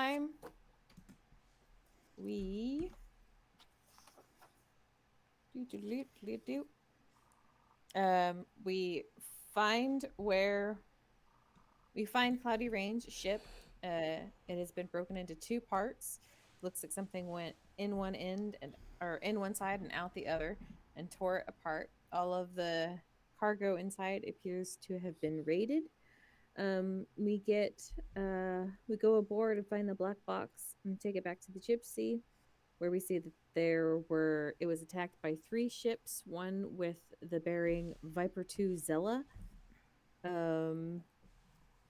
time, we we find where we find Cloudy Range ship. It has been broken into two parts. Looks like something went in one end and or in one side and out the other and tore it apart. All of the cargo inside appears to have been raided. We go aboard and find the black box and take it back to the Gypsy, where we see that it was attacked by three ships, one with the bearing Viper 2 Zella, um,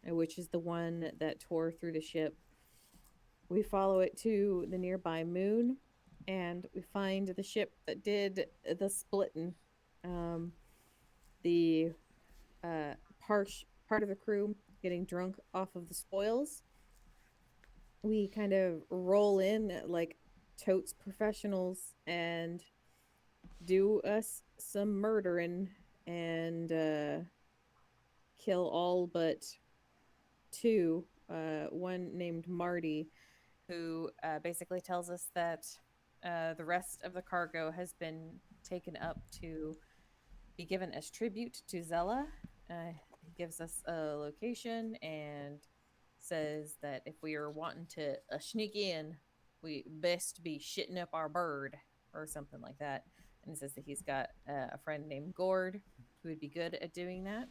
which is the one that tore through the ship. We follow it to the nearby moon, and we find the ship that did the splitting. Um, the uh, part part of the crew getting drunk off of the spoils. We kind of roll in like totes professionals and do us some murdering and kill all but two. One named Marty, who basically tells us that the rest of the cargo has been taken up to be given as tribute to Zella. He gives us a location and says that if we are wanting to sneak in, we best be shitting up our bird or something like that. And he says that he's got a friend named Gord who would be good at doing that.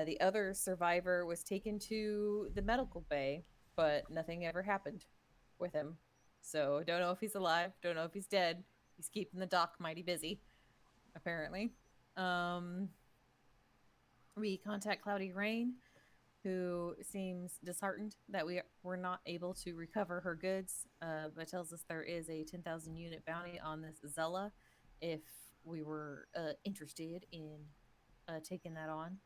The other survivor was taken to the medical bay, but nothing ever happened with him. So don't know if he's alive, don't know if he's dead. He's keeping the dock mighty busy, apparently. Um, we contact Cloudy Rain, who seems disheartened that we were not able to recover her goods, but tells us there is a 10,000 unit bounty on this Zella if we were interested in taking that on.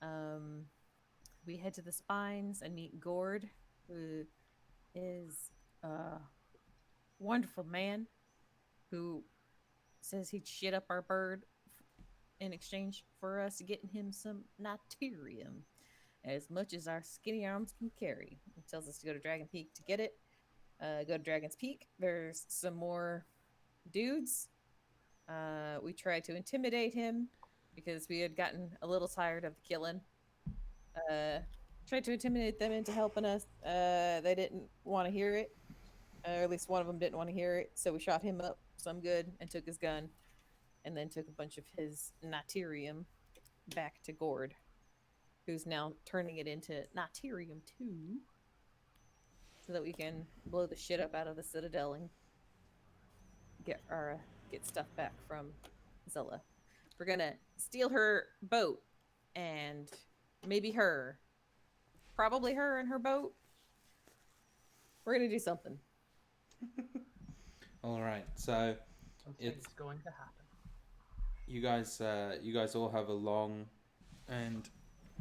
Um, we head to the Spines and meet Gord, who is a wonderful man who says he'd shit up our bird in exchange for us getting him some Niterium, as much as our skinny arms can carry. He tells us to go to Dragon Peak to get it. Go to Dragon's Peak. There's some more dudes. We tried to intimidate him because we had gotten a little tired of the killing. Uh, Tried to intimidate them into helping us. They didn't want to hear it, or at least one of them didn't want to hear it. So we shot him up some good and took his gun, and then took a bunch of his Niterium back to Gord, who's now turning it into Niterium 2 so that we can blow the shit up out of the Citadel and get stuff back from Zilla. We're gonna steal her boat and maybe her, probably her and her boat. We're gonna do something. All right, so it's Something's going to happen. you guys all have a long and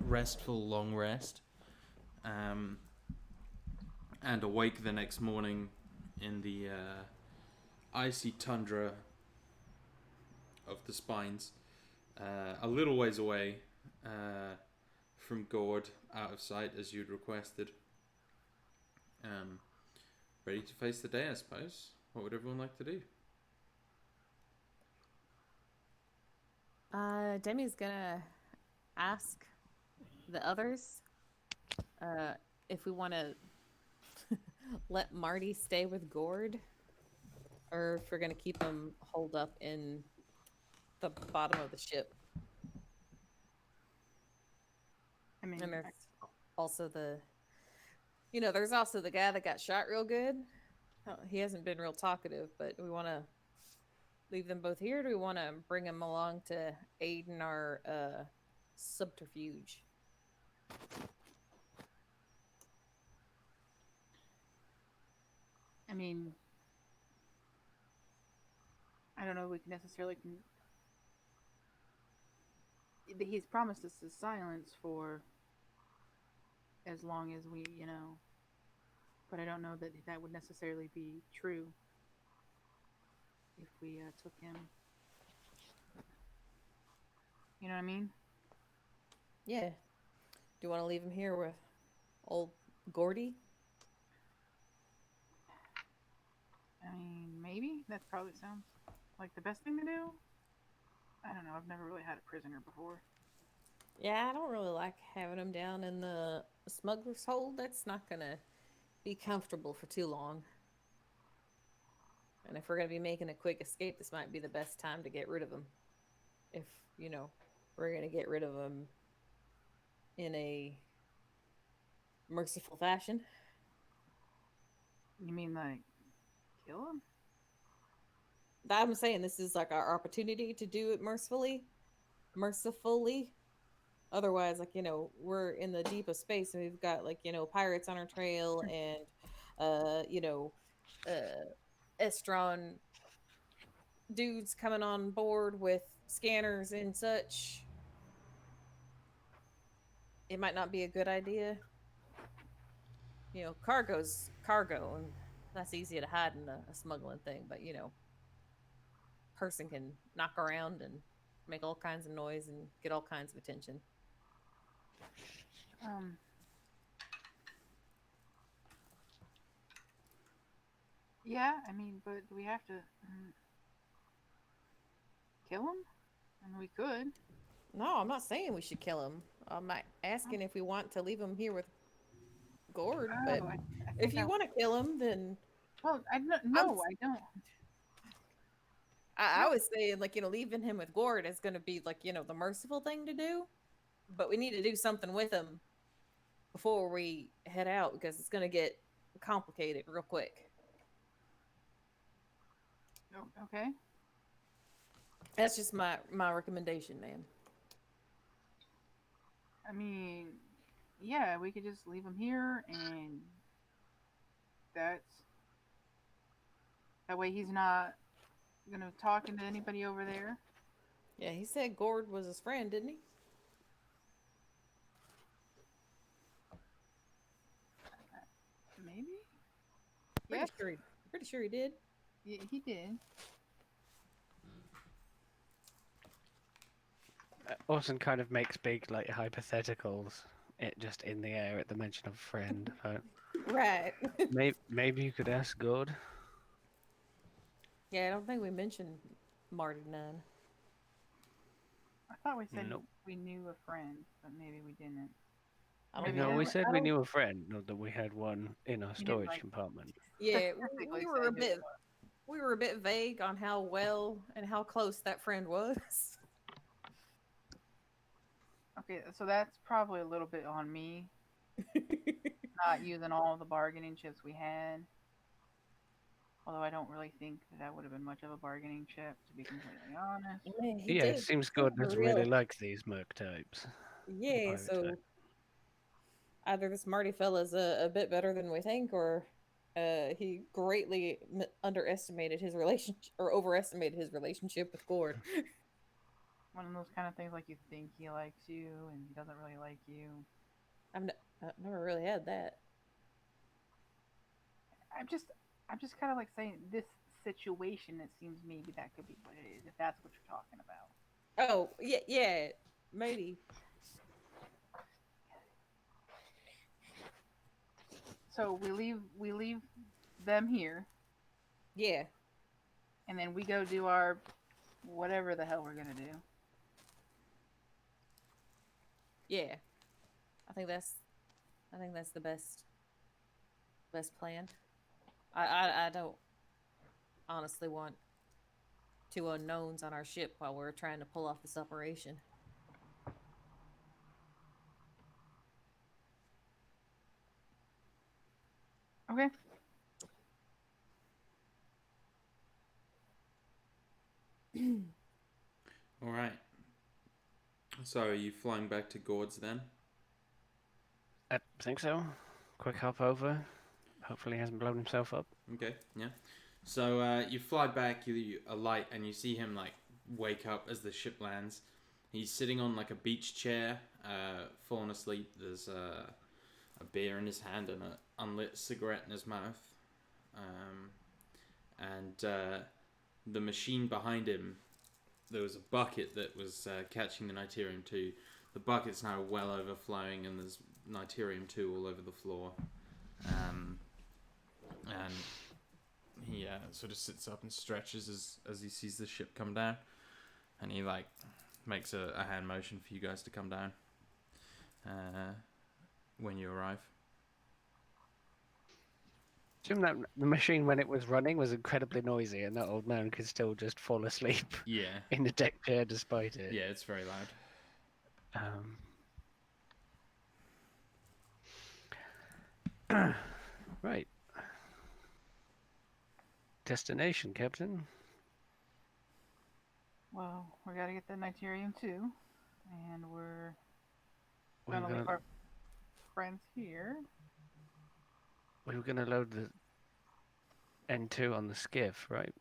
restful long rest, um, and awake the next morning in the icy tundra of the Spines, a little ways away from Gord, out of sight as you'd requested. Um, Ready to face the day, I suppose. What would everyone like to do? Demi's gonna ask the others uh, if we want to let Marty stay with Gord, or if we're gonna keep him holed up in the bottom of the ship. I mean, And there's also there's also the guy that got shot real good. He hasn't been real talkative, but we want to leave them both here? Or do we want to bring them along to aid in our subterfuge? I mean, I don't know if we can necessarily he's promised us his silence for as long as we. But I don't know that that would necessarily be true if we took him. You know what I mean? Yeah. Do you want to leave him here with old Gordy? Maybe that probably sounds like the best thing to do. I don't know. I've never really had a prisoner before. Yeah, I don't really like having him down in the smuggler's hold. That's not gonna be comfortable for too long. And if we're gonna be making a quick escape, this might be the best time to get rid of him. If we're gonna get rid of him in a merciful fashion. You mean like kill him? I'm saying this is like our opportunity to do it mercifully. Otherwise, we're in the deep of space and we've got pirates on our trail and uh, you know, uh Estron dudes coming on board with scanners and such. It might not be a good idea. Cargo's cargo, and that's easy to hide in a smuggling thing. But person can knock around and make all kinds of noise and get all kinds of attention. Um. Yeah, I mean, but do we have to kill him? I mean, we could. No, I'm not saying we should kill him. I'm not asking if we want to leave him here with Gord, but Oh, I if think I. you want to kill him, then Well, I don't. I'm. No, I don't. I No. was saying leaving him with Gord is going to be the merciful thing to do, but we need to do something with him before we head out because it's going to get complicated real quick. Oh, okay. That's just my recommendation, man. I mean, yeah, we could just leave him here, and that's that way he's not gonna talk into anybody over there. Yeah, he said Gord was his friend, didn't he? Maybe. Pretty Yes. sure. Pretty sure he did. Yeah, he did. Orson kind of makes big like hypotheticals, it just in the air at the mention of a friend. Right. Maybe you could ask God. Yeah, I don't think we mentioned Marty none. I thought we said Nope. we knew a friend, but maybe we didn't. I don't Maybe No, know. we said I we don't. knew a friend, not that we had one in our We didn't storage like compartment. Yeah, specifically we say were a who it bit was. we were a bit vague on how well and how close that friend was. Okay, so that's probably a little bit on me, not using all the bargaining chips we had. Although I don't really think that would have been much of a bargaining chip, to be completely honest. Yeah, he Yeah, it did. seems Seem God doesn't really like these merc types. Yeah, Pirate types. so either this Marty fella's a bit better than we think, or he greatly underestimated his relationship or overestimated his relationship with Gord. One of those kind of things like you think he likes you and he doesn't really like you. I've never really had that. I'm just I'm just kind of like saying this situation. It seems maybe that could be what it is if that's what you're talking about. Oh, yeah, yeah, maybe. So we leave them here, Yeah, and then we go do our whatever the hell we're gonna do. yeah. I think that's the best plan. I don't honestly want two unknowns on our ship while we're trying to pull off this operation. Okay. All right. So are you flying back to Gord's then? I think so. Quick hop over. Hopefully he hasn't blown himself up. Okay, yeah. So you fly back, you alight, and you see him like wake up as the ship lands. He's sitting on like a beach chair, falling asleep. There's a beer in his hand and an unlit cigarette in his mouth. And the machine behind him, there was a bucket that was catching the Niturium 2. The bucket's now well overflowing, and there's Niturium 2 all over the floor. And he sort of sits up and stretches as he sees the ship come down, and he like makes a hand motion for you guys to come down when you arrive. Assume that the machine, when it was running, was incredibly noisy, and that old man could still just fall asleep Yeah, in the deck chair despite it. yeah, it's very Um, right. Destination, Captain. Well, we gotta get the Niturium too, and we're We gonna were leave gonna, our friends here. we were gonna load the N2 on the skiff, right?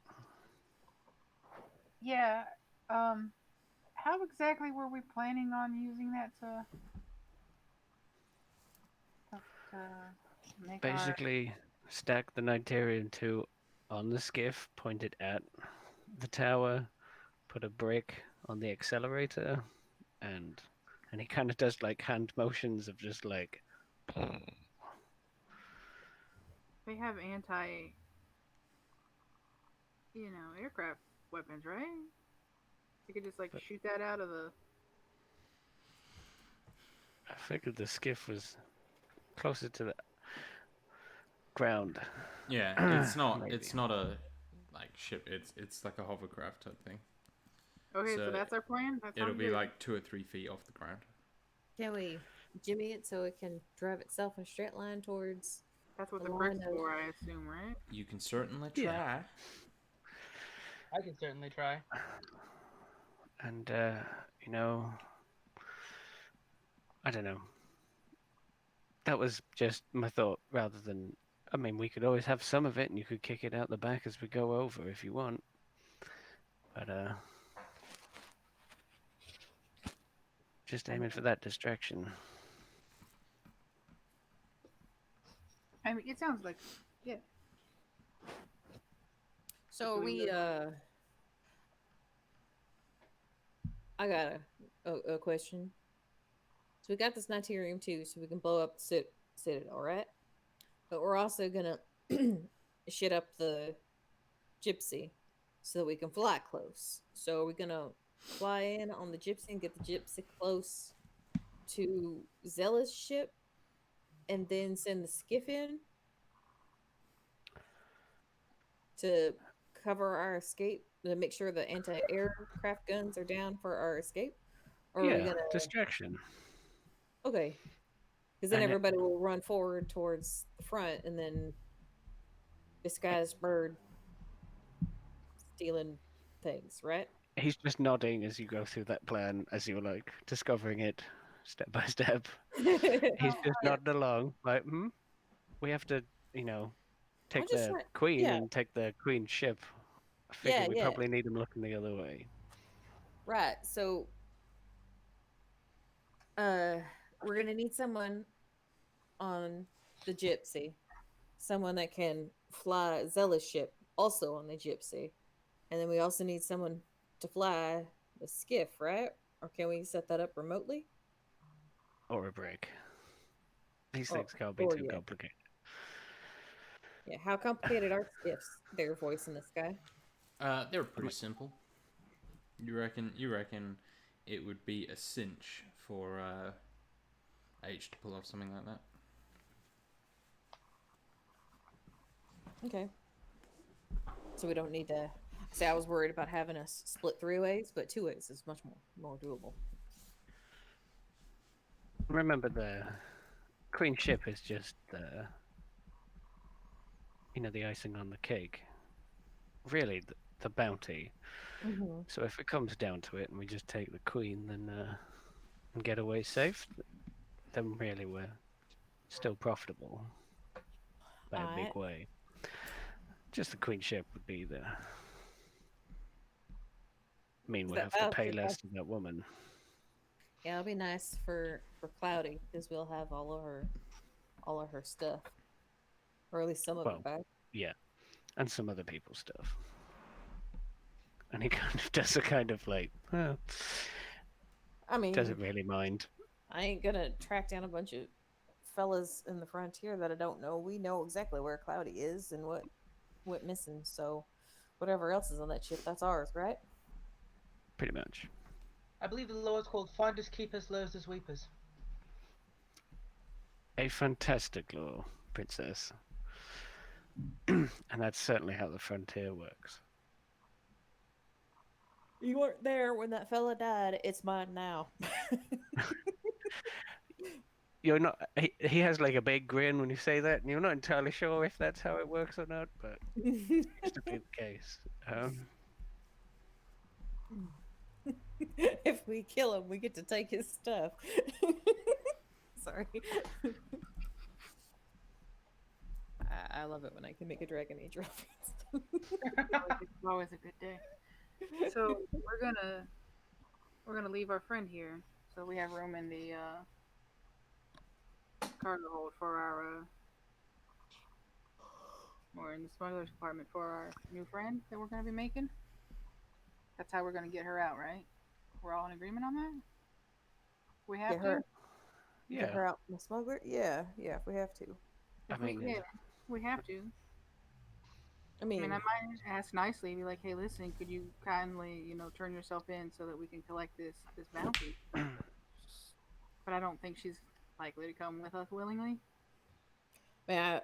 Yeah. How exactly were we planning on using that to make our? Basically, stack the Nitarium 2 on the skiff, point it at the tower, put a brick on the accelerator, and he kind of does like hand motions of just like. They have aircraft weapons, right? You could just like But- shoot that out of the. I figured the skiff was closer to the ground. Yeah, it's not. Maybe. It's not a like ship. It's like a hovercraft type thing. Okay, so So that's our plan. That It'll sounds be good. like 2 or 3 feet off the ground. Can we jimmy it so it can drive itself in a straight line towards? That's what the the brick's line of- for, I assume, right? You can certainly try. Yeah. I can certainly try. And you know, I don't know. That was just my thought, rather than. I mean, we could always have some of it, and you could kick it out the back as we go over if you want. But just aiming for that distraction. I mean, it sounds like, yeah. So Doing we the- I got a question. So we got this Niturium too, so we can blow up the Citadel, right? But we're also gonna shit up the Gypsy so that we can fly close. So we're gonna fly in on the Gypsy and get the Gypsy close to Zella's ship, and then send the skiff in to cover our escape, to make sure the anti-aircraft guns are down for our escape. Or are we Yeah, gonna distraction. okay? Because then And it- everybody will run forward towards the front, and then disguised bird stealing things, right? He's just nodding as you go through that plan, as you're like discovering it step by step. He's just nodding along, like, we have to, take just the trying- queen yeah. and take the queen's ship. I figure Yeah, we yeah. probably need him looking the other way. Right. So we're gonna need someone on the Gypsy. Someone that can fly Zella's ship also on the Gypsy. And then we also need someone to fly the skiff, right? Or can we set that up remotely? Or a brick. These Or- things can't be or too yeah. complicated. Yeah, how complicated are skiffs? Their voice in the sky. They're pretty simple. You reckon it would be a cinch for H to pull off something like that? Okay. So we don't need to say I was worried about having us split 3 ways, but 2 ways is much more doable. Remember, the queen ship is just the icing on the cake. Really, the bounty. Mm-hmm. So if it comes down to it, and we just take the queen, then and get away safe, then really we're still profitable by a big Alright. way. Just the queen ship would be the. We'll That have to pay bounty, less to that woman. Yeah, it'll be nice for Cloudy because we'll have all of her stuff, or at least some of Well, it back. Yeah, and some other people's stuff. And he kind of does a kind of like, I mean, doesn't really mind. I ain't gonna track down a bunch of fellas in the frontier that I don't know. We know exactly where Cloudy is and what went missing. So whatever else is on that ship, that's ours, right? Pretty much. I believe the law is called finders keepers, losers weepers. A fantastic law, princess. And that's certainly how the frontier works. You weren't there when that fella died. It's mine now. You're not. He has like a big grin when you say that, and you're not entirely sure if that's how it works or not, but it seems to be the case. If we kill him, we get to take his stuff. Sorry. I love it when I can make a Dragon Age reference. It's always a good day. So we're gonna leave our friend here, so we have room in the cargo hold for our or in the smuggler's compartment for our new friend that we're gonna be making. That's how we're gonna get her out, right? We're all in agreement on that. We have Get her, to. get her out from the smuggler. Yeah, if we have to. I mean, Yeah, we have to. I I mean, mean, I might ask nicely, be like, "Hey, listen, could you kindly, turn yourself in so that we can collect this bounty?" But I don't think she's likely to come with us willingly. man,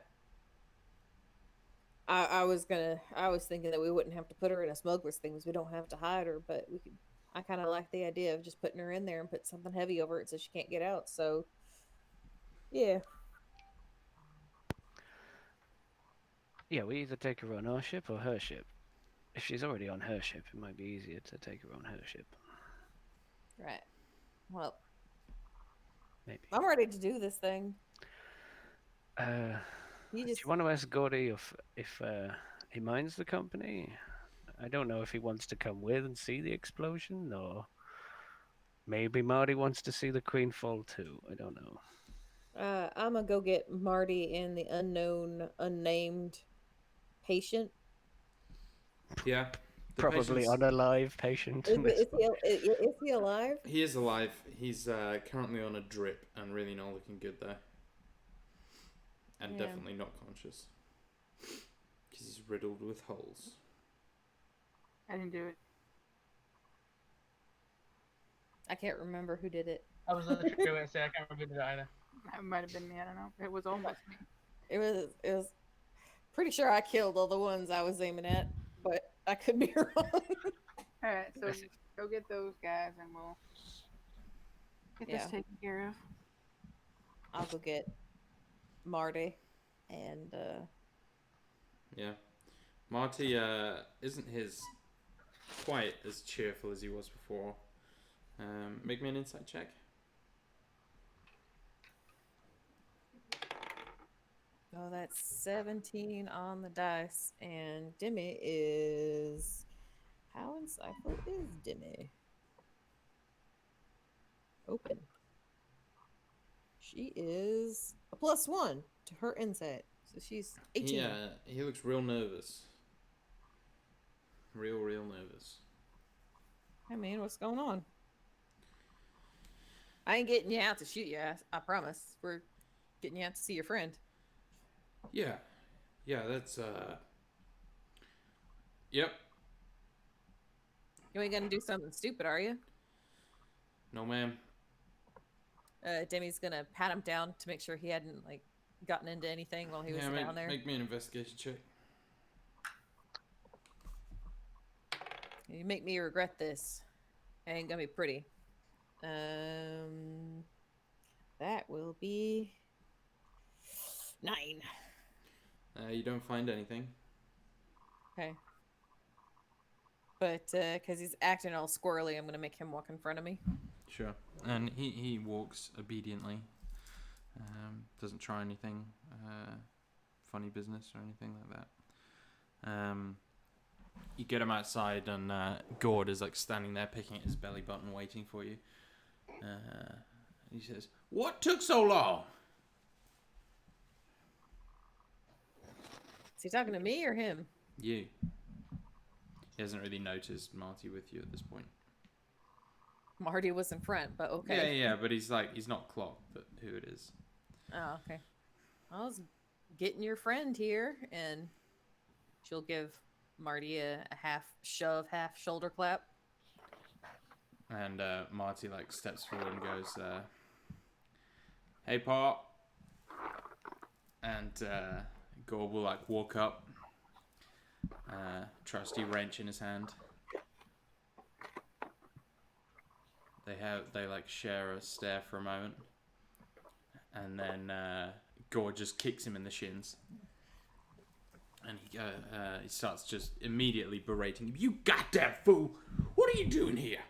I was thinking that we wouldn't have to put her in a smuggler's thing because we don't have to hide her, but we could. I kind of like the idea of just putting her in there and put something heavy over it so she can't get out. So, yeah, yeah, we either take her on our ship or her ship. If she's already on her ship, it might be easier to take her on her ship. right. Well, Maybe. I'm ready to do this thing. Do You you just want to ask Gordy if he minds the company? I don't know if he wants to come with and see the explosion, or maybe Marty wants to see the Queen fall too. I don't know. I'm gonna go get Marty and the unnamed patient. Yeah. The Probably patient's- unalive patient. Is he alive? He is alive. He's currently on a drip and really not looking good there. And Yeah. definitely not conscious. Because he's riddled with holes. I didn't do it. I can't remember who did it. I was literally going to say I can't remember that either. That might have been me. I don't know. It was almost me. It was pretty sure I killed all the ones I was aiming at, but I could be wrong. All right, so go get those guys, and we'll get Yeah. this taken care of. I'll go get Marty and Yeah. Marty isn't quite as cheerful as he was before. Make me an insight check. oh, that's 17 on the dice, and Demi is how insightful is Demi? Open. She is a +1 to her insight, so she's 18. Yeah, he looks real nervous. Real nervous. I mean, what's going on? I ain't getting you out to shoot you. I promise. We're getting you out to see your friend. Yeah. Yeah, that's Yep. You ain't gonna do something stupid, are you? No, ma'am. Demi's gonna pat him down to make sure he hadn't gotten into anything while he was down there. Make me an investigation check. You make me regret this. It ain't gonna be pretty. That will be 9. You don't find anything. Okay. But because he's acting all squirrely, I'm gonna make him walk in front of me. Sure. And he walks obediently. Doesn't try anything funny business or anything like that. You get him outside, and Gord is standing there picking at his belly button, waiting for you. He says, "What took so long?" Is he talking to me or him? You. He hasn't really noticed Marty with you at this point. Marty was in front, but okay. Yeah, but he's not clocked that who it is. Oh, okay. I was getting your friend here, and She'll give Marty a half shove, half shoulder clap. And Marty like steps forward and goes, "Hey, Pa." And Gore will like walk up, trusty wrench in his hand. They like share a stare for a moment, and then Gore just kicks him in the shins, and he starts just immediately berating him. "You goddamn fool! What are you doing here?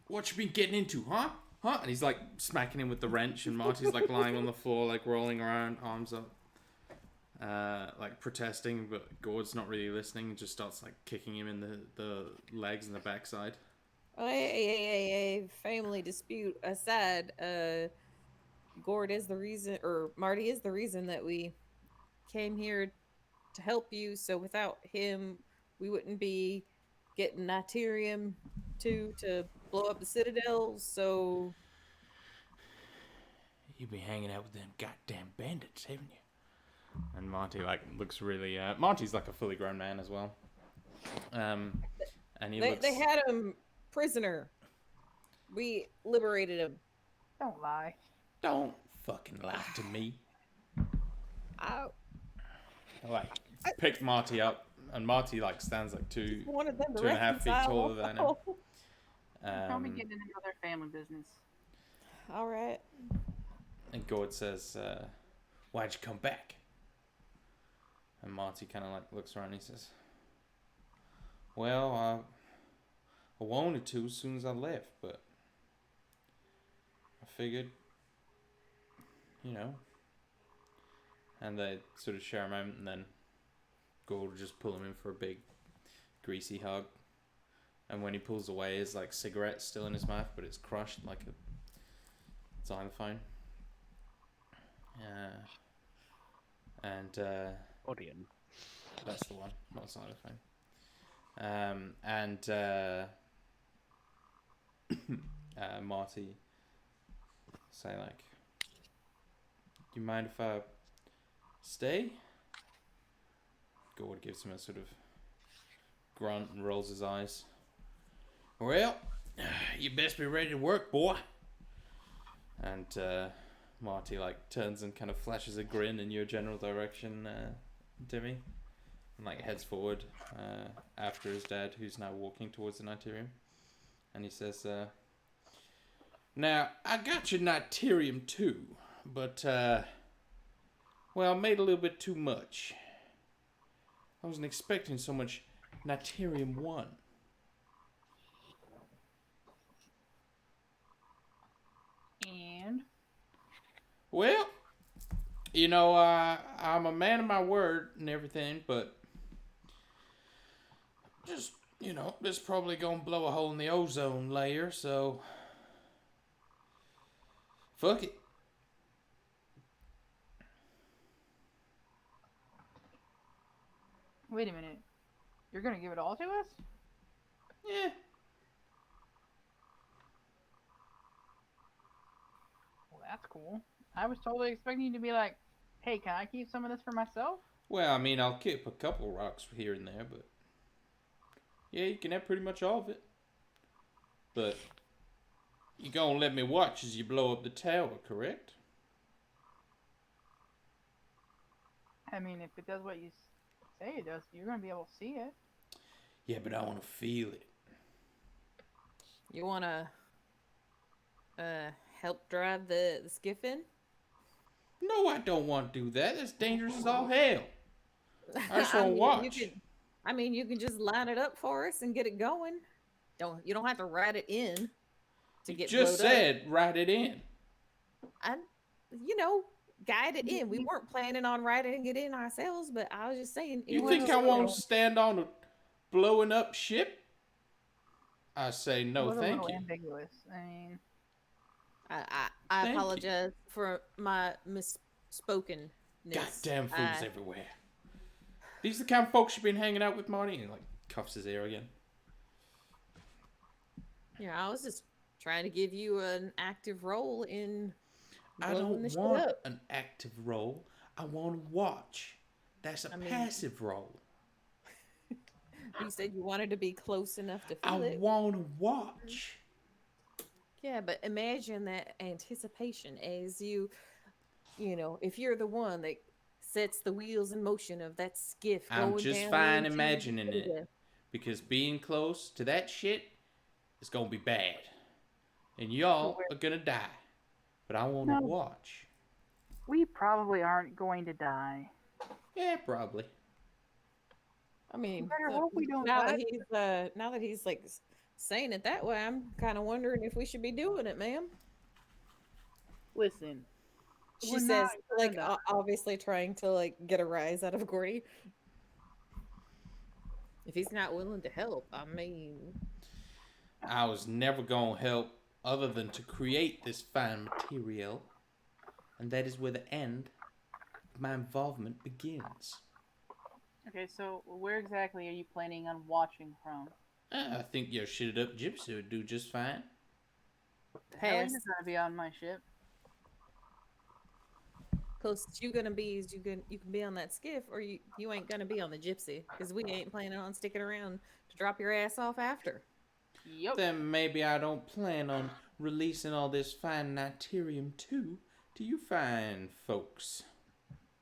What you been getting into, huh? Huh?" And he's like smacking him with the wrench, and Marty's like lying on the floor, like rolling around, arms up, like protesting. But Gord's not really listening, and just starts like kicking him in the legs and the backside. Oh, hey, family dispute aside, Gord is the reason, or Marty is the reason that we came here to help you. So without him, we wouldn't be getting Niterium to blow up the Citadel. So You've been hanging out with them goddamn bandits, haven't you? And Marty like looks really. Marty's like a fully grown man as well. And he looks. they had him prisoner. We liberated him. Don't lie. Don't fucking lie to me. I Like picked Marty up, and Marty like stands like two wanted them to 2.5 feet reconcile. taller than him. Probably getting into their family business. All right. And Gord says, "Why'd you come back?" And Marty kind of like looks around and he says, "Well, I wanted to as soon as I left, but I figured, you know." And they sort of share a moment, and then Gord will just pull him in for a big, greasy hug. And when he pulls away, his like cigarette's still in his mouth, but it's crushed like a xylophone. And Audion. that's the one, not xylophone. Marty say like, "You mind if I stay?" Gord gives him a sort of grunt and rolls his eyes. "Well, you best be ready to work, boy." And Marty like turns and kind of flashes a grin in your general direction, Timmy, and like heads forward after his dad, who's now walking towards the Niterium. And he says, "Now, I got your Niterium too, but, well, I made a little bit too much. I wasn't expecting so much Niterium 1. And Well, you know, I'm a man of my word and everything, but just, you know, this probably gonna blow a hole in the ozone layer, so fuck it." wait a minute. You're gonna give it all to us? Yeah. Well, that's cool. I was totally expecting you to be like, hey, can I keep some of this for myself? Well, I mean, I'll keep a couple rocks here and there, but yeah, you can have pretty much all of it. But you gonna let me watch as you blow up the tower, correct? I mean, if it does what you say it does, you're gonna be able to see it. Yeah, but I want to feel it. You wanna help drive the skiff in? No, I don't want to do that. That's dangerous as all hell. I just want to watch. You can just line it up for us and get it going. You don't have to ride it in to You get just blowed up. said write it in. Guide it in. We weren't planning on riding it in ourselves, but I was just saying. You think I won't stand on a blowing up ship? I say no, It was thank a little you. ambiguous. I mean, I Thank you. apologize for my misspokenness. Goddamn fools everywhere. These are the kind of folks you've been hanging out with, Marty? And like cuffs his ear again. Yeah, I was just trying to give you an active role in I blowing don't the shit want up. an active role. I want to watch. That's a I mean, passive role. you said you wanted to be close enough to I feel it. want to watch. Yeah, but imagine that anticipation as if you're the one that sets the wheels in motion of that skiff I'm going just down fine into the imagining it. Citadel. Because being close to that shit is going to be bad. And So y'all are going to die. But I want to no, watch. we probably aren't going to die. Yeah, probably. I mean, Better hope we don't now die. that he's like saying it that way, I'm kind of wondering if we should be doing it, ma'am. Listen, She we're says, not like, gonna die. obviously trying to like get a rise out of Gordy. If he's not willing to help, I mean, I was never going to help other than to create this fine material. And that is where the end of my involvement begins. Okay, so where exactly are you planning on watching from? I think your shitted up gypsy would do just fine. The hell pass. you're gonna be on my ship. Closest you gonna be is you can be on that skiff, or you ain't gonna be on the gypsy because we ain't planning on sticking around to drop your ass off after. Yep. Then maybe I don't plan on releasing all this fine Niterium too to you fine folks.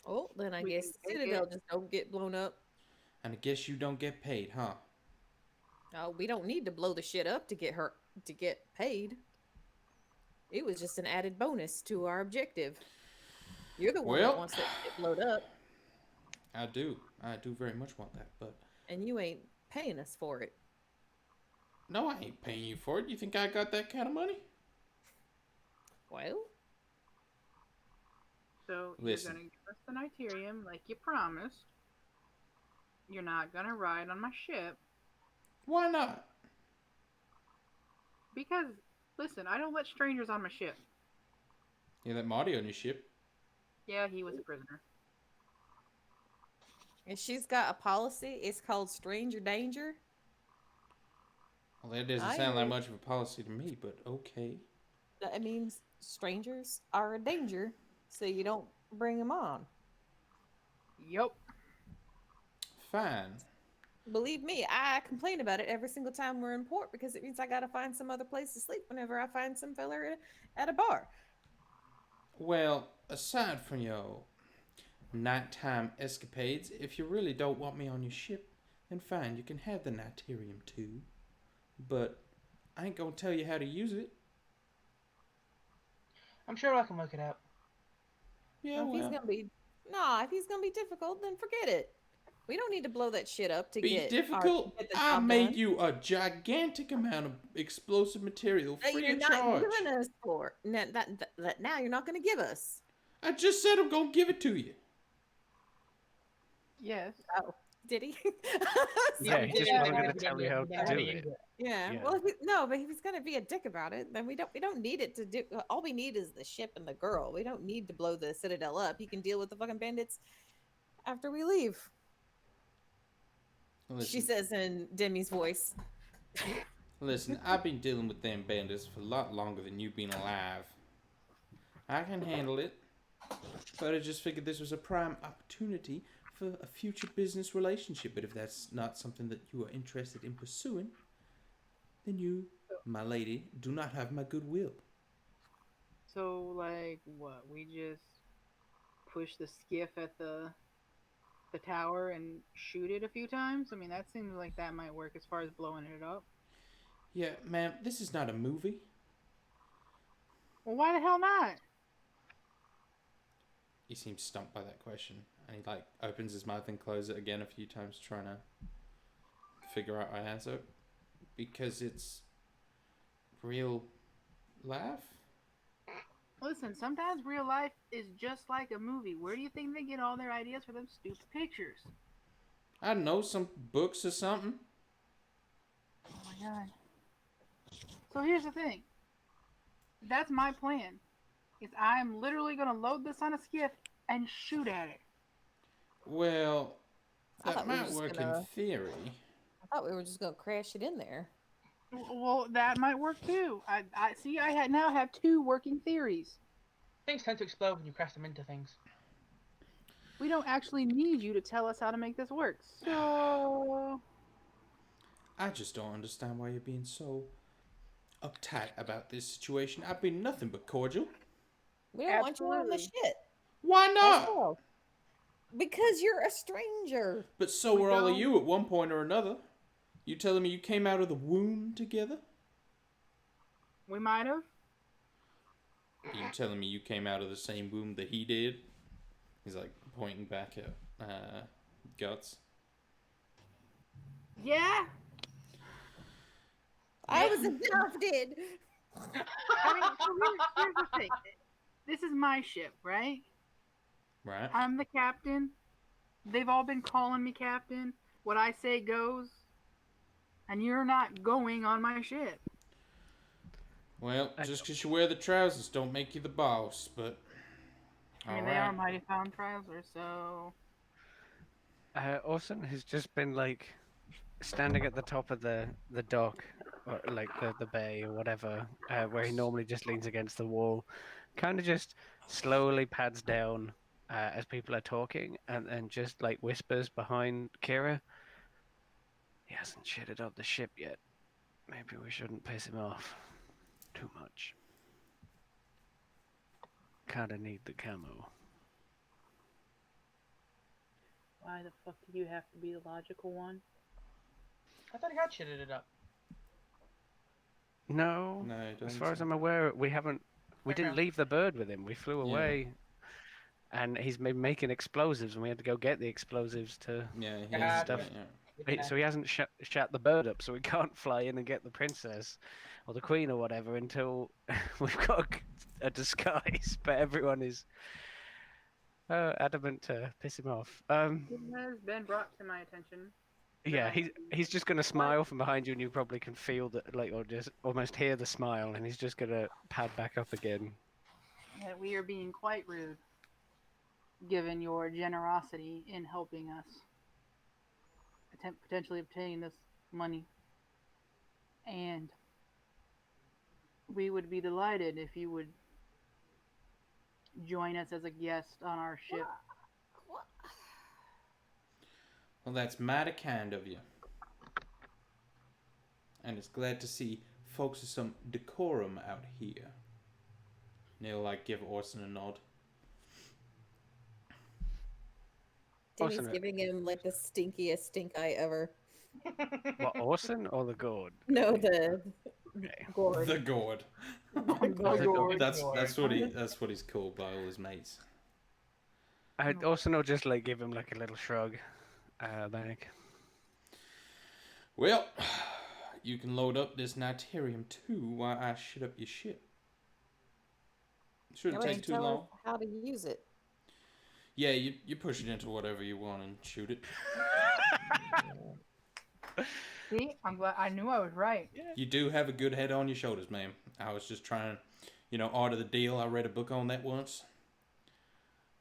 Oh, then I We guess can the take Citadel it. just don't get blown up. And I guess you don't get paid, huh? Oh, we don't need to blow the shit up to get paid. It was just an added bonus to our objective. You're the one that Well, wants that shit blowed up, I do. I do very much want that, but and you ain't paying us for it. no, I ain't paying you for it. You think I got that kind of money? Well, So Listen. you're gonna give us the Niterium like you promised. You're not gonna ride on my ship Why not? because, listen, I don't let strangers on my ship. You let Marty on your ship. Yeah, he was a prisoner. and she's got a policy. It's called stranger danger. Well, that doesn't I sound like know. much of a policy to me, but okay. That means strangers are a danger, so you don't bring them on. Yup. Fine. Believe me, I complain about it every single time we're in port because it means I gotta find some other place to sleep whenever I find some fella at a bar. Well, aside from your nighttime escapades, if you really don't want me on your ship, then fine, you can have the Niterium too. But I ain't gonna tell you how to use it. I'm sure I can work it out. Yeah, Now, if he's well. gonna be if he's gonna be difficult, then forget it. We don't need to blow that shit up to Be get difficult? the I job made done. you a gigantic amount of explosive material That free you're of not charge. giving us for that now you're not gonna give us. I just said I'm gonna give it to you. Yes. Oh, did he? Yeah, he just Yeah, wanted yeah, to tell yeah, you how yeah, to do yeah. it. Yeah. Yeah. Well, no, but if he's gonna be a dick about it, then we don't need it to do. All we need is the ship and the girl. We don't need to blow the Citadel up. He can deal with the fucking bandits after we leave. She Listen, says in Demi's voice. listen, I've been dealing with them bandits for a lot longer than you've been alive. I can handle it, but I just figured this was a prime opportunity for a future business relationship. But if that's not something that you are interested in pursuing, then you, my lady, do not have my goodwill. So, like, what? We just push the skiff at the tower and shoot it a few times? I mean, that seems like that might work as far as blowing it up. Yeah, ma'am, this is not a movie. Well, why the hell not? He seems stumped by that question, and he like opens his mouth and closes it again a few times, trying to figure out my answer. Because it's real life. Listen, sometimes real life is just like a movie. Where do you think they get all their ideas for them stupid pictures? I don't know, some books or something. Oh my god. So here's the thing. That's my plan. Is I'm literally gonna load this on a skiff and shoot at it. Well, I that thought we were might just work gonna. in theory. I thought we were just gonna crash it in there. Well, that might work too. I see. Now have two working theories. Things tend to explode when you crash them into things. We don't actually need you to tell us how to make this work. So I just don't understand why you're being so uptight about this situation. I've been nothing but cordial. We don't want you on the absolutely, shit. Why That's not? all. Because you're a stranger. But so We were all of don't- you at one point or another. You telling me you came out of the womb together? we might have. Are you telling me you came out of the same womb that he did? He's like pointing back at Guts. Yeah. I was adopted. I mean, so here's the thing. This is my ship, right? Right? I'm the captain. They've all been calling me captain. What I say goes. And you're not going on my ship. Well, just because you wear the trousers don't make you the boss, but... I mean, they are mighty fine trousers, so. Orson has just been like standing at the top of the dock, or like the bay or whatever, where he normally just leans against the wall, kind of just slowly pads down as people are talking, and then just like whispers behind Kira. He hasn't shitted on the ship yet. Maybe we shouldn't piss him off too much. Kinda need the camo. Why the fuck do you have to be the logical one? I thought he had shitted it up. No, No, I don't as think far as so. I'm aware, we haven't. We didn't Okay. leave the bird with him. We flew Yeah. away, and he's been making explosives, and we had to go get the explosives to. Yeah, he Get has stuff. that, yeah. So he hasn't shut the bird up, so we can't fly in and get the princess or the queen or whatever until we've got a disguise. But everyone is adamant to piss him off. It has been brought to my attention. Yeah, that he's just gonna smile from behind you, and you probably can feel that, like, or just almost hear the smile, and he's just gonna pad back up again. That we are being quite rude, given your generosity in helping us potentially obtain this money. And we would be delighted if you would join us as a guest on our ship. Well, that's mighty kind of you. And it's glad to see folks with some decorum out here. And he'll, like, give Orson a nod. Timmy's Orson, giving him like the stinkiest stink eye ever. what, Orson or the gourd? No, the Okay. gourd. The gourd. The gourd. That's what he's called by all his mates. Orson will just like give him like a little shrug, back. Well, you can load up this Nitarium too while I shit up your shit. Shouldn't Why don't take you too tell us long. how to use it? Yeah, you push it into whatever you want and shoot it. See, I'm glad I knew I was right. You do have a good head on your shoulders, ma'am. I was just trying, art of the deal. I read a book on that once.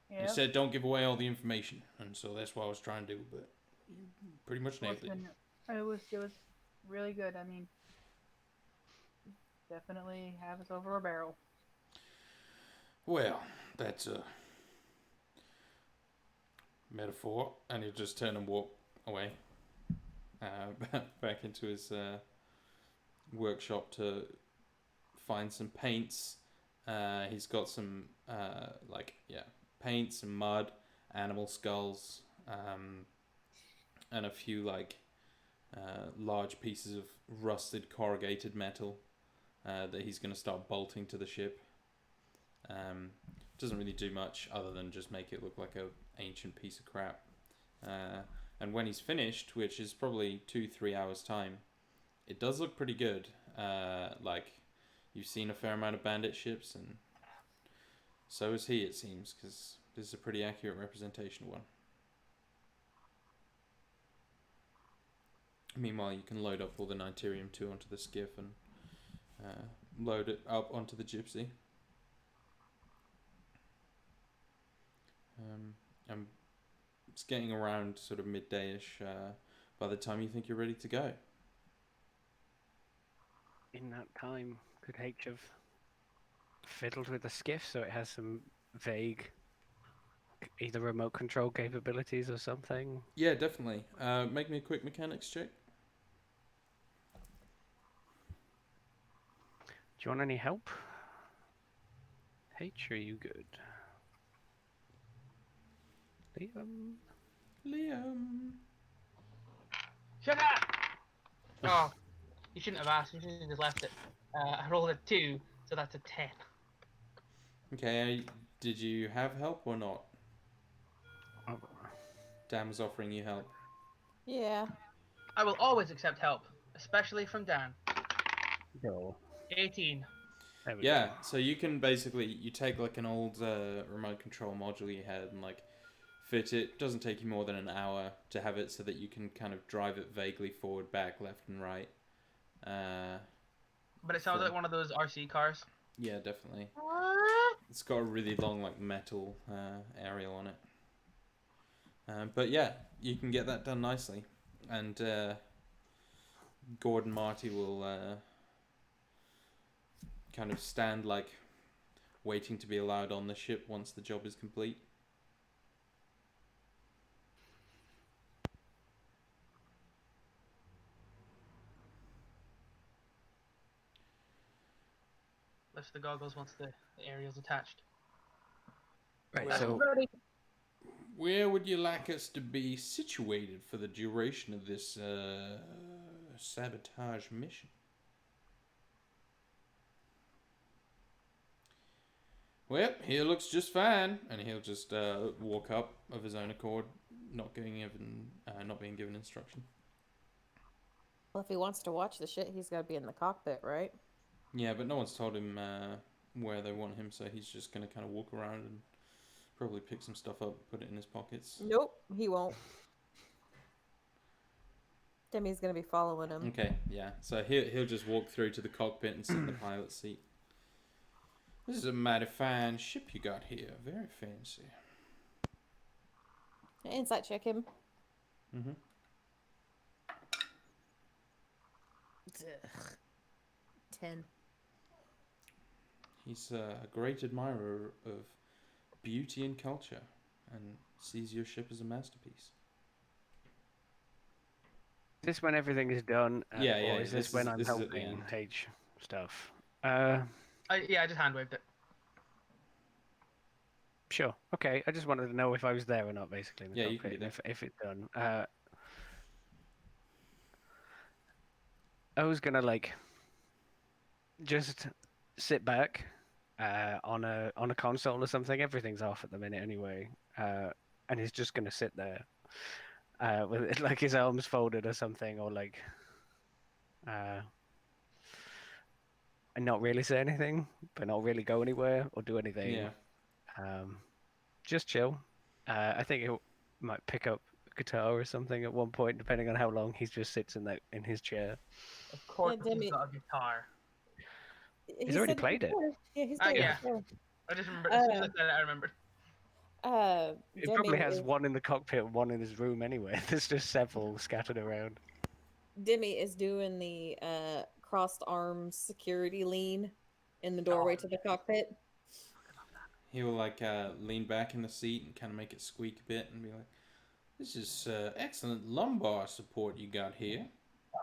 Yeah. It said don't give away all the information, and so that's what I was trying to do. But you pretty much nailed it. It was really good. I mean, definitely have us over a barrel. Well, that's a metaphor, and he'll just turn and walk away back into his workshop to find some paints. He's got some paints and mud, animal skulls, and a few large pieces of rusted corrugated metal that he's going to start bolting to the ship. Doesn't really do much other than just make it look like a ancient piece of crap. And when he's finished, which is probably 2-3 hours time, it does look pretty good. You've seen a fair amount of bandit ships, and so is he, it seems, because this is a pretty accurate representation of one. Meanwhile, you can load up all the Nitarium 2 onto the skiff and load it up onto the Gypsy. And it's getting around sort of midday-ish by the time you think you're ready to go. In that time, could H have fiddled with the skiff so it has some vague either remote control capabilities or something? Yeah, definitely. Make me a quick mechanics check. Do you want any help? H, are you good? Liam? Liam. Shut up! Oh, you shouldn't have asked. You should have just left it. I rolled a 2, so that's a 10. Okay, did you have help or not? Oh, Dam's offering you help. Yeah. I will always accept help, especially from Dan. no. 18. There we Yeah, go. so you can basically you take like an old remote control module you had and like fit it. Doesn't take you more than an hour to have it so that you can kind of drive it vaguely forward, back, left, and right. But it sounds For- like one of those RC cars. Yeah, definitely. It's got a really long like metal aerial on it. But yeah, you can get that done nicely, and Gordon Marty will kind of stand like waiting to be allowed on the ship once the job is complete. Lifts the goggles once the aerial's attached. Right, Well, so where would you like us to be situated for the duration of this sabotage mission? Well, here looks just fine, and he'll just walk up of his own accord, not being given instruction. Well, if he wants to watch the shit, he's got to be in the cockpit, right? Yeah, but no one's told him where they want him, so he's just gonna kind of walk around and probably pick some stuff up, put it in his pockets. Nope, he won't. Demi's gonna be following him. Okay, yeah. So he'll just walk through to the cockpit and sit in the pilot's seat. This is a mighty fine ship you got here. Very fancy. Insight check him. Mm-hmm. Ugh. 10. He's a great admirer of beauty and culture, and sees your ship as a masterpiece. is this when everything is done? Yeah, yeah, Or is this when I'm this is at the helping end. H stuff? I just hand waved it. Sure. Okay. I just wanted to know if I was there or not, basically. In the Yeah, you can cockpit, be and there. if it's done. I was gonna like just sit back on a console or something. Everything's off at the minute anyway, and he's just gonna sit there with like his arms folded or something, or like and not really say anything, but not really go anywhere or do anything. Yeah. Just chill. I think he might pick up a guitar or something at one point, depending on how long he just sits in his chair. Of course, Yeah, he's Demi- got a guitar. He's already played it. Yeah, he's played Yeah. it. before. I just remembered. As soon as I said it, I remembered. He Demi probably has is, one in the cockpit, and one in his room anyway. There's just several scattered around. Demi is doing the crossed arms security lean in the doorway to the cockpit. He'll like lean back in the seat and kind of make it squeak a bit and be like, "This is excellent lumbar support you got here."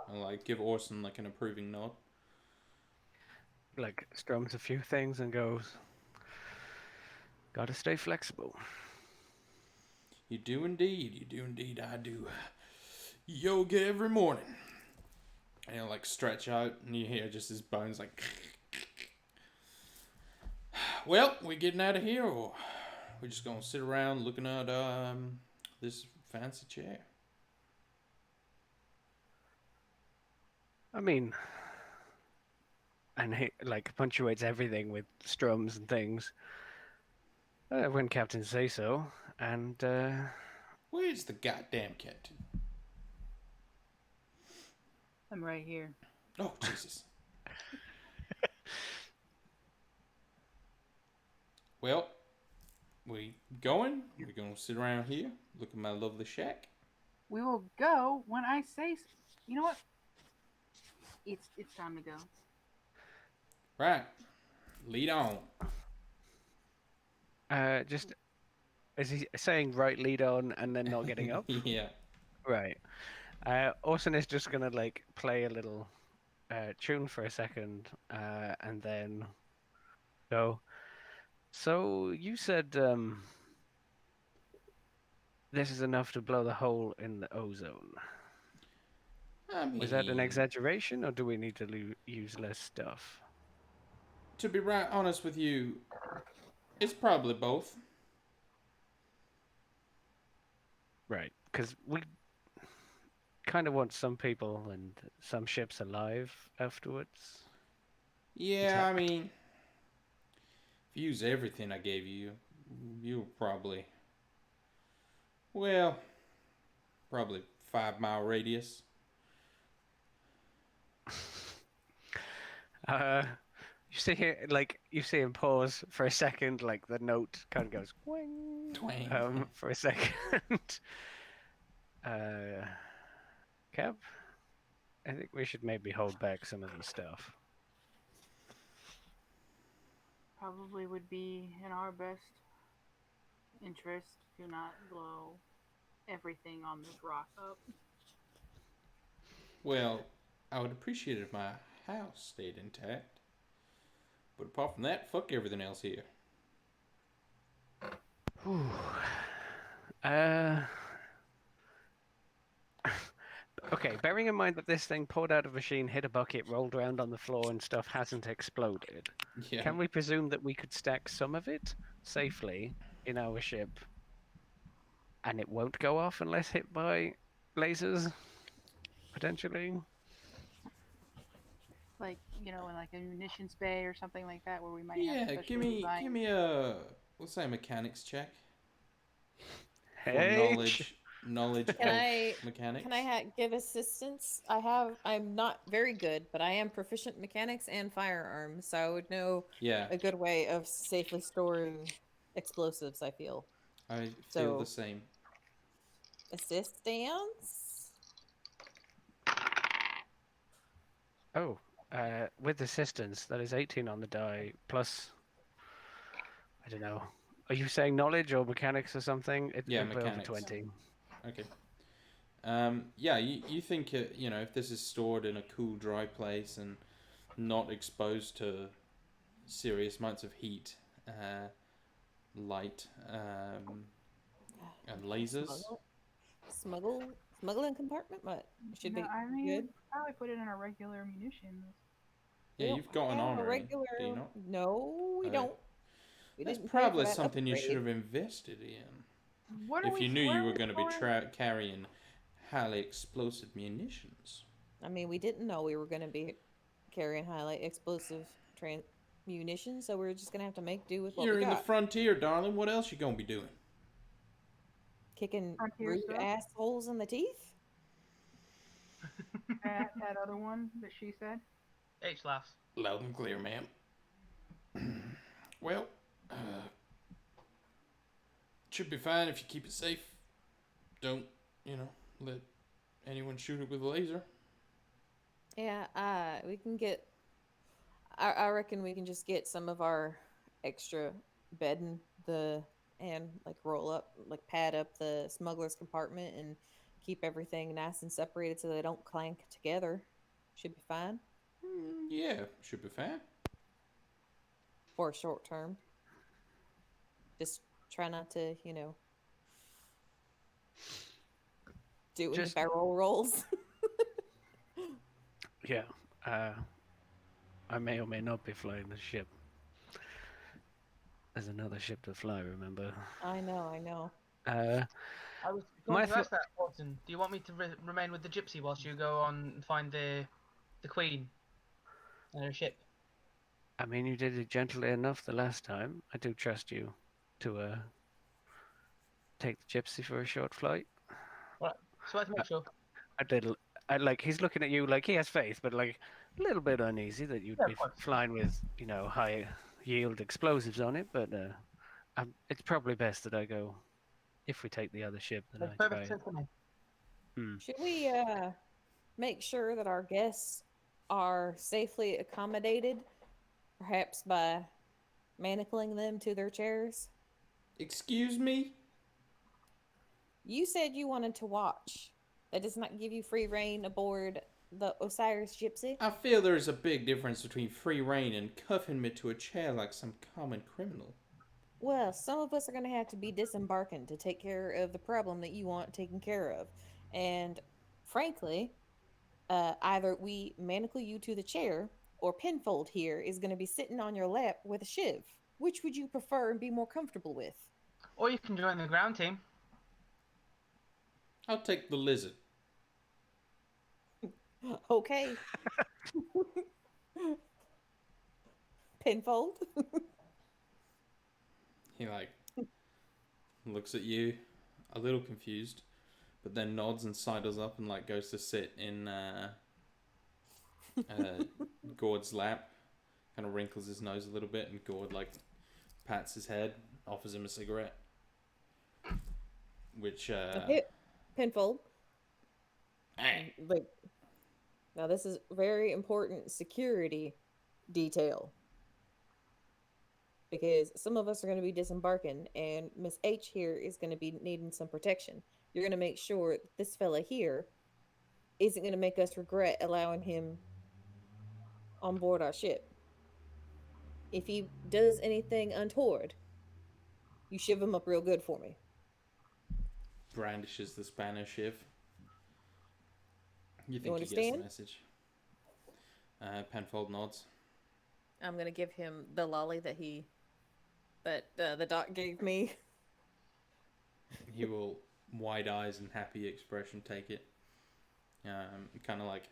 And like give Orson like an approving nod. Like strums a few things and goes, "Gotta stay flexible." You do indeed. You do indeed. I do yoga every morning. And he'll like stretch out, and you hear just his bones like. Well, we getting out of here, or we just gonna sit around looking at this fancy chair? I mean, and he like punctuates everything with strums and things. When captains say so, and Where's the goddamn captain? I'm right here. Oh Jesus! Well, we going? We gonna sit around here, look at my lovely shack? We will go when I say. You know what? It's time to go. Right. Lead on. just Is he saying right lead on and then not getting up? Yeah. Right. Orson is just gonna like play a little tune for a second, and then go. So you said this is enough to blow the hole in the ozone. I Was that an mean, exaggeration, or do we need to use less stuff? to be right honest with you, it's probably both. Right, because we kind of want some people and some ships alive afterwards. Yeah, I mean, if you use everything I gave you, you'll probably, well, probably 5 mile radius. You see here, like you see him pause for a second, like the note kind of goes wing, Twang. for a second. uh, Cap, I think we should maybe hold back some of the stuff. Probably would be in our best interest to not blow everything on this rock up. Well, I would appreciate it if my house stayed intact. But apart from that, fuck everything else here. Uh, okay, bearing in mind that this thing poured out of a machine, hit a bucket, rolled around on the floor, and stuff hasn't exploded, Yeah. can we presume that we could stack some of it safely in our ship and it won't go off unless hit by lasers? Potentially? Like, in like a munitions bay or something like that where we might have Yeah, specially designed. give me a, let's say, a mechanics check for Hey! knowledge Can of I mechanics. give assistance? I'm not very good, but I am proficient in mechanics and firearms, so I would know Yeah, a good way of safely storing explosives, I feel. I feel the So, same. assistance? Oh, with assistance, that is 18 on the die, plus, I don't know. Are you saying knowledge or mechanics or something? Yeah, It'll be over mechanics. 20. Okay. Yeah, you think if this is stored in a cool, dry place and not exposed to serious amounts of heat, light, and lasers. Smuggling compartment? What? Should be I mean, good. we probably put it in our regular munitions. We Yeah, don't you've got an have a armory, do you regular. not? No, we Okay. don't. We That's didn't pay for probably that something you should upgrade. have invested in. What If you knew where you are were we going to be storing? carrying highly explosive munitions. I mean, we didn't know we were going to be carrying highly explosive munitions, so we're just going to have to make do with what we You're in the got. frontier, darling. What else you going to be doing? Kicking Frontier rude stuff? assholes in the teeth? That other one that she said? H laughs. Loud and clear, ma'am. Well, should be fine if you keep it safe. Don't, let anyone shoot it with a laser. Yeah, we can get. I reckon we can just get some of our extra bedding and like roll up, like pad up the smuggler's compartment and keep everything nice and separated so they don't clank together. Should be fine Yeah, should be fine. for a short term. Just try not to, do any Just barrel rolls. Yeah, I may or may not be flying the ship. There's another ship to fly, remember? I know. I was My going to ask that, Orson. Do you want me to remain with the gypsy whilst you go on and find the queen and her ship? I mean, you did it gently enough the last time. I do trust you to take the gypsy for a short flight. Right. So let's make sure. I did. I like he's looking at you like he has faith, but like a little bit uneasy that you'd Yeah, be of course. flying with high yield explosives on it. But it's probably best that I go. If we take the other ship, then Makes I try. perfect sense to me. Should we make sure that our guests are safely accommodated, perhaps by manacling them to their chairs? Excuse me? You said you wanted to watch. That does not give you free reign aboard the Osiris Gypsy. I feel there is a big difference between free reign and cuffing me to a chair like some common criminal. Well, some of us are going to have to be disembarking to take care of the problem that you want taken care of. And frankly, either we manacle you to the chair, or Penfold here is going to be sitting on your lap with a shiv. Which would you prefer and be more comfortable with? Or you can join the ground team. I'll take the lizard. Okay. Penfold? He like looks at you, a little confused, but then nods and sidles up and like goes to sit in Gord's lap. Kind of wrinkles his nose a little bit, and Gord like pats his head, offers him a cigarette. Which Okay. Penfold. hey, Like, now this is very important security detail. Because some of us are going to be disembarking, and Miss H here is going to be needing some protection. You're going to make sure this fella here isn't going to make us regret allowing him on board our ship. If he does anything untoward, you shiv him up real good for me. brandishes the Spanish shiv. You think You he gets understand? the message? Penfold nods. I'm going to give him the lolly that the doc gave me. He will, wide eyes and happy expression, take it. Kind of like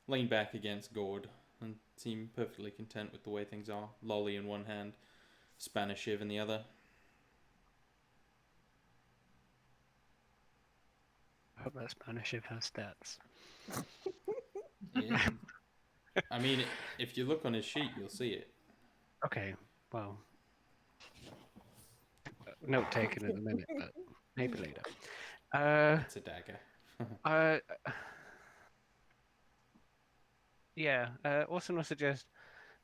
lean back against Gord and seem perfectly content with the way things are. Lolly in one hand, Spanish shiv in the other. I hope that Spanish ship has stats. Yeah. I mean, if you look on his sheet, you'll see it. Okay, well, note taken in a minute, but maybe later. It's a dagger. Uh, yeah. Also, I suggest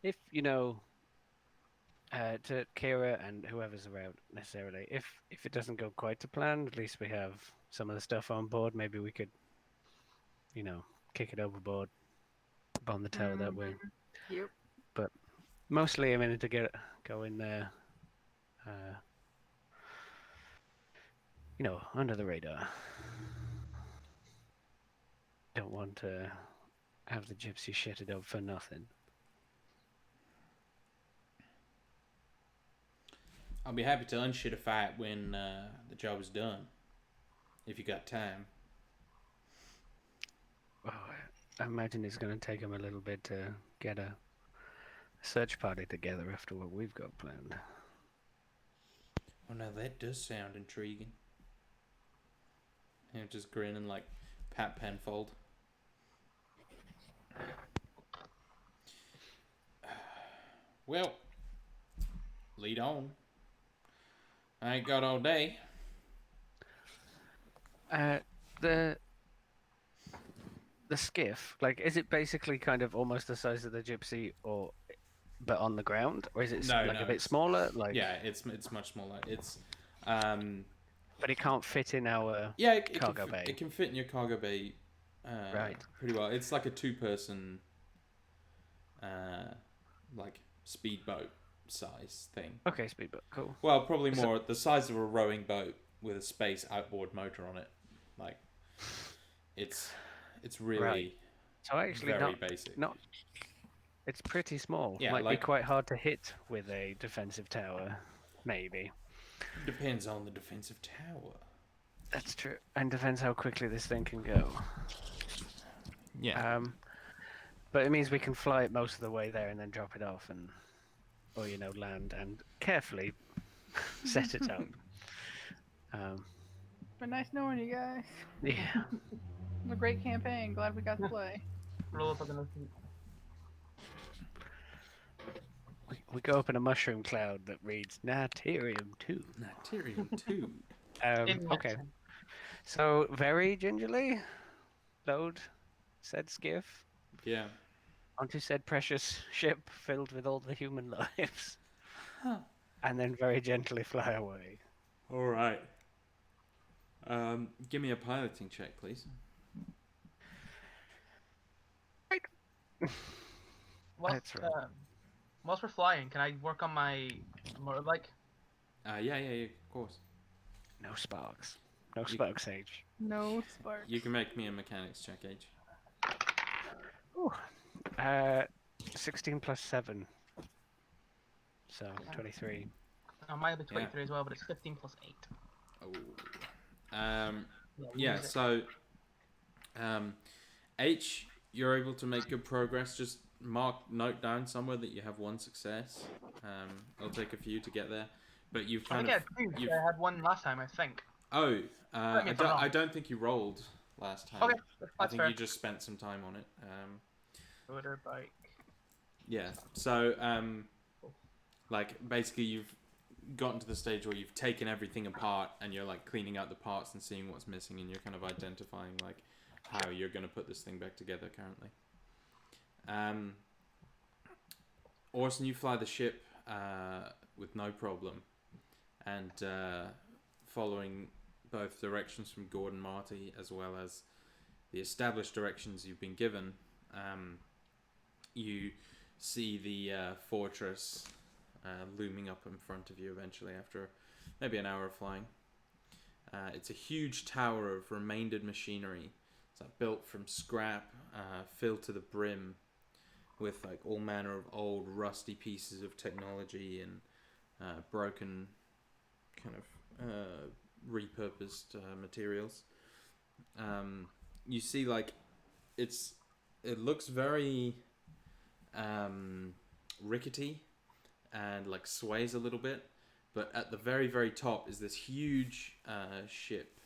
if to Kira and whoever's around necessarily, if it doesn't go quite to plan, at least we have some of the stuff on board. Maybe we could, kick it overboard, bomb the tower that way. Yep. But mostly, I mean, to go in there, under the radar. Don't want to have the gypsy shitted up for nothing. I'll be happy to unshit a fight when the job is done. If you got time. Oh, I imagine it's going to take him a little bit to get a search party together after what we've got planned. Oh no, that does sound intriguing. He'll just grin and like pat Penfold. Well, lead on. I ain't got all day. The skiff, like, is it basically kind of almost the size of the gypsy, but on the ground, or is it a bit it's- smaller? Like, Yeah, it's much smaller. It's but it can't fit in our it cargo can, bay. It can fit in your cargo bay Right. pretty well. It's like a two-person like speedboat size thing. Okay, speedboat, cool. Well, probably more the size of a rowing boat with a space outboard motor on it. Like it's really Right. So actually, very basic. it's pretty small. Yeah, Might like- be quite hard to hit with a defensive tower, maybe. Depends on the defensive tower. That's true, and depends how quickly this thing can go. Yeah. But it means we can fly it most of the way there and then drop it off, or land and carefully set it up. But nice knowing you guys. Yeah. It was a great campaign. Glad we got to play. Roll up on the note. We go up in a mushroom cloud that reads Naterium 2. Naterium 2. Okay. So, very gingerly, load said skiff Yeah. onto said precious ship filled with all the human lives. And then very gently fly away. All right. Give me a piloting check, please. Whilst, That's right. whilst we're flying, can I work on my motorbike? Yeah, of course. No sparks. No You- sparks, Age. No sparks. You can make me a mechanics check, Age. Ooh. 16 plus 7. So 23. Mine will be Yeah. 23 as well, but it's 15 plus 8. Oh. Yeah, Yeah. lose it. So, H, you're able to make good progress. Just note down somewhere that you have one success. It'll take a few to get there, but you've I kind think I of had 2. you've. I had 1 last time, I think. Oh, Correct me if I'm wrong. I don't think you rolled last time. Okay, I that's think fair. you just spent some time on it. Motorbike. Yeah. So, like basically you've gotten to the stage where you've taken everything apart and you're like cleaning out the parts and seeing what's missing, and you're kind of identifying like how you're going to put this thing back together currently. Orson, you fly the ship with no problem, and following both directions from Gordon Marty as well as the established directions you've been given, you see the fortress looming up in front of you eventually after maybe an hour of flying. It's a huge tower of remaindered machinery. It's like built from scrap, filled to the brim with like all manner of old rusty pieces of technology and broken kind of repurposed materials. You see like it looks very rickety and like sways a little bit, but at the very top is this huge ship,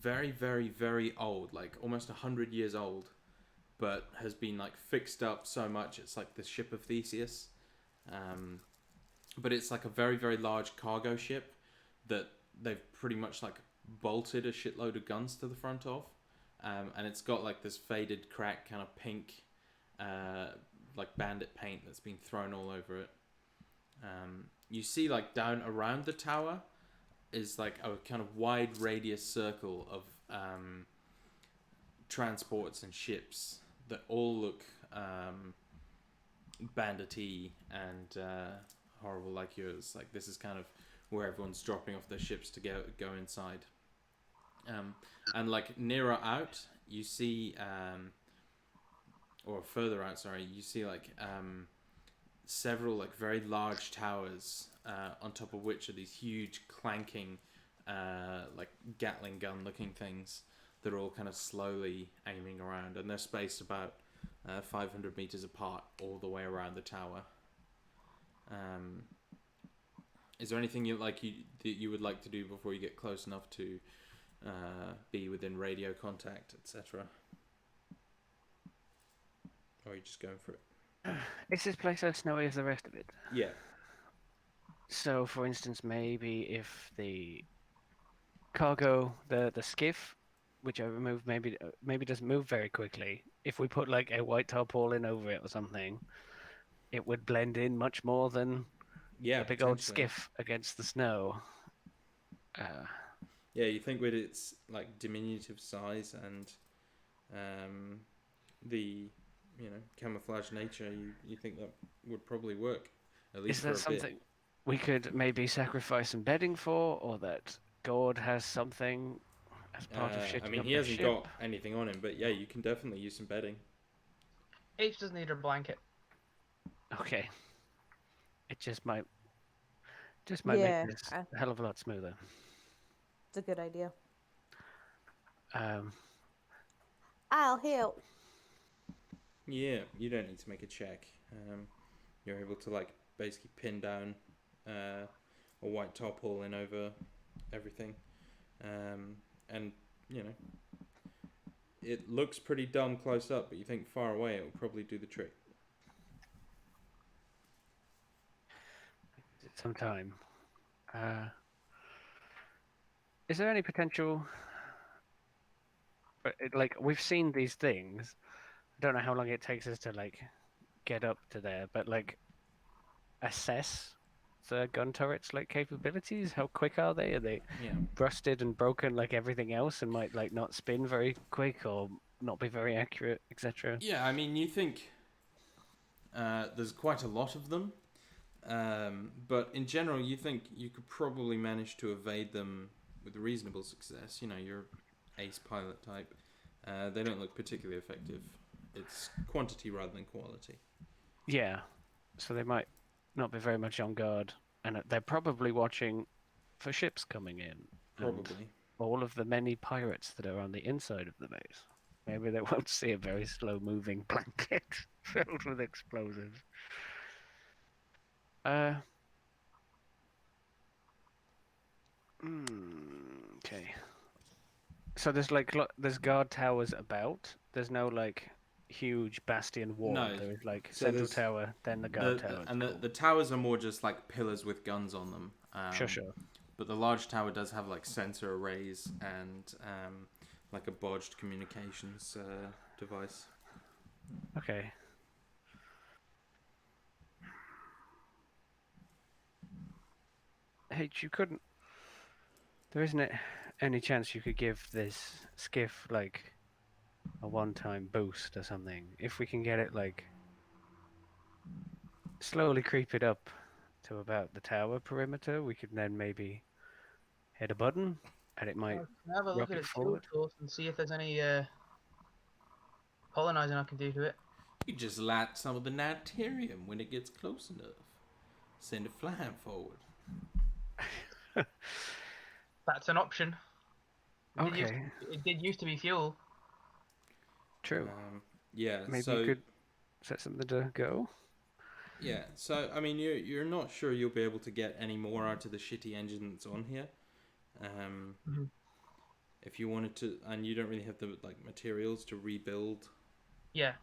very old, like almost 100 years old, but has been like fixed up so much it's like the ship of Theseus. But it's like a very large cargo ship that they've pretty much like bolted a shitload of guns to the front of, and it's got like this faded, cracked kind of pink like bandit paint that's been thrown all over it. You see like down around the tower is like a kind of wide radius circle of transports and ships that all look bandity and horrible like yours. Like this is kind of where everyone's dropping off their ships to go inside. And like nearer out, you see, or further out, sorry, you see like several like very large towers, on top of which are these huge clanking, like Gatling gun looking things that are all kind of slowly aiming around, and they're spaced about 500 meters apart all the way around the tower. Is there anything that you would like to do before you get close enough to be within radio contact, etc.? Or are you just going for it? Is this place as snowy as the rest of it? Yeah. So, for instance, maybe if the cargo, the skiff, which I removed, maybe doesn't move very quickly. If we put like a white tarpaulin over it or something, it would blend in much more than Yeah, a big old potentially. skiff against the snow. Yeah, you think with its like diminutive size and the camouflage nature, you think that would probably work at least Is that for a bit. something we could maybe sacrifice some bedding for, or that Gord has something as part of shitting I mean, up he the hasn't ship? got anything on him, but yeah, you can definitely use some bedding. H doesn't need her blanket. Okay. It just might Yeah, make this a hell of a lot smoother. it's a good idea. Um, I'll help. Yeah, you don't need to make a check. You're able to like basically pin down a white tarpaulin over everything, and it looks pretty dumb close up, but you think far away it will probably do the trick. some time. Is there any potential? Like we've seen these things. I don't know how long it takes us to like get up to there, but like assess gun turrets like capabilities? How quick are they? Are they Yeah. rusted and broken like everything else, and might like not spin very quick or not be very accurate, etc.? Yeah, I mean, you think there's quite a lot of them, but in general, you think you could probably manage to evade them with reasonable success. You know, you're ace pilot type. They don't look particularly effective. It's quantity rather than quality. Yeah, so they might not be very much on guard, and they're probably watching for ships coming in and Probably. all of the many pirates that are on the inside of the base. Maybe they won't see a very slow-moving blanket filled with explosives. Uh, okay. So there's like there's guard towers about. There's no like huge bastion wall. No. There is like So central there's tower, then the guard towers. Cool. the towers are more just like pillars with guns on them. Sure. But the large tower does have like sensor arrays and like a bodged communications device. Okay. Hey, you couldn't. There isn't any chance you could give this skiff like a one-time boost or something. If we can get it like slowly creep it up to about the tower perimeter, we could then maybe hit a button and it might Have a look at rocket its fuel forward. source and see if there's any colonizing I can do to it. You just light some of the Nitarium when it gets close enough. Send it flying forward. That's an option. Okay, It did used to be fuel. true. Yeah. Maybe so you could set something to go. yeah. So I mean, you're not sure you'll be able to get any more out of the shitty engine that's on here. Mhm. If you wanted to, and you don't really have the like materials to rebuild. Yeah.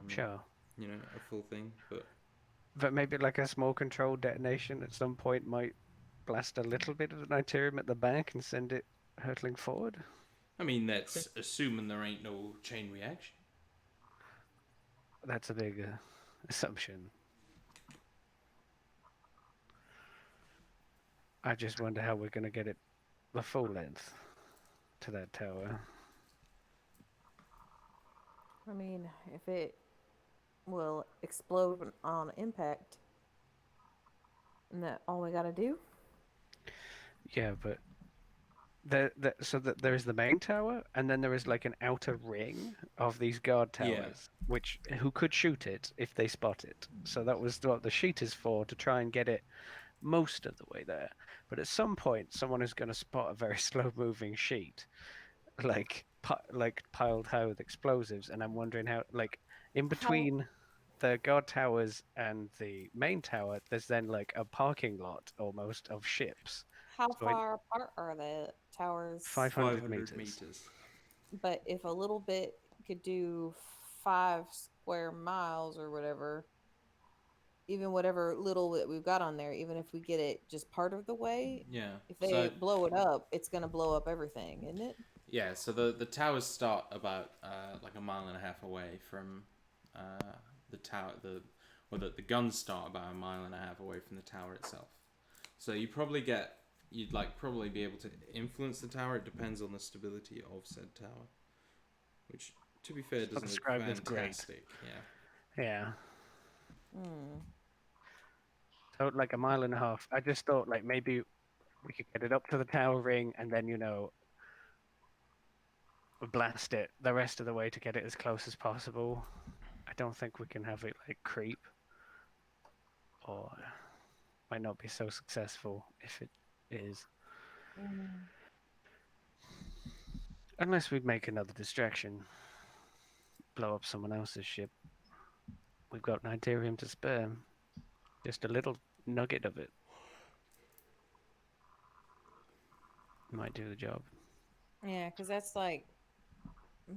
Sure. You know, a full thing, But maybe like a small controlled detonation at some point might blast a little bit of the Nitarium at the back and send it hurtling forward. I mean, that's assuming there ain't no chain reaction. That's a big assumption. I just wonder how we're going to get it the full length to that tower. I mean, if it will explode on impact, isn't that all we gotta do? Yeah, but there is the main tower, and then there is like an outer ring of these guard Yeah. towers, which who could shoot it if they spot it. So that was what the sheet is for, to try and get it most of the way there. But at some point, someone is going to spot a very slow-moving sheet, like piled high with explosives, and I'm wondering how, like, in between the guard towers and the main tower, there's then like a parking lot almost of ships. How So far apart are the towers? 500 500 meters. But if a little bit could do 5 square miles or whatever, even whatever little that we've got on there, even if we get it just part of the way, Yeah. if they So blow it up, it's gonna blow up everything, isn't it? yeah. So the towers start about like a mile and a half away from the tower. The guns start about a mile and a half away from the tower itself. So you'd probably be able to influence the tower. It depends on the stability of said tower, which, to be fair, doesn't look described as great. fantastic. Yeah. Yeah. Hmm. So like a mile and a half. I just thought like maybe we could get it up to the tower ring and then blast it the rest of the way to get it as close as possible. I don't think we can have it like creep, or might not be so successful if it is. Unless we make another distraction, blow up someone else's ship. We've got Nitarium to spare. Just a little nugget of it might do the job. Yeah, because that's like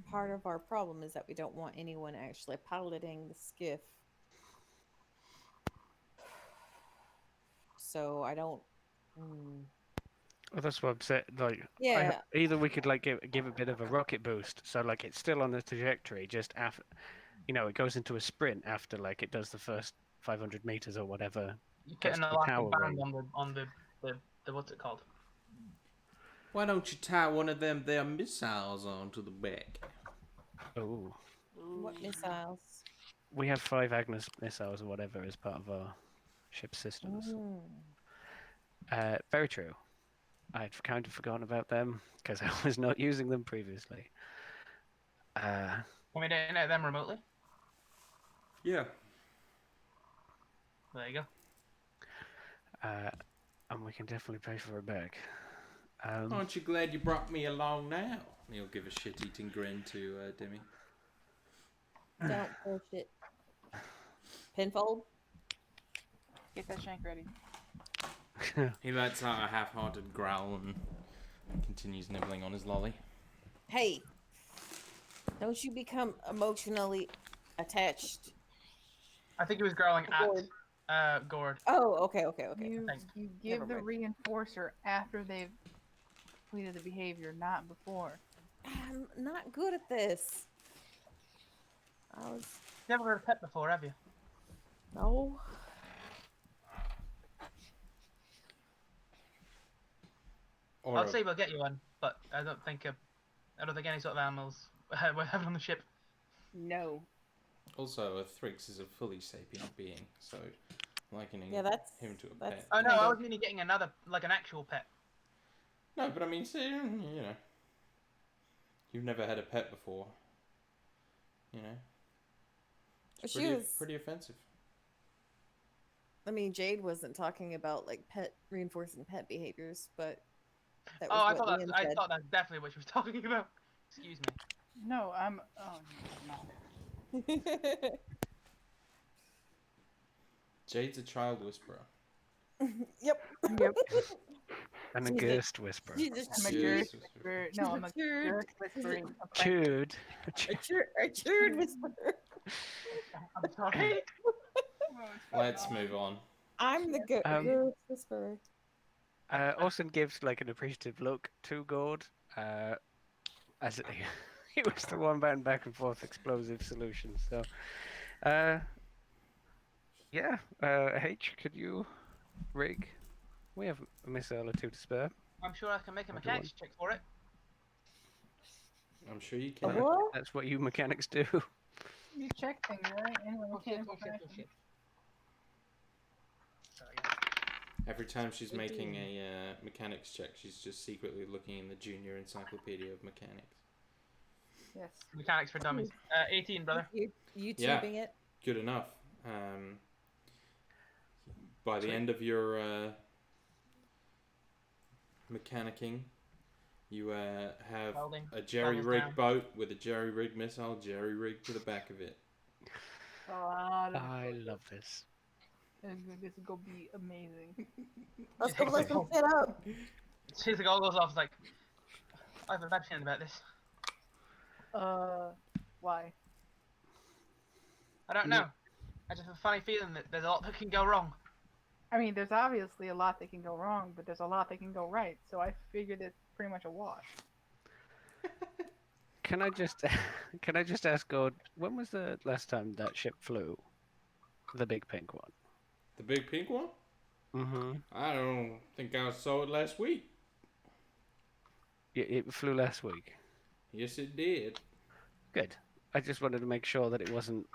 part of our problem is that we don't want anyone actually piloting the skiff. So I don't. Well, that's what I'm saying. Like, Yeah, either we could like give a bit of a rocket boost, so like it's still on the trajectory. Just after, it goes into a sprint after like it does the first 500 meters or whatever, You put gets an the elastic tower band ring. on the what's it called? Why don't you tie one of them there missiles onto the back? Oh, What missiles? we have 5 Agnes missiles or whatever as part of our ship systems. Very true. I'd kind of forgotten about them because I was not using them previously. Can we detonate them remotely? Yeah. There you go. And we can definitely pay for it back. Aren't you glad you brought me along now? He'll give a shit-eating grin to Demi. Don't push it. Pinfold? Get that shank ready. He lets out a half-hearted growl and continues nibbling on his lolly. Hey! Don't you become emotionally attached. I think he was growling Gord. at Gord. Oh, okay. You Thanks. you give Never the mind. reinforcer after they've completed the behavior, not before. I'm not good at this. Never heard of pet before, have you? No. Or I'd say we'll get you one, but I don't think any sort of animals we're having on the ship. No. also, a Thrix is a fully sapient being, so likening Yeah, that's him to a that's pet. Oh no, kind I of- was meaning getting another, like an actual pet. No, but I mean, see, you know, you've never had a pet before. You know, it's pretty offensive. I mean, Jade wasn't talking about like reinforcing pet behaviors, but that Oh, was I what thought Liam I said. thought that's definitely what she was talking about. Excuse me. No, I'm. Oh no. Jade's a child whisperer. Yep. Yep. And a She's a- ghost whisperer. She's a I'm a churd. girth whisperer. No, I'm a girth whispering. Chewed. A churd whisperer. I'm sorry. Let's move on. I'm the girth whisperer. Orson gives like an appreciative look to Gord, as he was the one batting back and forth explosive solutions. So, yeah, H, could you rig? We have a missile or two to spare. I'm sure I can make a I'll do mechanics check for it. I'm sure you A can. what? That's what you mechanics do. You check things, right? Anyway, Oh shit, mechanical oh shit, oh fashion. shit. Sorry. Every time she's making a mechanics check, she's just secretly looking in the Junior Encyclopedia of Mechanics. Yes. Mechanics for dummies. 18, brother. You Yeah. tubing it? Good enough. By the end of your mechanicking, you have Welding. a jerry-rigged down. boat with a jerry-rigged missile jerry-rigged to the back of it. I love this. This is gonna be amazing. Let's go blow some shit up. As the goal goes off, it's like, I have a bad feeling about this. Why? I don't know. I just have a funny feeling that there's a lot that can go wrong. I mean, there's obviously a lot that can go wrong, but there's a lot that can go right. So I figured it's pretty much a wash. Can I just ask God, when was the last time that ship flew? The big pink one. The big pink one? Mm-hmm. I don't think I saw it last week. It flew last week. Yes, it did. Good. I just wanted to make sure that it wasn't,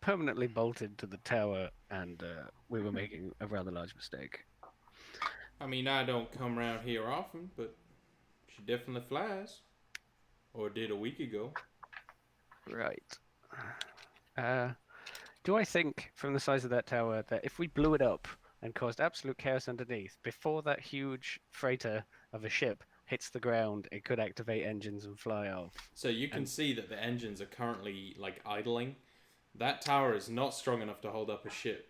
permanently bolted to the tower and we were making a rather large mistake. I mean, I don't come around here often, but she definitely flies. Or did a week ago. Right. Do I think, from the size of that tower, that if we blew it up and caused absolute chaos underneath, before that huge freighter of a ship hits the ground, it could activate engines and fly off? So you can see that the engines are currently, like, idling. That tower is not strong enough to hold up the ship.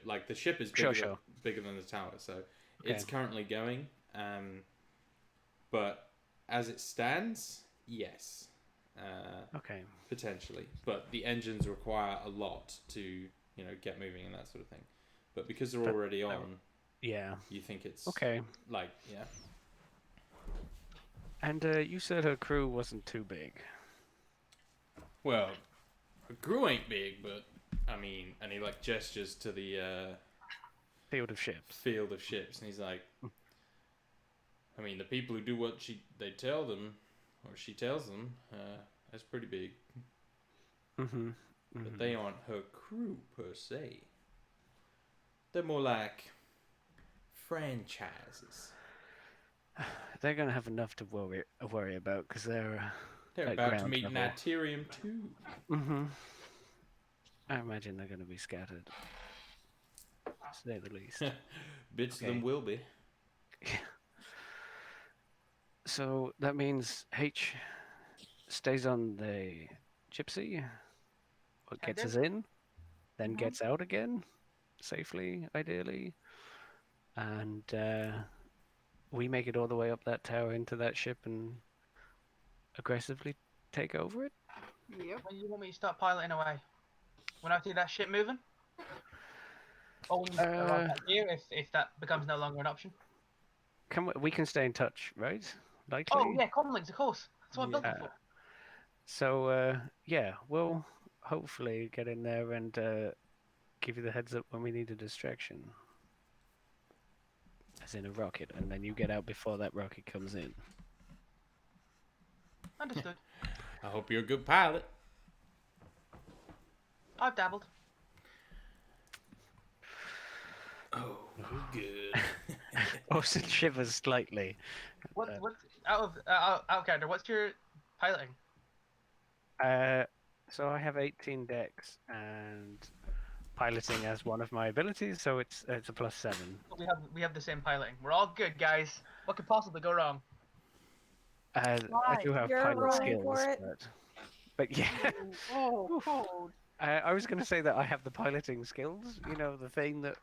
Like, the ship is bigger than the tower, so it's currently going. But as it stands, yes. Okay. Potentially. But the engines require a lot to, get moving and that sort of thing. But because they're already on, yeah, you think it's... Okay. Like, yeah. And you said her crew wasn't too big. Well, her crew ain't big, but, I mean, and he, like, gestures to the field of ships. field of ships, and he's like, I mean, the people who do what they tell them, or she tells them, that's pretty big. Mm-hmm. But they aren't her crew per se. They're more like franchises. They're gonna have enough to worry about because they're They're at about to ground meet level. Naturium too. Mm-hmm. I imagine they're gonna be scattered, to say the least. Bits of Okay. them will be. So that means H stays on the gypsy, what gets us in, then gets out again, safely, ideally, and we make it all the way up that tower into that ship and aggressively take over it. Yep. When you want me to start piloting away? When I see that ship moving? Or when you arrive back here, if that becomes no longer an option? We can stay in touch, right? Likely. Oh, yeah, comlinks, of course. That's what I built it for. So yeah, we'll hopefully get in there and give you the heads up when we need a distraction. As in a rocket, and then you get out before that rocket comes in. Understood. I hope you're a good pilot. I've dabbled. Oh, good. Austin shivers slightly. What's out of character? What's your piloting? So I have 18 decks and piloting as one of my abilities, so it's a +7. We have the same piloting. We're all good, guys. What could possibly go wrong? I do have You're pilot rolling for skills, it. but yeah. Oh, cold. I was going to say that I have the piloting skills, you know, the thing that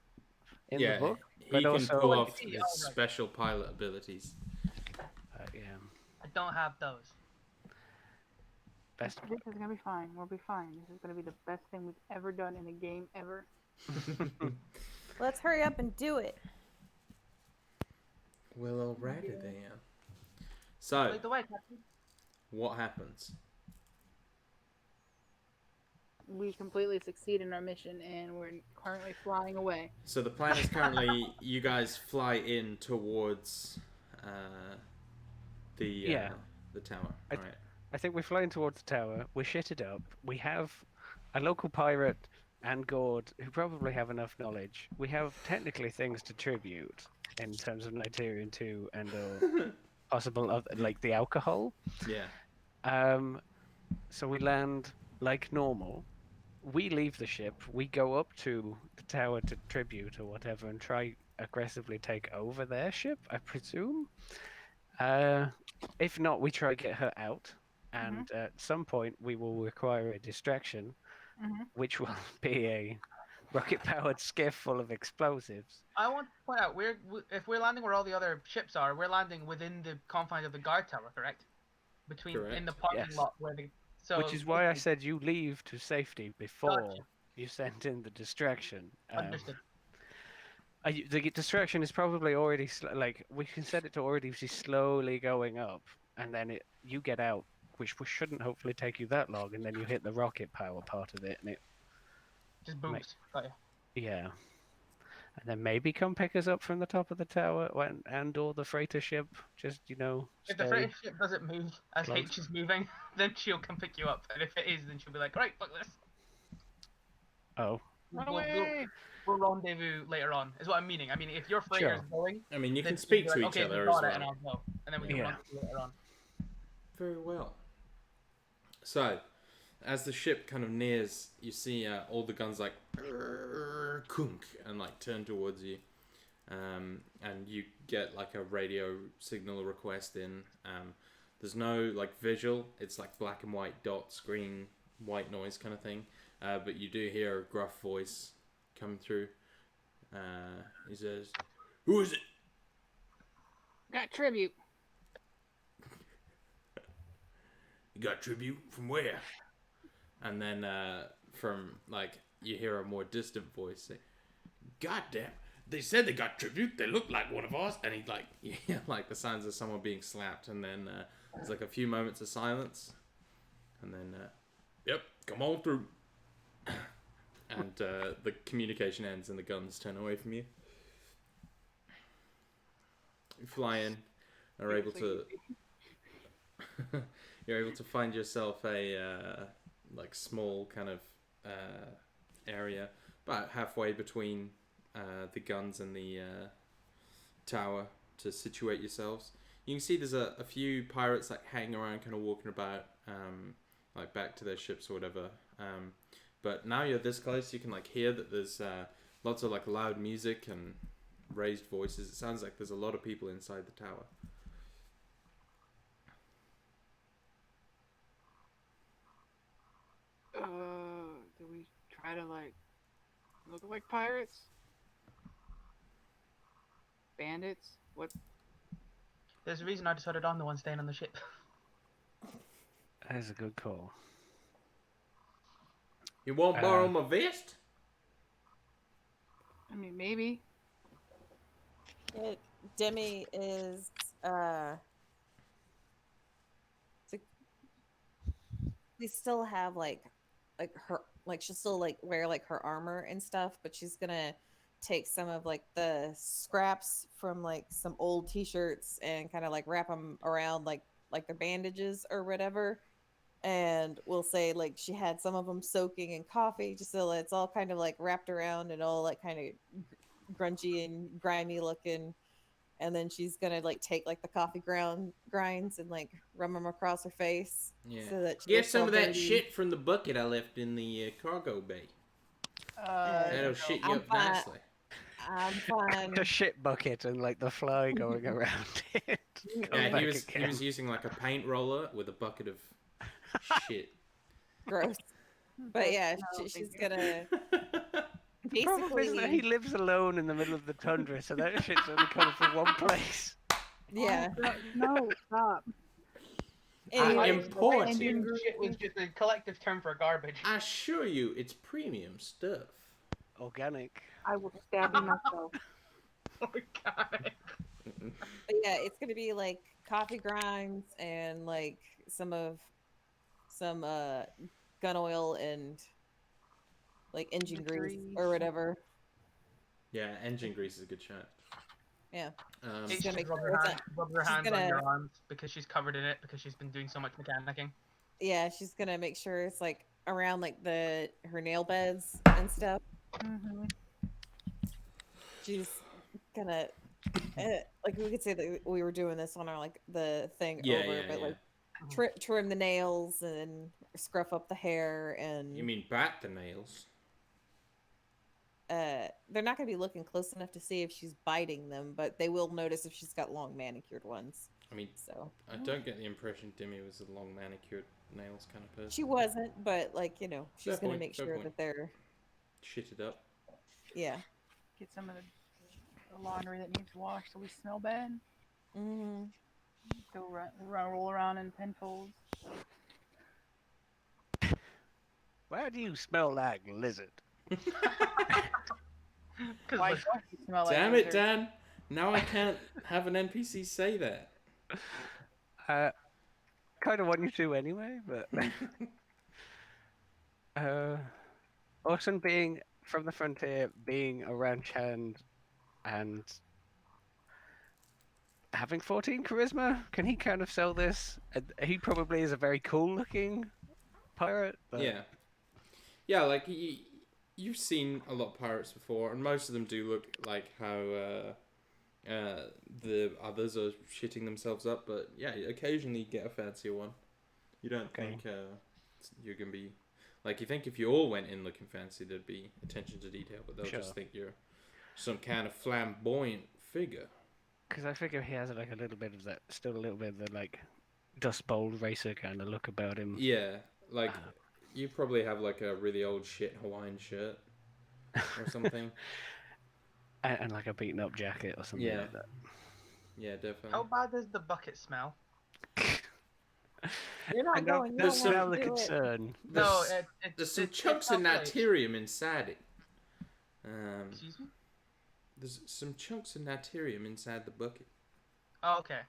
in the book. He But can also, pull off Oh, his right. special pilot abilities. yeah, I don't have those. best. This is gonna be fine. We'll be fine. This is gonna be the best thing we've ever done in a game ever. Let's hurry up and do it. Well, alrighty then. So, Lead the way, Captain. what happens? We completely succeed in our mission, and we're currently flying away. So the plan is currently you guys fly in towards the tower. All right. I think we're flying towards the tower. We're shitted up. We have a local pirate and Gord who probably have enough knowledge. We have technically things to tribute in terms of Nigerian 2 and possible of like the alcohol. Yeah. So we land like normal. We leave the ship. We go up to the tower to tribute or whatever and try aggressively take over their ship, I presume. If not, we try to get her out. And at some point, we will require a distraction, which will be a rocket-powered skiff full of explosives. I want to point out, if we're landing where all the other ships are, we're landing within the confines of the guard tower, correct? In the parking Yes. lot where the. So Which is why I said you leave to safety before you send in the distraction. Understood. The distraction is probably already we can set it to already be slowly going up, and then you get out, which shouldn't hopefully take you that long, and then you hit the rocket power part of it, and it Just boost. Got you. yeah, and then maybe come pick us up from the top of the tower, or the freighter ship. Just If the freighter ship doesn't move as close. H is moving, then she'll come pick you up. And if it is, then she'll be like, right, fuck this. Oh, We'll rendezvous later on, is what I'm meaning. I mean, if your freighter is going, I mean, you then can speak you'll to be each like, okay, other we as got it, well. and I'll go, and then we can rendezvous later on. Very well. So, as the ship kind of nears, you see all the guns like kunk and like turn towards you, and you get like a radio signal request in. There's no like visual; it's like black and white dots, green, white noise kind of thing. But you do hear a gruff voice come through. He says, "Who is it?" Got tribute. You got tribute from where? And then from like you hear a more distant voice say, "God damn! They said they got tribute. They look like one of ours." And he's like, yeah, like the sounds of someone being slapped. And then there's like a few moments of silence, and then yep, come on through. And the communication ends and the guns turn away from you. You fly in, and are able to. You're able to find yourself a like small kind of area, about halfway between the guns and the tower to situate yourselves. You can see there's a few pirates like hanging around, kind of walking about, like back to their ships or whatever. But now you're this close, you can like hear that there's lots of like loud music and raised voices. It sounds like there's a lot of people inside the tower. Do we try to like look like pirates? Bandits? What? There's a reason I decided I'm the one staying on the ship. That is a good call. You won't borrow my vest? I mean, maybe. Demi is so we still have like her, like she'll still like wear like her armor and stuff, but she's gonna take some of like the scraps from like some old t-shirts and kind of like wrap them around like their bandages or whatever, and we'll say like she had some of them soaking in coffee just so it's all kind of like wrapped around and all like kind of grungy and grimy looking. And then she's gonna like take like the coffee grinds and like run them across her face, Yeah. so that she Get looks some all of that dirty. shit from the bucket I left in the cargo bay. That'll shit you I'm up fine. nicely. I'm fine. The shit bucket and like the fly going around it. Come Yeah, back he again. was using like a paint roller with a bucket of shit. Gross. But yeah, she's gonna The problem is that he basically, lives alone in the middle of the tundra, so that shit's only coming from one place. yeah. No, stop. I Anyway, import it. assumed shit was just a collective term for garbage. I assure you, it's premium stuff. Organic. I will stab you myself. Oh god. but yeah, it's gonna be like coffee grinds and like some gun oil and like engine grease or whatever. Yeah, engine grease is a good shot. Yeah. She's She's gonna make rub sure her, it's hand, rub her she's hands on gonna your arms because she's covered in it because she's been doing so much mechanicking. yeah, she's gonna make sure it's like around like her nail beds and stuff. Mm-hmm. She's gonna like we could say that we were doing this on our like the thing Yeah, over, yeah, but yeah. like trim the nails and scruff up the hair and You mean bat the nails? they're not going to be looking close enough to see if she's biting them, but they will notice if she's got long manicured ones. I mean, So I don't get the impression Demi was a long manicured nails kind of person. she wasn't, but like she's Fair going to point, make fair sure point. that they're Shitted up. yeah. Get some of the laundry that needs washed so we smell bad. Mm-hmm. Go roll around in penfolds. Why do you smell like lizard? Why don't you smell like Damn it, lizard? Dan! Now I can't have an NPC say that. Kind of want you to anyway, but Orson being from the frontier, being a ranch hand, and having 14 charisma, can he kind of sell this? He probably is a very cool looking pirate. But... Yeah, like you've seen a lot of pirates before, and most of them do look like how the others are shitting themselves up. But yeah, occasionally you get a fancier one. You don't think you're gonna be like, you think if you all went in looking fancy, there'd be attention to detail, but they'll just think you're some kind of flamboyant figure. Because I figure he has like a little bit of that, still a little bit of the like Dust Bowl racer kind of look about him. Yeah, like you probably have like a really old shit Hawaiian shirt or something. and like a beaten up jacket or something like that. Yeah, definitely. How bad does the bucket smell? You're not going. You There's don't want some to do it. concern. No, There's some it's chunks of not great. natrium inside it. Excuse me? There's some chunks of natrium inside the bucket. Oh, okay.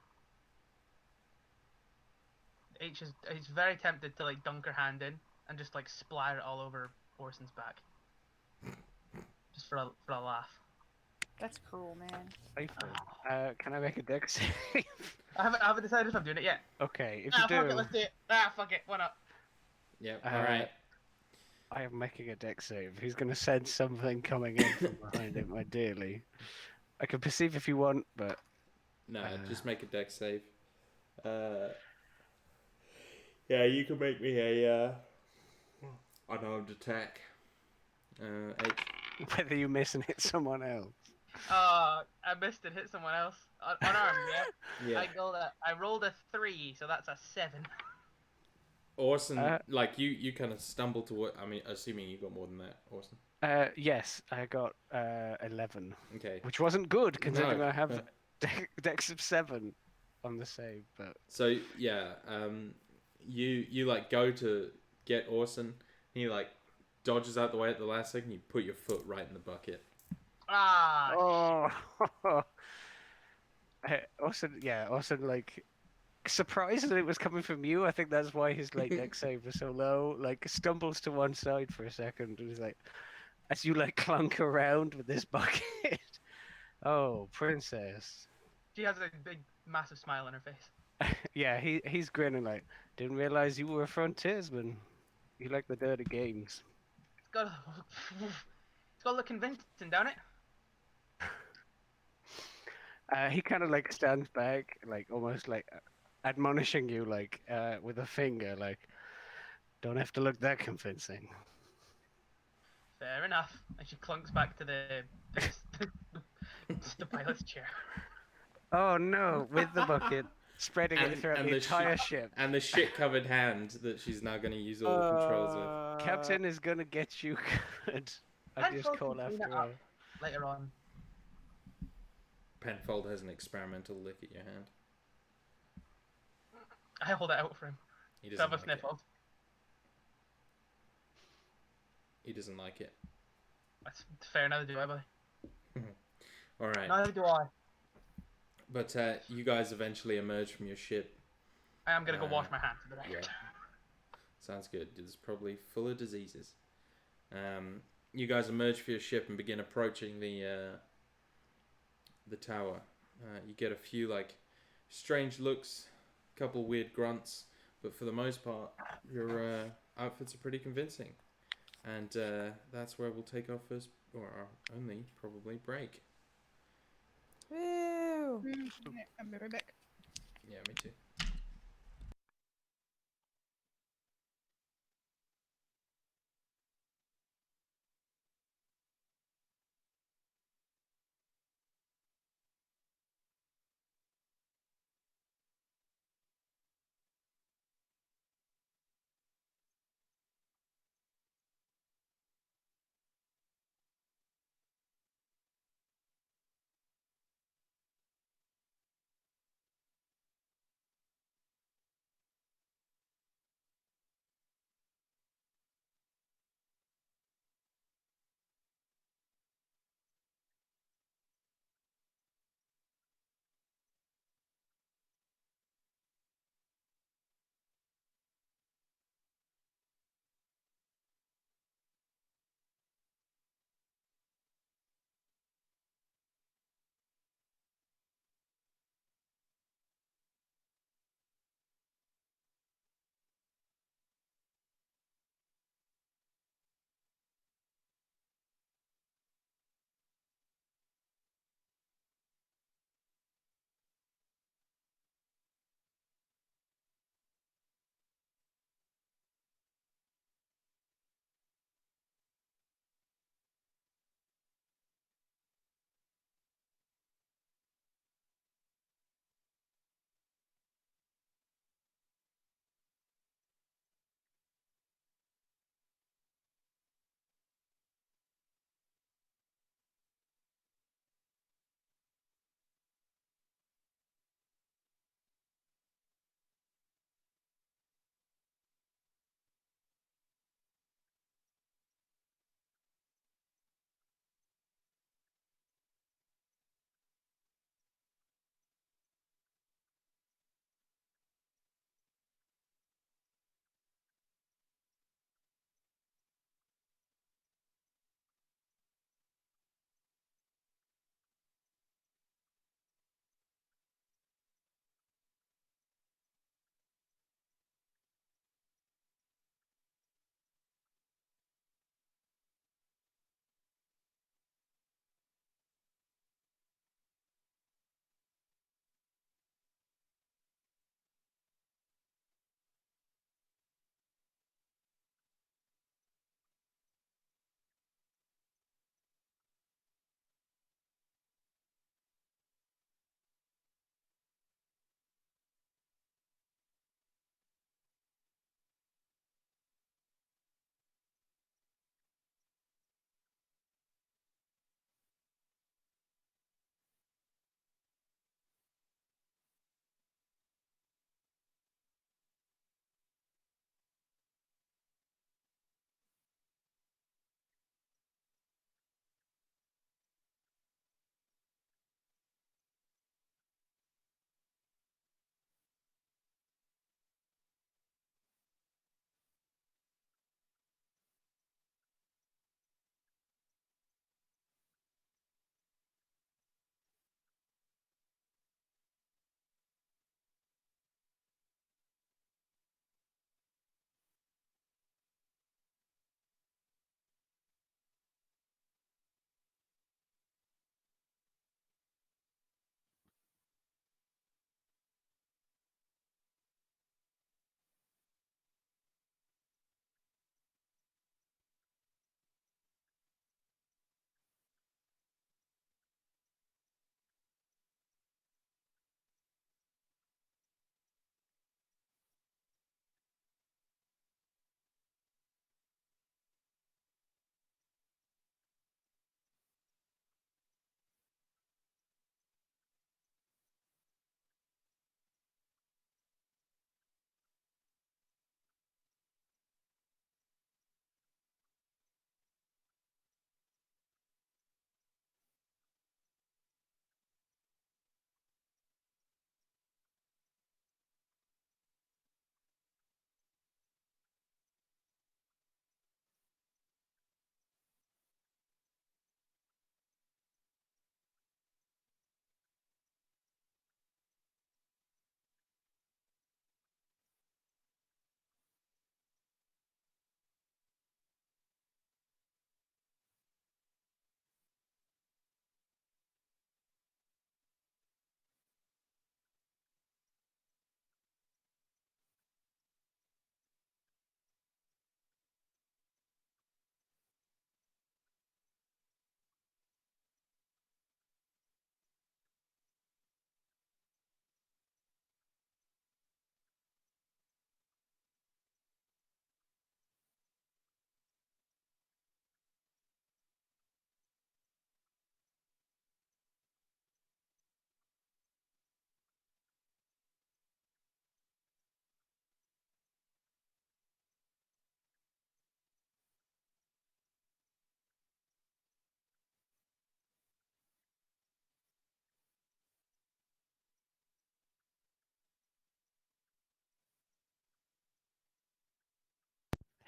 He's very tempted to like dunk her hand in and just like splatter it all over Orson's back. Just for a laugh. That's cruel, man. Playful. Can I make a dex save? I haven't decided if I'm doing it yet. Okay, if you Ah, fuck it, do, let's do it. Fuck it, why not? Yep. Uh, All right. I am making a dex save. He's going to sense something coming in from behind him, ideally. I can perceive if you want, but No, just make a dex save. Yeah, you can make me a unarmed attack. whether you miss and hit someone else. I missed and hit someone else. Unarmed, yeah? Yeah. I rolled a 3, so that's a 7. Orson, like you kind of stumble to what I mean. Assuming you got more than that, Orson. Yes, I got 11, Okay. which wasn't good considering No. I have dex of 7 on the save. But So yeah, you like go to get Orson. He like dodges out the way at the last second. You put your foot right in the bucket. Ah, oh, also like surprised that it was coming from you. I think that's why his like dex save was so low. Like stumbles to one side for a second, and he's like, as you like clunk around with this bucket. Oh, princess. she has a big, massive smile on her face. Yeah, he's grinning like, didn't realize you were a frontiersman. You like the dirty games. It's got, it's got to look convincing, don't it? He kind of like stands back, like almost like admonishing you, like with a finger, like, don't have to look that convincing. Fair enough. And she clunks back to the pilot's chair. Oh no, with the bucket, spreading it throughout the entire ship. And the shit-covered hand that she's now going to use all the controls with. Captain is gonna get you good. I just Penfold call can clean after it up her. later on. Penfold has an experimental lick at your hand. I hold it out for him. He To doesn't have a like sniff it. of. He doesn't like it. That's fair, neither do I, buddy. All right. Neither do I. But you guys eventually emerge from your ship. I am gonna go wash my hands for the Yeah. record. Sounds good. It's probably full of diseases. You guys emerge from your ship and begin approaching the tower. You get a few like strange looks, a couple weird grunts, but for the most part, your outfits are pretty convincing. And that's where we'll take our first, or our only, probably, break. Woo! I'll be right back. Yeah, me too.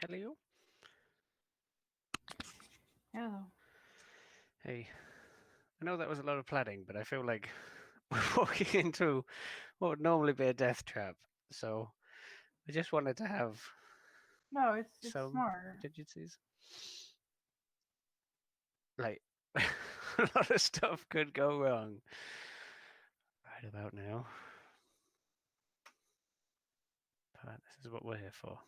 Hello. Hello. Hey, I know that was a lot of planning, but I feel like we're walking into what would normally be a death trap. So I just wanted to have No, it's some smart. contingencies. Like, a lot of stuff could go wrong right about now. But this is what we're here for.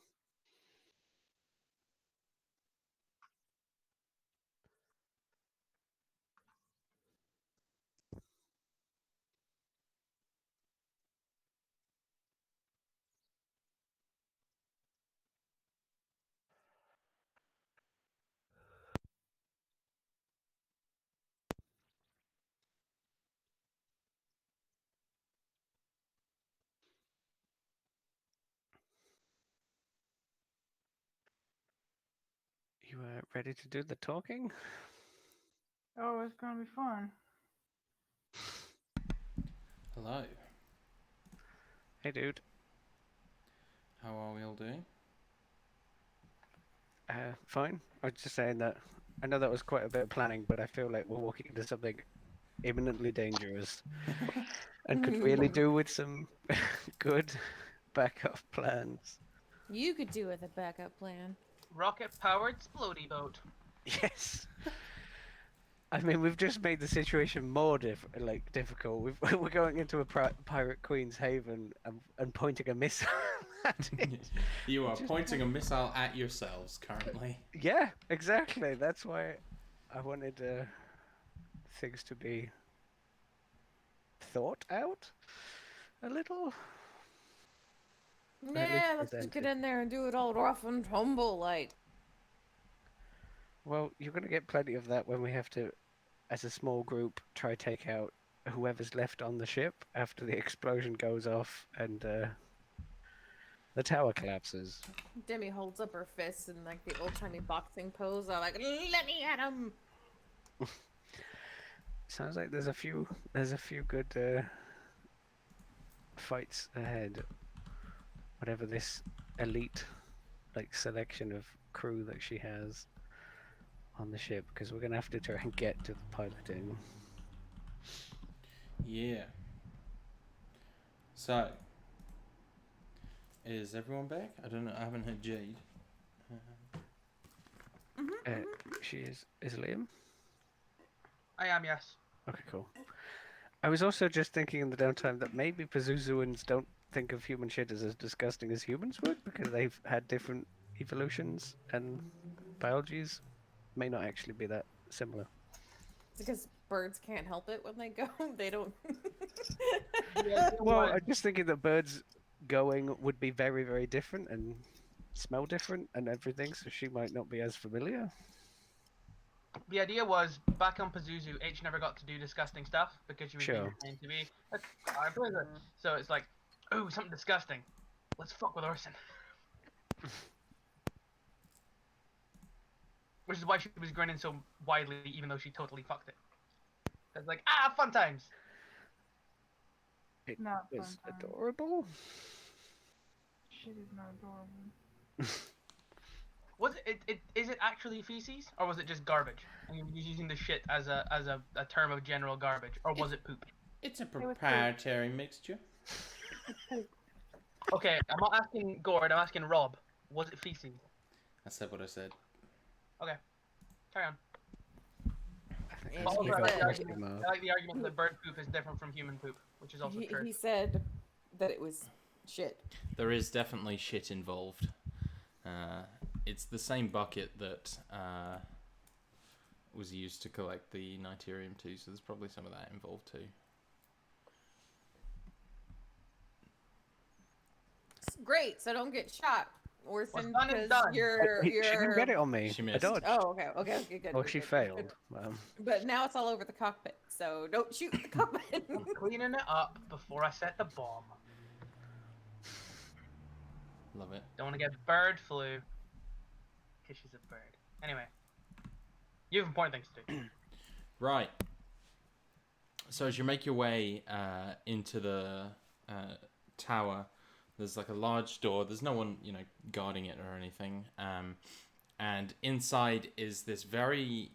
You ready to do the talking? Oh, it's gonna be fun. Hello. Hey, dude. How are we all doing? Fine. I was just saying that I know that was quite a bit of planning, but I feel like we're walking into something imminently dangerous and could really do with some good backup plans. You could do with a backup plan. Rocket-powered splody boat. Yes. I mean, we've just made the situation more difficult. We're going into a pirate queen's haven and pointing a missile at it. You are Just- pointing a missile at yourselves currently. Yeah, exactly. That's why I wanted things to be thought out a little. Or at least Yeah, let's just get presented. in there and do it all rough and tumble like. Well, you're going to get plenty of that when we have to, as a small group, try take out whoever's left on the ship after the explosion goes off and the tower collapses. Demi holds up her fists in like the old timey boxing pose. I'm like, let me at him. Sounds like there's a few good fights ahead. Whatever this elite selection of crew that she has on the ship, because we're gonna have to try and get to the piloting. Yeah. So, is everyone back? I don't know. I haven't heard Jade. She is Liam. I am, yes. Okay, cool. I was also just thinking in the downtime that maybe Pazuzuans don't think of human shit as disgusting as humans would because they've had different evolutions and biologies may not actually be that similar. Because birds can't help it when they go. They don't. Well, I'm just thinking that birds going would be very, very different and smell different and everything, so she might not be as familiar. The idea was back on Pazuzu, H never got to do disgusting stuff because she was being Sure. trained to be a fire blizzard. So it's like, ooh, something disgusting. Let's fuck with Orson. Which is why she was grinning so widely, even though she totally fucked it. It's like, fun times. It Not was fun time. adorable. Shit is not adorable. Was is it actually feces or was it just garbage? And you're using the shit as a term of general garbage, or was it poop? It's a was poop. proprietary mixture. Okay, I'm not asking Gord, I'm asking Rob. Was it feces? I said what I said. Okay, carry on. And Also, he I like, the said, argument, I like the argument that bird poop is different from human poop, which is also true. he said that it was shit. There is definitely shit involved. It's the same bucket that was used to collect the Niturium too, so there's probably some of that involved too. Great, so don't get shot, Orson, What's done is because done. She didn't get it on me. She I missed. dodged. Oh, okay, good. Well, good, she good, failed. good. But now it's all over the cockpit, so don't shoot the cockpit. I'm cleaning it up before I set the bomb. Love it. Don't want to get bird flu. Because she's a bird. Anyway. You have important things to do. Right. So as you make your way into the tower, There's like a large door. There's no one, guarding it or anything. And inside is this very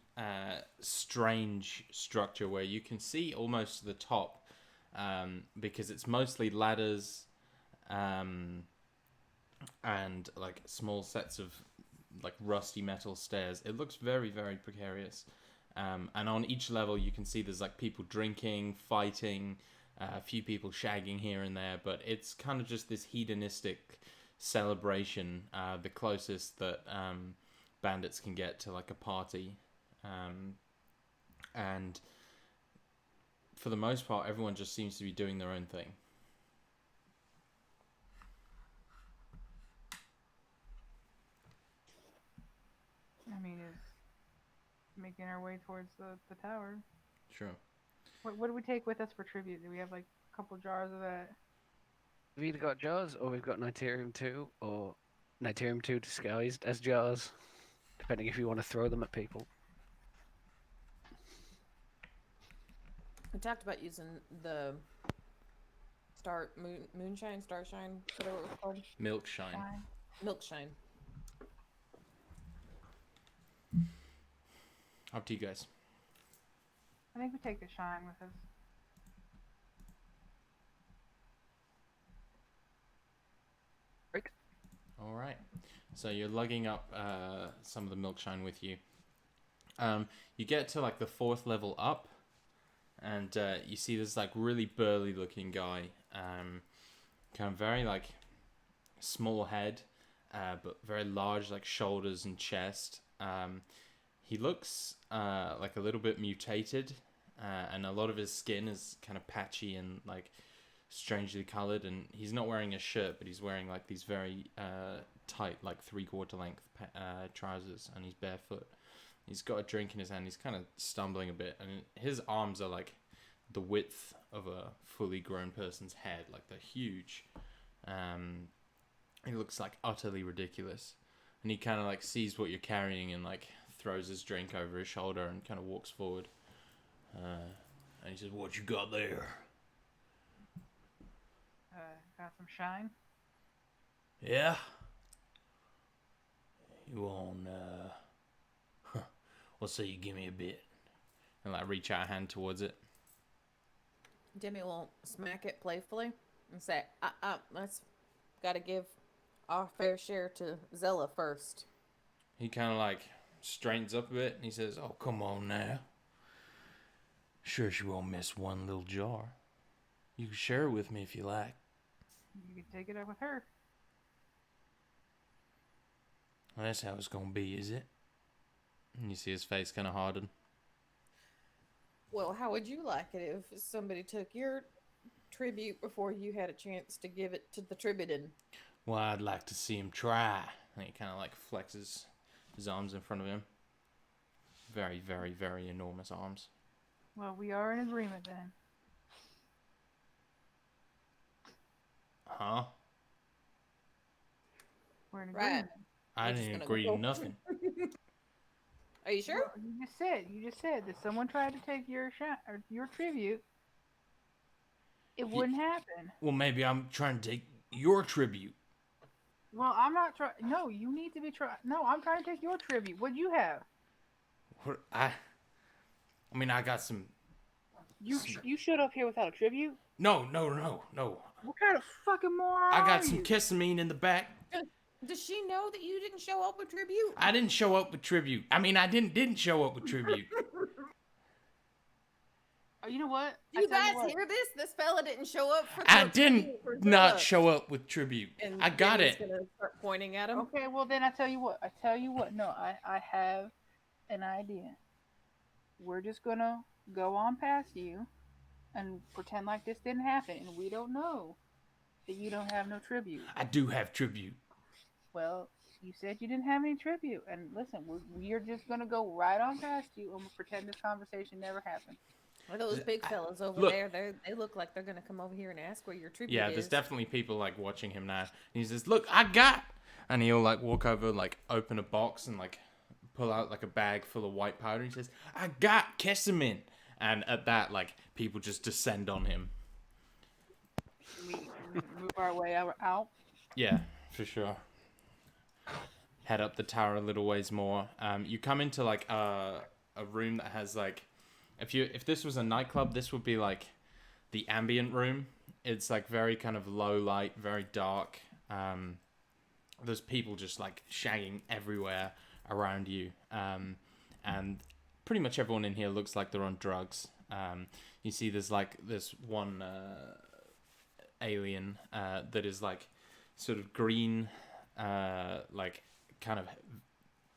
strange structure where you can see almost the top, because it's mostly ladders, and like small sets of like rusty metal stairs. It looks very, very precarious. And on each level, you can see there's like people drinking, fighting, a few people shagging here and there, but it's kind of just this hedonistic celebration, the closest that bandits can get to like a party. And for the most part, everyone just seems to be doing their own thing. I mean, it's making our way towards the tower. Sure. What do we take with us for tribute? Do we have like a couple jars of that? We've either got jars or we've got Nitarium 2 or Nitarium 2 disguised as jars, depending if you want to throw them at people. We talked about using the moonshine, starshine, whatever it was called. Milk shine. Fine. Milk shine. Up to you guys. I think we take the shine with us. Rick? All right. So you're lugging up some of the milk shine with you. You get to like the 4th level up, and you see this like really burly looking guy, kind of very like small head, but very large like shoulders and chest. He looks like a little bit mutated, and a lot of his skin is kind of patchy and like strangely colored, and he's not wearing a shirt, but he's wearing like these very tight, like 3/4 length trousers, and he's barefoot. He's got a drink in his hand. He's kind of stumbling a bit, and his arms are like the width of a fully grown person's head, like they're huge. He looks like utterly ridiculous, and he kind of like sees what you're carrying and like throws his drink over his shoulder and kind of walks forward. And he says, "What you got there?" Got some shine. Yeah. You want, let's say you give me a bit. And like reach out a hand towards it. Jimmy will smack it playfully and say, let's gotta give our fair share to Zella first. He kind of like straightens up a bit and he says, "Oh, come on now. Sure she won't miss one little jar. You can share it with me if you like." You can take it up with her. Well, that's how it's gonna be, is it? And you see his face kind of harden. Well, how would you like it if somebody took your tribute before you had a chance to give it to the tribute? Well, I'd like to see him try. And he kind of like flexes his arms in front of him. Very, very, very enormous arms. Well, we are in agreement then. Huh? We're in Right. agreement. I We're just didn't gonna agree go. to nothing. Are you sure? Well, you just said that someone tried to take your shine or your tribute. It wouldn't happen. Well, maybe I'm trying to take your tribute. Well, I'm not trying. No, you need to be trying. No, I'm trying to take your tribute. What do you have? What I mean, I got some. You showed up here without a tribute? No. What kind of fucking moron I got are some you? kissamine in the back. Does she know that you didn't show up with tribute? I didn't show up with tribute. I mean, I didn't show up with tribute. Oh, you know what? You guys hear this? This fella didn't show up for I the didn't tribute for not Zella. show up with tribute. And I got Jimmy's it. gonna start pointing at him. Okay, well then I tell you what. No, I have an idea. We're just gonna go on past you and pretend like this didn't happen, and we don't know that you don't have no tribute. I do have tribute. Well, you said you didn't have any tribute, and listen, we're just gonna go right on past you and we'll pretend this conversation never happened. Well, those big fellas over Look. there, they look like they're gonna come over here and ask where your tribute Yeah, is. there's definitely people like watching him now. And he says, "Look, I got," and he'll like walk over, like open a box and like pull out like a bag full of white powder. He says, "I got ketamine," and at that, like people just descend on him. We Move our way out. Yeah, for sure. Head up the tower a little ways more. You come into like a room that has like, if this was a nightclub, this would be like the ambient room. It's like very kind of low light, very dark. There's people just like shagging everywhere around you, and pretty much everyone in here looks like they're on drugs. You see, there's like this one alien that is like sort of green, like kind of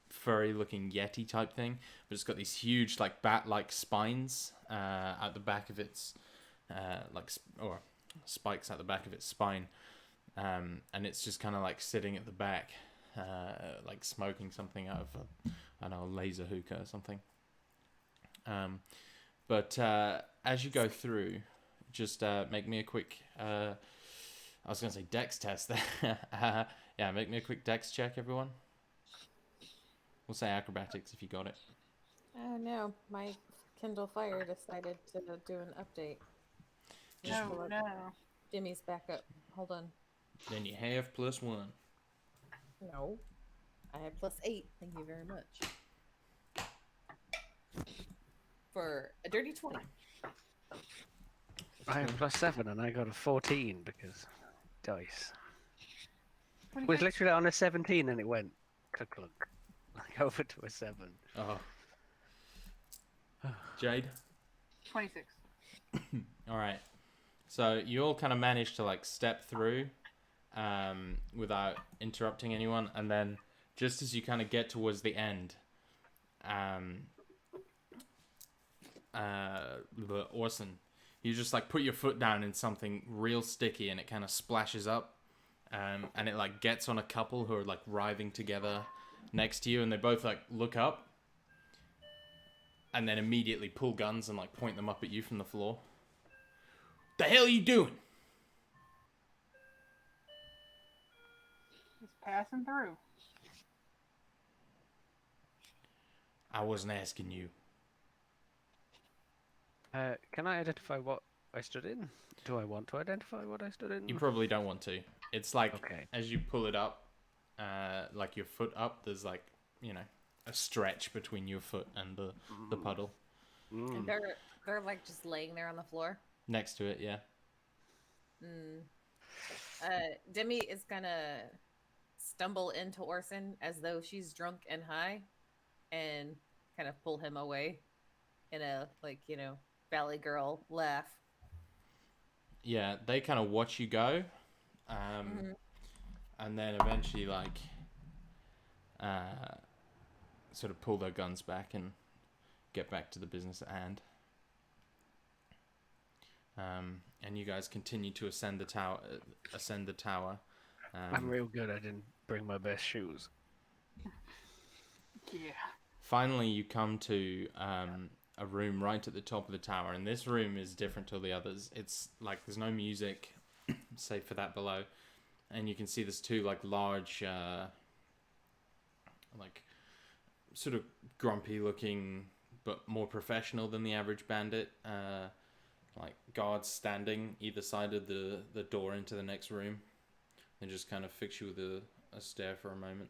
furry looking yeti type thing, but it's got these huge like bat-like spines at the back of its or spikes at the back of its spine, and it's just kind of like sitting at the back, like smoking something out of I don't know, a laser hookah or something. But as you go through, just make me a quick I was gonna say dex test there. Yeah, make me a quick dex check, everyone. We'll say acrobatics if you got it. Oh no, my Kindle Fire decided to do an update. Just- No, no. Jimmy's back up. Hold on. Then you have +1. No. I have +8. Thank you very much. For a dirty 20. I have +7 and I got a 14 because dice. What do It you was got? literally on a 17 and it went clunk, like over to a 7. Oh. Jade? 26. All right. So you all kind of managed to like step through without interrupting anyone, and then just as you kind of get towards the end, Orson, you just like put your foot down in something real sticky, and it kind of splashes up, and it like gets on a couple who are like writhing together next to you, and they both like look up, and then immediately pull guns and like point them up at you from the floor. The hell are you doing? Just passing through. I wasn't asking you. Can I identify what I stood in? Do I want to identify what I stood in? You probably don't want to. It's like, Okay. as you pull it up, like your foot up, there's like, you know, a stretch between your foot and the puddle. And they're like just laying there on the floor. Next to it, yeah. Demi is gonna stumble into Orson as though she's drunk and high, and kind of pull him away in a like, you know, Valley Girl laugh. Yeah, they kind of watch you go, and then eventually like sort of pull their guns back and get back to the business at hand. And you guys continue to ascend the tower. I'm real good. I didn't bring my best shoes. Yeah. Finally, you come to a room right at the top of the tower, and this room is different to the others. It's like there's no music, save for that below, and you can see there's two like large, like sort of grumpy-looking but more professional than the average bandit. Like guards standing either side of the door into the next room. They just kind of fix you with a stare for a moment.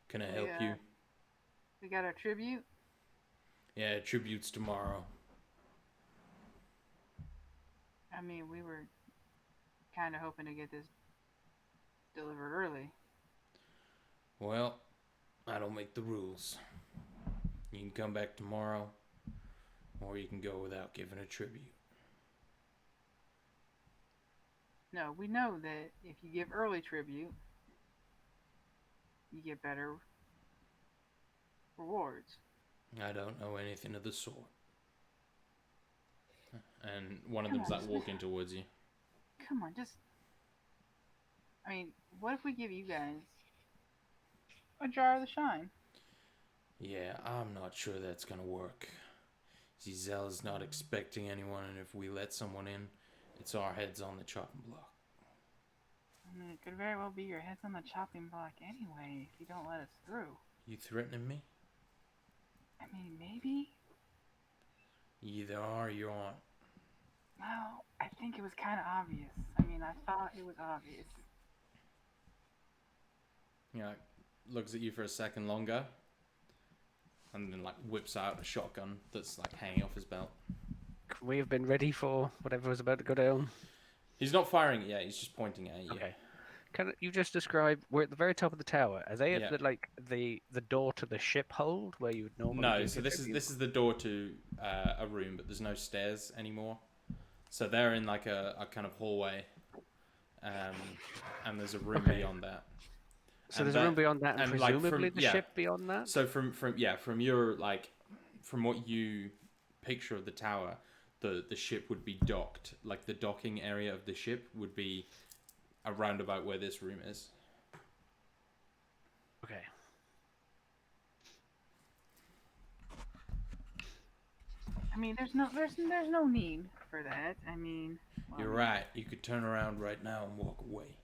Can I help you? We got our tribute. Yeah, tribute's tomorrow. I mean, we were kind of hoping to get this delivered early. Well, I don't make the rules. You can come back tomorrow, or you can go without giving a tribute. No, we know that if you give early tribute, you get better rewards. I don't know anything of the sort. And one of Come them's on. like walking towards you. Come on, just. I mean, what if we give you guys a jar of the shine? Yeah, I'm not sure that's gonna work. See, Zell's not expecting anyone, and if we let someone in, it's our heads on the chopping block. I mean, it could very well be your head's on the chopping block anyway if you don't let us through. You threatening me? I mean, maybe? You either are or you aren't. Well, I think it was kind of obvious. I mean, I thought it was obvious. You know, looks at you for a second longer, and then like whips out a shotgun that's like hanging off his belt. Could we have been ready for whatever was about to go down? He's not firing it yet. He's just pointing at you. Okay. Can you just describe? We're at the very top of the tower. Are they at Yeah. the door to the ship hold where you would normally? No, give so your this tribute? is the door to a room, but there's no stairs anymore. So they're in like a kind of hallway, and there's a room Okay. beyond that. So And there's a room that- beyond that, and and, like, presumably from- the yeah. ship beyond that. So from your like from what you picture of the tower, the ship would be docked. Like the docking area of the ship would be around about where this room is. Okay. I mean, there's no need for that. I mean, well, You're right. You could turn around right now and walk away.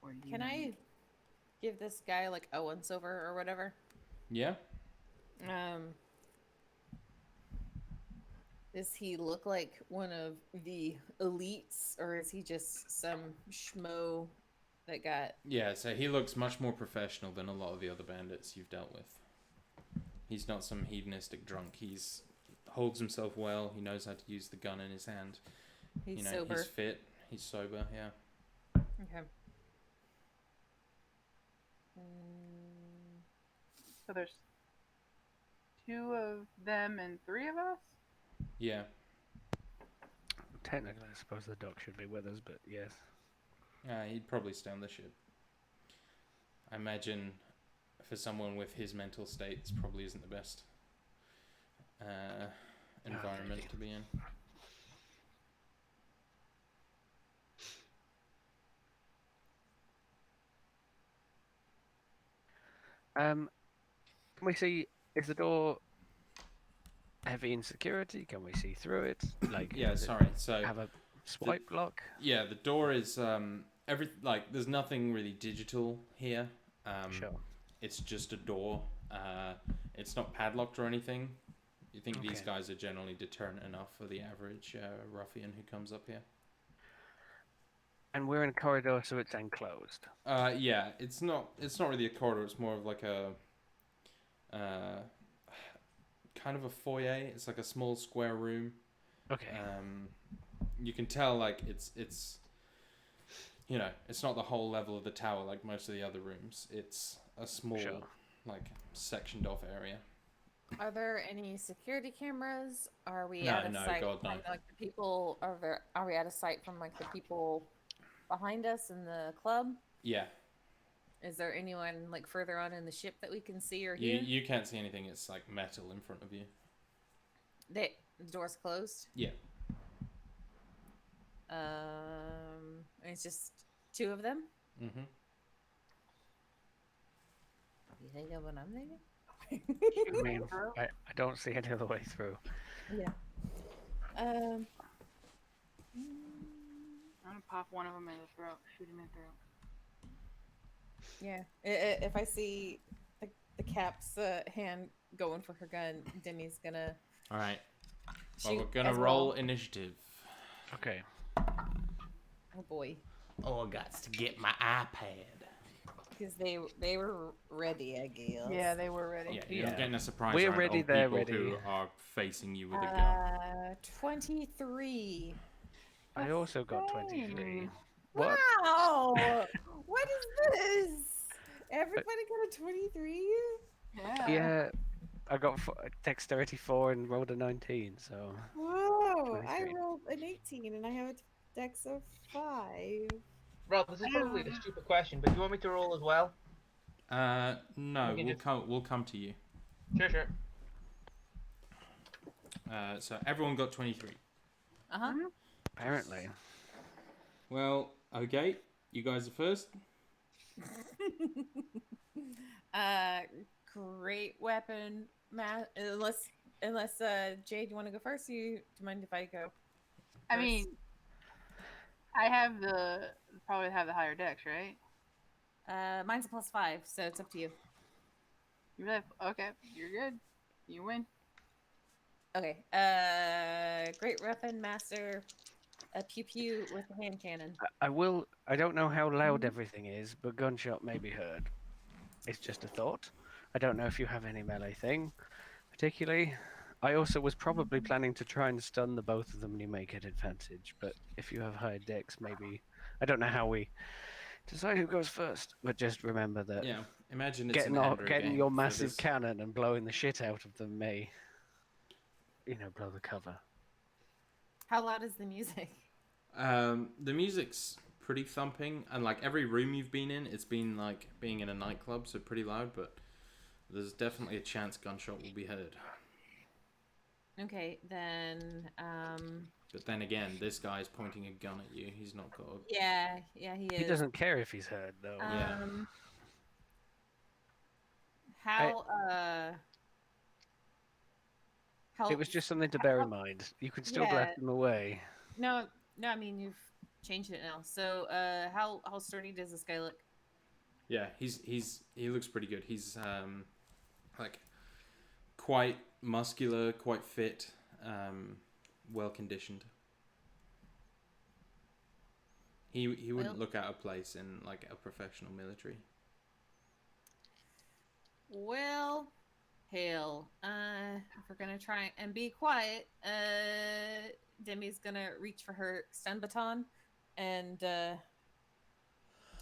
Or do you Can I give this guy like a once over or whatever? Yeah. Does he look like one of the elites, or is he just some schmo that got? Yeah. So he looks much more professional than a lot of the other bandits you've dealt with. He's not some hedonistic drunk. He's holds himself well. He knows how to use the gun in his hand. He's sober. He's fit. He's sober. Yeah. Okay. So there's 2 of them and 3 of us. Yeah. Technically, I suppose the doc should be with us, but yes. He'd probably stay on the ship. I imagine for someone with his mental states, probably isn't the best environment to be in. Can we see? Is the door heavy in security? Can we see through it? Like, Yeah, does it sorry. So have a swipe lock? yeah, the door is there's nothing really digital here. Sure. It's just a door. It's not padlocked or anything. You think these Okay. guys are generally deterrent enough for the average ruffian who comes up here? And we're in a corridor, so it's enclosed. Yeah, it's not really a corridor. It's more of like a kind of a foyer. It's like a small square room. Okay. You can tell like it's it's not the whole level of the tower like most of the other rooms. It's a small Sure. like sectioned off area. Are there any security cameras? Are we No, out of no, sight God, no. from like the people? Are we out of sight from like the people behind us in the club? Yeah, Is there anyone like further on in the ship that we can see or you hear? you can't see anything. It's like metal in front of you. The door's closed. Yeah. It's just 2 of them. Mm-hmm. You think of what I'm thinking? I mean, I don't see any other way through. Yeah. I'm gonna pop one of them in the throat. Shoot him in the throat. Yeah. If I see the Cap's hand going for her gun, Demi's gonna All right. Well, shoot. we're gonna as roll well. initiative. Okay. Oh boy, Oh, I got to get my iPad. because they were ready, I guess. Yeah, they were ready. Yeah, you're not Yeah. getting a surprise. We're around ready, old they're people who ready. are facing you with a gun. 23. I also got 23. What? Wow! What is this? Everybody got a 23? Yeah. Yeah, I got dexterity 4 and rolled a 19. So Whoa! I 23. rolled an 18 and I have a dex of 5. Rob, this is probably a stupid question, but do you want me to roll as well? No, We can we'll come to you. Sure. So everyone got 23. Uh huh. apparently, Well, okay, you guys are first. Great weapon, Matt. Unless Jade, you want to go first? Do you mind if I go? I first? mean, I have probably have the higher dex, right? Mine's a +5, so it's up to you. You really okay? You're good. You win. Okay. Great Weapon Master, a pew pew with a hand cannon. I will. I don't know how loud Mhm. everything is, but gunshot may be heard. It's just a thought. I don't know if you have any melee thing, particularly. I also was probably planning to try and stun the both of them, and you may get advantage. But if you have higher dex, maybe I don't know how we decide who goes first. But just remember that Yeah, imagine it's an Andrew getting game your for massive this. cannon and blowing the shit out of them may, blow the cover. How loud is the music? The music's pretty thumping, and like every room you've been in, it's been like being in a nightclub, so pretty loud. But there's definitely a chance gunshot will be heard. Okay, then But then again, this guy's pointing a gun at you. He's not got. yeah, he He is. doesn't care if he's heard though. Yeah. How how It was just something to bear in mind. You can still blast them away. No, I mean you've changed it now. So how sturdy does this guy look? Yeah, he looks pretty good. He's like quite muscular, quite fit, well conditioned. He wouldn't Well- look out of place in like a professional military. Well, hell. If we're gonna try and be quiet, Demi's gonna reach for her stun baton and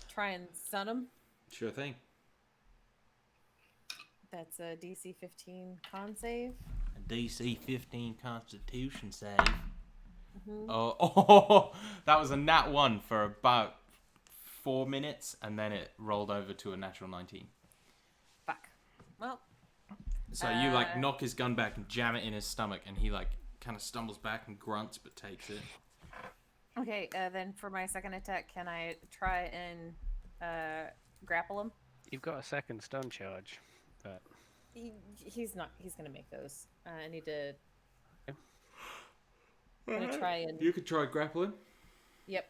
try and stun him. Sure thing. That's a DC 15 con save. A DC 15 Constitution save. Mhm. Oh, that was a nat 1 for about 4 minutes, and then it rolled over to a natural 19. Fuck. Well, So you like knock his gun back and jam it in his stomach, and he like kind of stumbles back and grunts, but takes it. okay. Then for my second attack, can I try and grapple him? You've got a second stun charge, but He's not. He's gonna make those. I need to. I'm gonna try and. You could try grappling. Yep.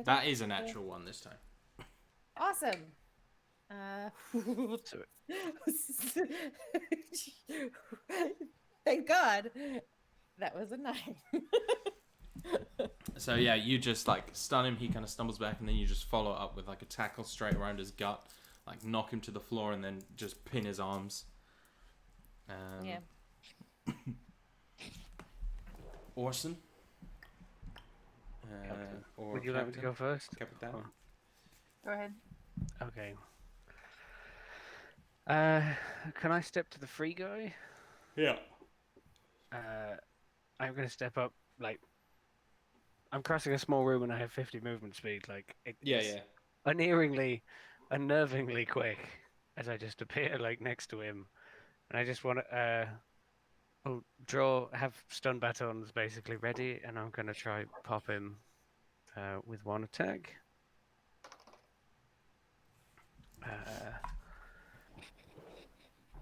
That is a natural 1 this time. Awesome. So- Thank God. That was a 9. So yeah, you just like stun him. He kind of stumbles back, and then you just follow up with like a tackle straight around his gut, like knock him to the floor, and then just pin his arms. Yeah. Orson. Captain. Or Would you like me to go first? Capitan. Or- Go ahead. Okay. Can I step to the free guy? Yeah. I'm gonna step up. Like, I'm crossing a small room and I have 50 movement speed. Like, it's unerringly, unnervingly quick as I just appear like next to him, and I just want to have stun batons basically ready, and I'm gonna try pop him with one attack.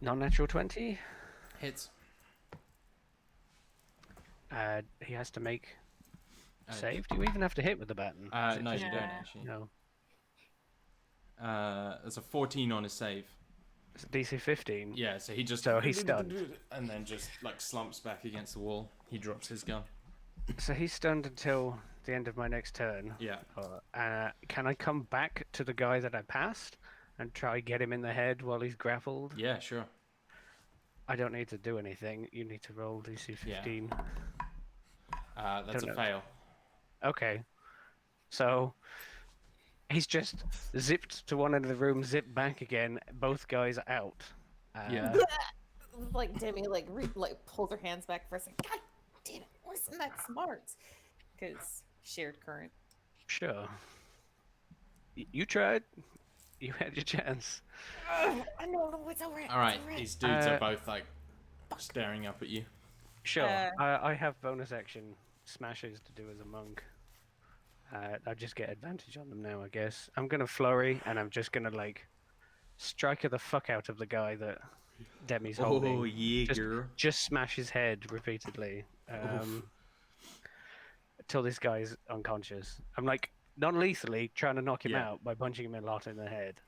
Non-natural 20. Hits. He has to make a save. Do you even have to hit with the baton? No, you don't Yeah. actually. No. There's a 14 on his save. It's DC 15. Yeah, so he just he's stunned. and then just like slumps back against the wall. He drops his gun. So he's stunned until the end of my next turn. Yeah. Can I come back to the guy that I passed and try get him in the head while he's grappled? Yeah, sure. I don't need to do anything. You need to roll DC 15. That's Don't a know. fail. Okay. So he's just zipped to one end of the room, zipped back again. Both guys are out. Yeah. Like Demi, like pulls her hands back for a second. God damn it! Wasn't that smart? Because shared current. Sure. You tried. You had your chance. I know it's alright. All right, these dudes are both like staring up at you. Sure. Uh, I have bonus action smashes to do as a monk. I just get advantage on them now, I guess. I'm gonna flurry, and I'm just gonna like strike the fuck out of the guy that Demi's holding. Oh yeah, girl. Just smash his head repeatedly until this guy's unconscious. I'm like non-lethally trying to knock him Yeah. out by punching him a lot in the head.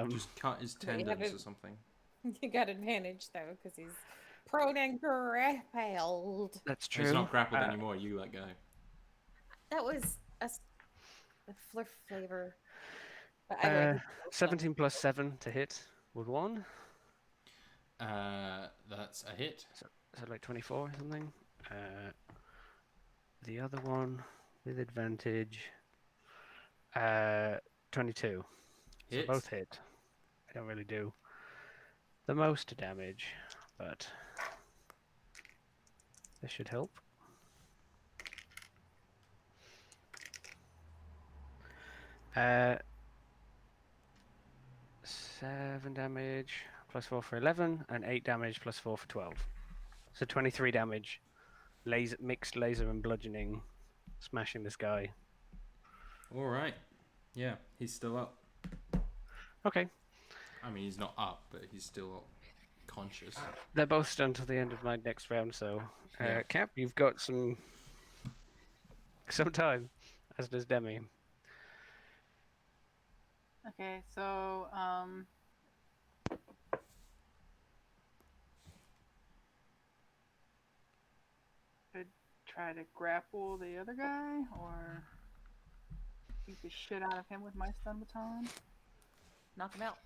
Just cut his Wait, have tendons it- or something. You got advantage though, because he's prone and grappled. That's He's true. not grappled anymore. You let go. That was a flirf flavor. But I would. 17 plus 7 to hit with 1. That's a hit. So like 24 or something. The other one with advantage. 22. So Hit. both hit. I don't really do the most damage, but this should help. Uh, 7 damage plus 4 for 11, and 8 damage plus 4 for 12. So 23 damage. Mixed laser and bludgeoning, smashing this guy. All right. Yeah, he's still up. Okay, I mean, he's not up, but he's still conscious. they're both stunned till the end of my next round. So, Yeah. Cap, you've got some time, as does Demi. Okay, so could try to grapple the other guy or beat the shit out of him with my stun baton. Knock him out.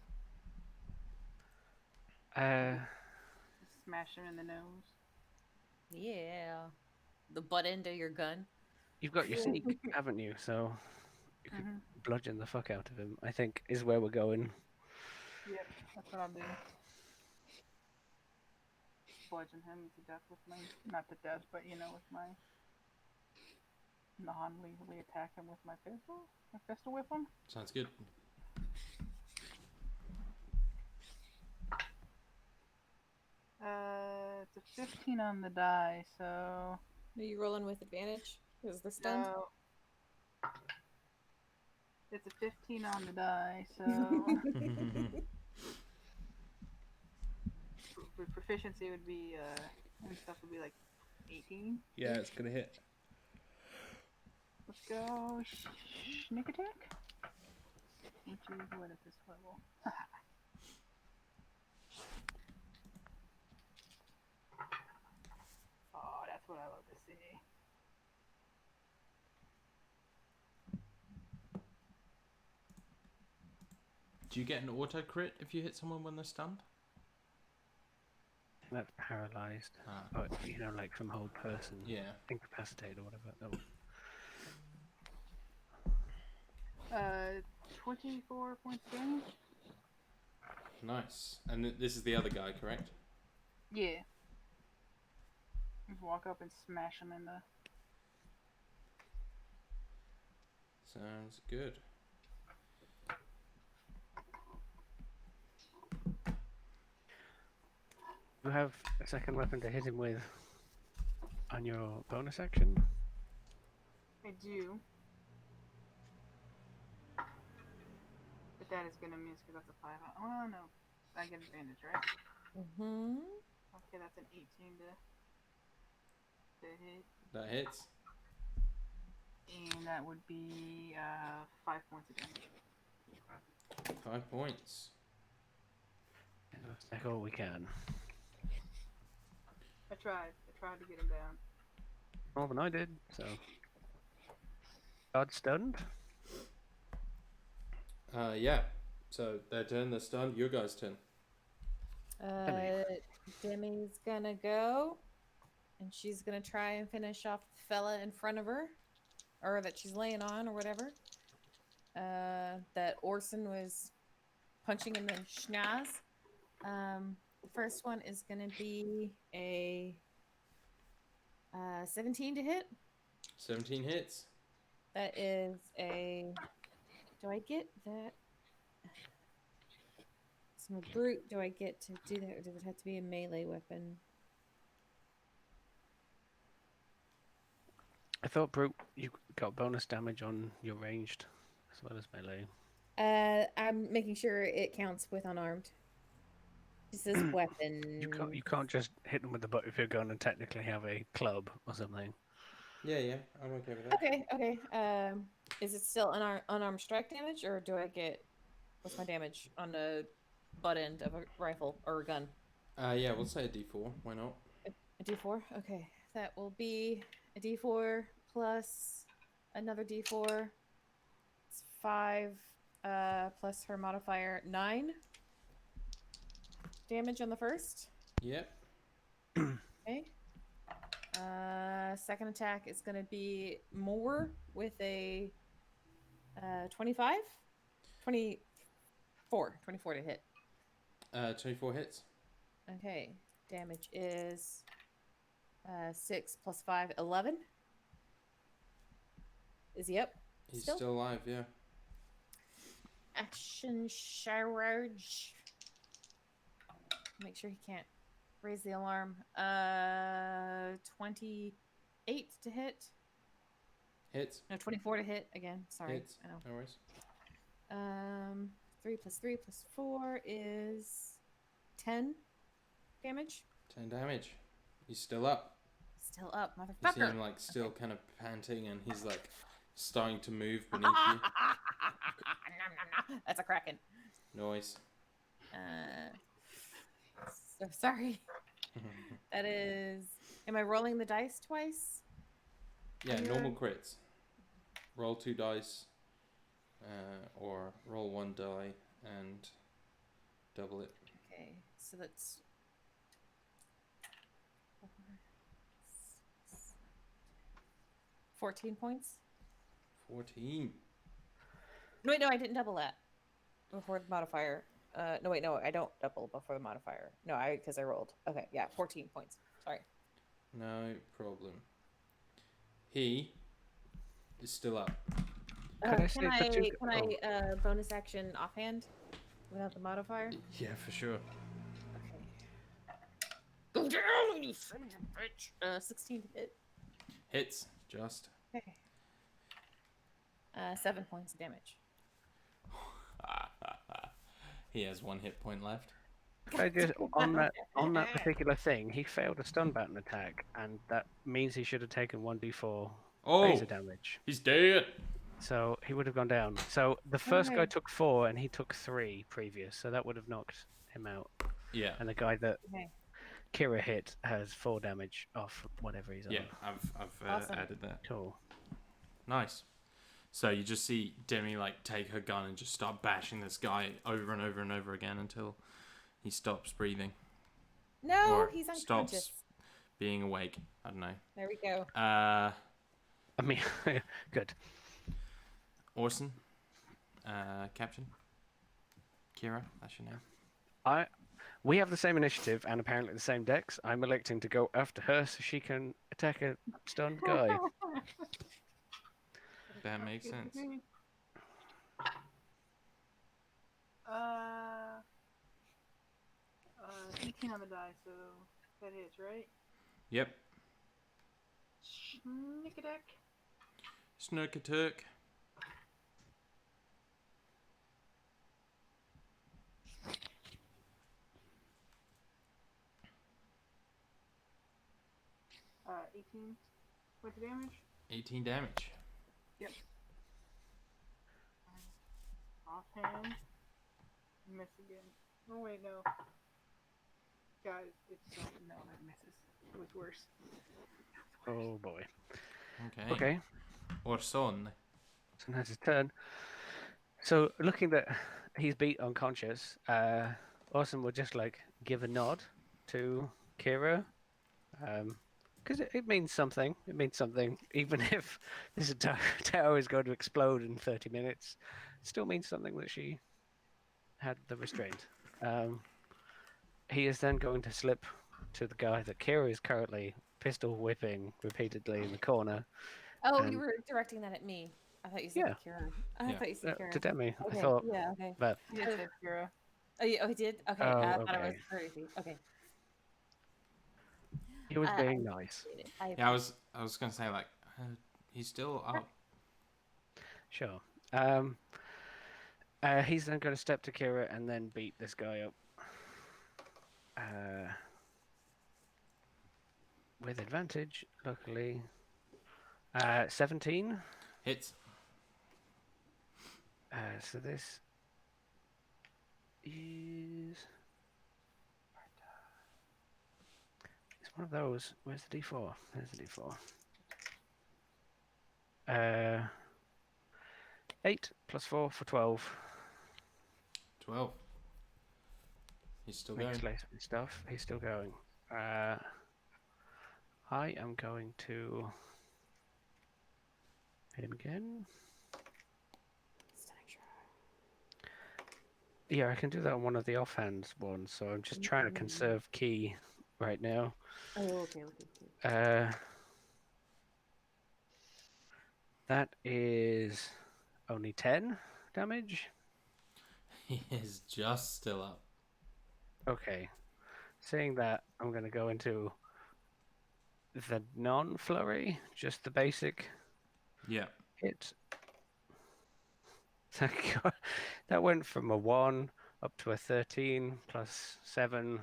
Just smash him in the nose. Yeah. The butt end of your gun. You've got your sneak, haven't you? So you could bludgeon the fuck out of him, I think, is where we're going. Yep, that's what I'll do. Bludgeon him to death with my, not to death, but with my non-lethally attack him with my pistol whip him. Sounds good. It's a 15 on the die, so. Are you rolling with advantage? Because the stun? No. It's a 15 on the die, so. Proficiency would be, and stuff would be like 18. Yeah, it's gonna hit. Let's go. Sneak attack? Which is what at this level? Oh, that's what I love to see. Do you get an auto crit if you hit someone when they're stunned? That's paralyzed. Ah. But, like from hold person. Yeah. Incapacitated or whatever. 24 points of damage? Nice. And this is the other guy, correct? Yeah. Just walk up and smash him in the. Sounds good. You have a second weapon to hit him with on your bonus action? I do. But that is gonna miss because that's a 5. Oh no. I get advantage, right? Mm-hmm. Okay, that's an 18 to hit. That hits. And that would be 5 points of damage. 5 points. Let's take all we can. I tried to get him down. More than I did, so. God stunned? Yeah. So their turn, they're stunned. Your guys' turn. Demi's gonna go. And she's gonna try and finish off the fella in front of her. Or that she's laying on, or whatever. That Orson was punching in the schnoz. The first one is gonna be a 17 to hit. 17 hits. That is a. Do I get that? So a brute. Do I get to do that, or does it have to be a melee weapon? I thought, Brute, you got bonus damage on your ranged as well as melee. I'm making sure it counts with unarmed. It says weapon. You can't just hit them with the butt of your gun and technically have a club or something. Yeah, I'm okay with that. Okay. Is it still unarmed strike damage, or do I get what's my damage on the butt end of a rifle or a gun. Yeah, we'll say a D4. Why not? A D4? Okay. That will be a D4 plus another D4. It's 5 plus her modifier 9 damage on the first. Yep. Okay. Second attack is going to be more with a 25? 24. 24 to hit. 24 hits. Okay. Damage is 6 plus 5, 11. Is he up? He's still alive, yeah. Action charge. Make sure he can't raise the alarm. 28 to hit. Hits. No, 24 to hit again. Sorry. Hits. I know. No worries. 3 plus 3 plus 4 is 10 damage. 10 damage. He's still up. Still up, You see motherfucker. him like still kind of panting, and he's like starting to move beneath you. That's a kraken. Noise. So sorry. That is. Am I rolling the dice twice? Yeah, normal crits. Roll 2 dice, or roll 1 die and double it. Okay, so that's 14 points. 14. No, wait, no, I didn't double that before the modifier. No, wait, no, I don't double before the modifier. No, because I rolled. Okay, yeah, 14 points. Sorry. No problem. He is still up. Could I see can the two- can I bonus action offhand without the modifier? Yeah, for sure. Okay. Go down, you son of a bitch. 16 to hit. Hits, just. Okay. 7 points of damage. He has 1 hit point left. Could I just on that particular thing, he failed a stun baton attack, and that means he should have taken 1d4 Oh, laser damage. he's dead. So he would have gone down. So the first guy Okay. took 4, and he took 3 previous. So that would have knocked him out. Yeah, And the guy that Okay. Kira hit has 4 damage off whatever he's on. yeah. I've Awesome. added that. Cool. Nice. So you just see Demi like take her gun and just start bashing this guy over and over and over again until he stops breathing, No, or he's unconscious. stops being awake. I don't know. There we go. I mean, good. Orson, Captain, Kira, that's your name. We have the same initiative and apparently the same decks. I'm electing to go after her so she can attack a stunned guy. That makes sense. 18 on the die, so that hits, right? Yep. Schnickadeck. Snurkaturk. Uh, 18 with the damage. 18 damage. Yep. Offhand. Miss again. Oh wait, no. Guys, it's no, that misses. It was worse. Oh boy. Okay. Okay. Orson. So now it's his turn. So looking that he's beat unconscious, Orson will just like give a nod to Kira. Because it means something. It means something. Even if this entire tower is going to explode in 30 minutes, it still means something that she had the restraint. He is then going to slip to the guy that Kira is currently pistol whipping repeatedly in the corner. Oh, And- you were directing that at me. I thought you said Yeah. Kira. I Yeah. thought you said Kira. To Demi, Okay, I thought. yeah, okay. But He did say Kira. Oh, he did? Okay, Oh, I thought it was okay. crazy. Okay. he was I being nice. appreciate it. Yeah, I was gonna say like he's still up. Sure. He's then going to step to Kira and then beat this guy up. With advantage, luckily. 17. Hits. So this is. It's one of those. Where's the D4? There's the D4. 8 plus 4 for 12. 12. He's still Makes going. less stuff. He's still going. I am going to hit him again. Stunning shot. Yeah, I can do that on one of the offhand ones, so I'm just trying to conserve key right now. Oh, okay. That is only 10 damage. He is just still up. Okay. Saying that, I'm going to go into the non-flurry, just the basic Yeah. hit. That went from a 1 up to a 13 plus 7,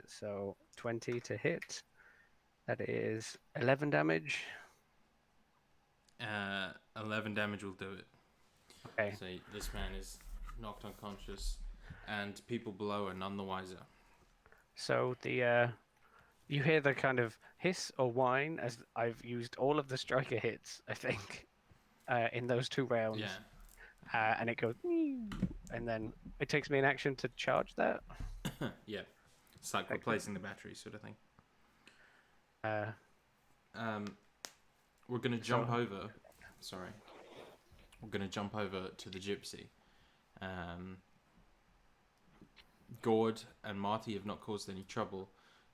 so 20 to hit. That is 11 damage. 11 damage will do it. Okay. So this man is knocked unconscious, and people below are none the wiser. So you hear the kind of hiss or whine as I've used all of the striker hits, I think, in those 2 rounds. Yeah. And it goes, and then it takes me an action to charge that. Yeah. It's like replacing the battery sort of thing. We're going to jump over. Sorry. We're going to jump over to the gypsy. Gord and Marty have not caused any trouble,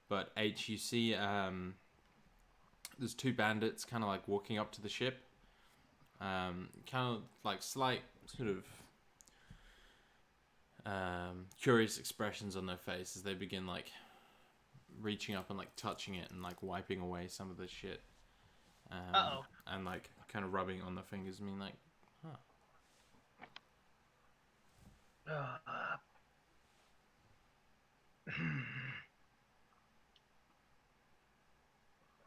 but H, you see there's 2 bandits kind of like walking up to the ship. Kind of like slight sort of curious expressions on their face as they begin like reaching up and like touching it and like wiping away some of the shit. And like kind of rubbing on their fingers, mean like,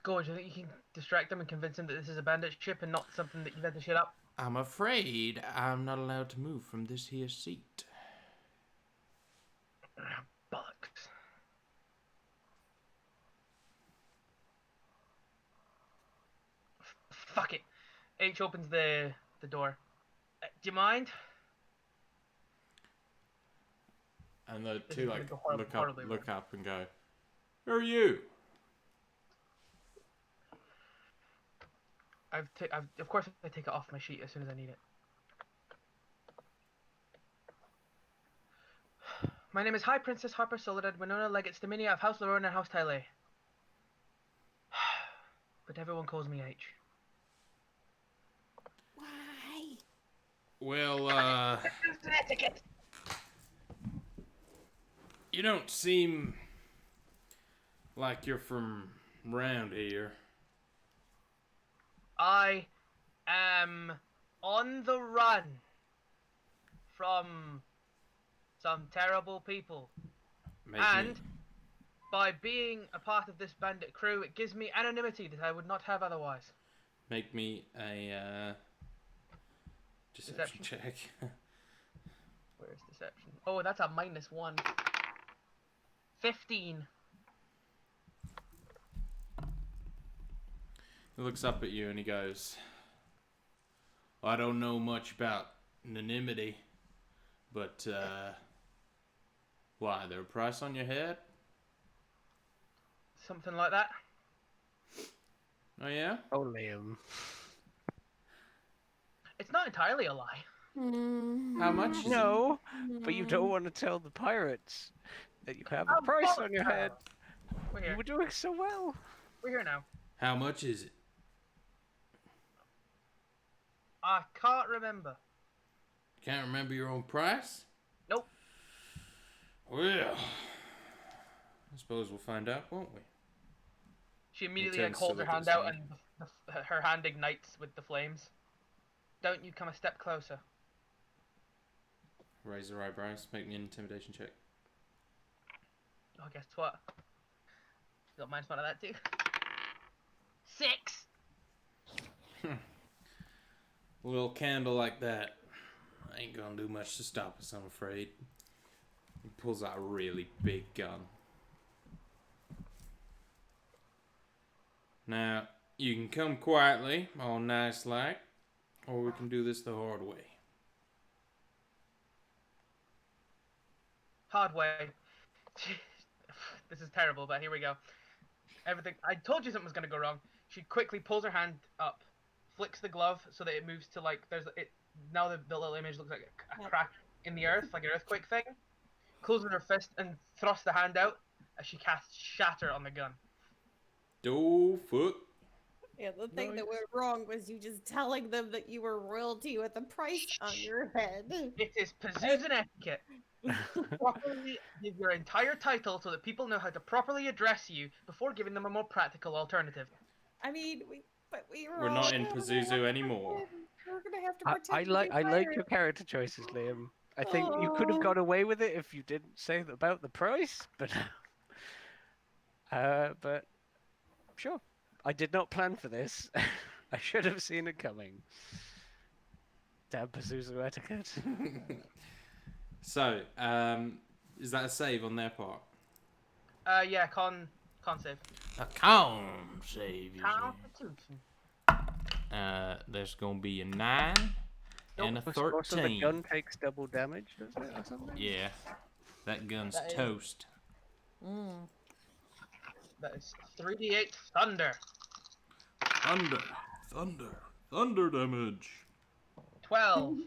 Gorge, you think you can distract them and convince them that this is a bandit ship and not something that you've had to shit up? I'm afraid I'm not allowed to move from this here seat. Bollocks. Fuck it. H opens the door. Do you mind? And the This 2 is like gonna go horribly look up and go, "Who are you?" Of course I take it off my sheet as soon as I need it. My name is High Princess Harper Soledad Winona Leggett Staminia of House Lorona and House Tyle. But everyone calls me H. Why? Well, you don't seem like you're from round here. I am on the run from some terrible people. And by being a part of this bandit crew, it gives me anonymity that I would not have otherwise. Make me a deception check. Where's deception? Oh, that's a -1. 15. He looks up at you and he goes, "I don't know much about anonymity, but why, there a price on your head?" Something like that. Oh yeah? Oh, Liam. It's not entirely a lie. How much is it? No, but you don't want to tell the pirates that you have a Oh, price on bollocks, your head. We're You here. were doing so well. We're here now. How much is it? I can't remember. Can't remember your own price? Nope. Well, I suppose we'll find out, won't we? She immediately tends to holds her look at hand his out, hand. and her hand ignites with the flames. Don't you come a step closer. Raise her eyebrows. Make me an intimidation check. Oh, guess what? Got minus one of that too. 6. A little candle like that ain't gonna do much to stop us, I'm afraid. He pulls out a really big gun. Now, you can come quietly, all nice like, or we can do this the hard way. Hard way. This is terrible, but here we go. Everything. I told you something was gonna go wrong. She quickly pulls her hand up, flicks the glove so that it moves to like there's it. Now the little image looks like a crack in the earth, like an earthquake thing. Closes her fist and thrusts the hand out as she casts Shatter on the gun. Do foot. Yeah, the thing that went wrong was you just telling them that you were royalty with a price on your head. It is Pazuzu etiquette. Properly give your entire title so that people know how to properly address you before giving them a more practical alternative. I mean, We're not in Pazuzu anymore. We're gonna have to pretend. I like your character choices, Liam. I think you could have got away with it if you didn't say about the price, but but sure. I did not plan for this. I should have seen it coming. Damn Pazuzu etiquette. So, is that a save on their part? Yeah, con save. A con save. Constitution. There's gonna be a 9 and a Also, the 13. gun takes double damage, does it, or something? Yeah, that gun's That is- toast. That is 3d8 thunder. Thunder damage. 12.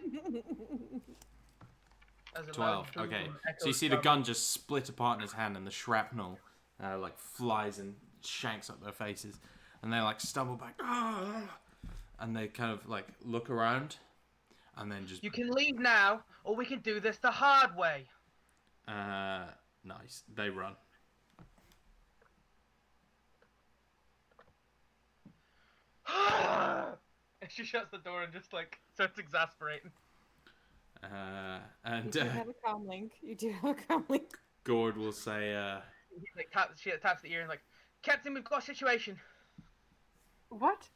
As a 12. loud Okay. boom So you echoes see the from- gun just split apart in his hand, and the shrapnel like flies and shanks up their faces, and they like stumble back, and they kind of like look around, and then just You can leave now, or we can do this the hard way. nice. They run. And she shuts the door and just like starts exasperating. And You do have a comm link. You do have a comm link. Gord will say, He, like she taps the ear and like, Captain, we've got a situation. What?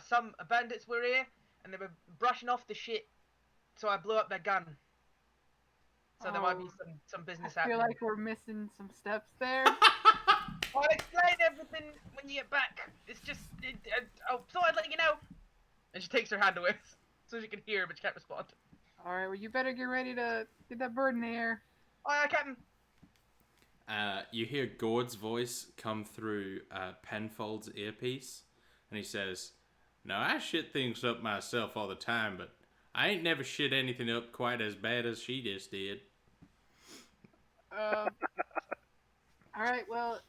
Some bandits were here and they were brushing off the shit, so I blew up their gun. So there might be some business I feel happening. like we're missing some steps there. I'll explain everything when you get back. It's just, so I'd let you know. And she takes her hand away so she can hear, but she can't respond. Alright, well, you better get ready to get that bird in the air. Oh, Captain. you hear Gord's voice come through Penfold's earpiece, and he says, "Now I shit things up myself all the time, but I ain't never shit anything up quite as bad as she just did." Alright, well,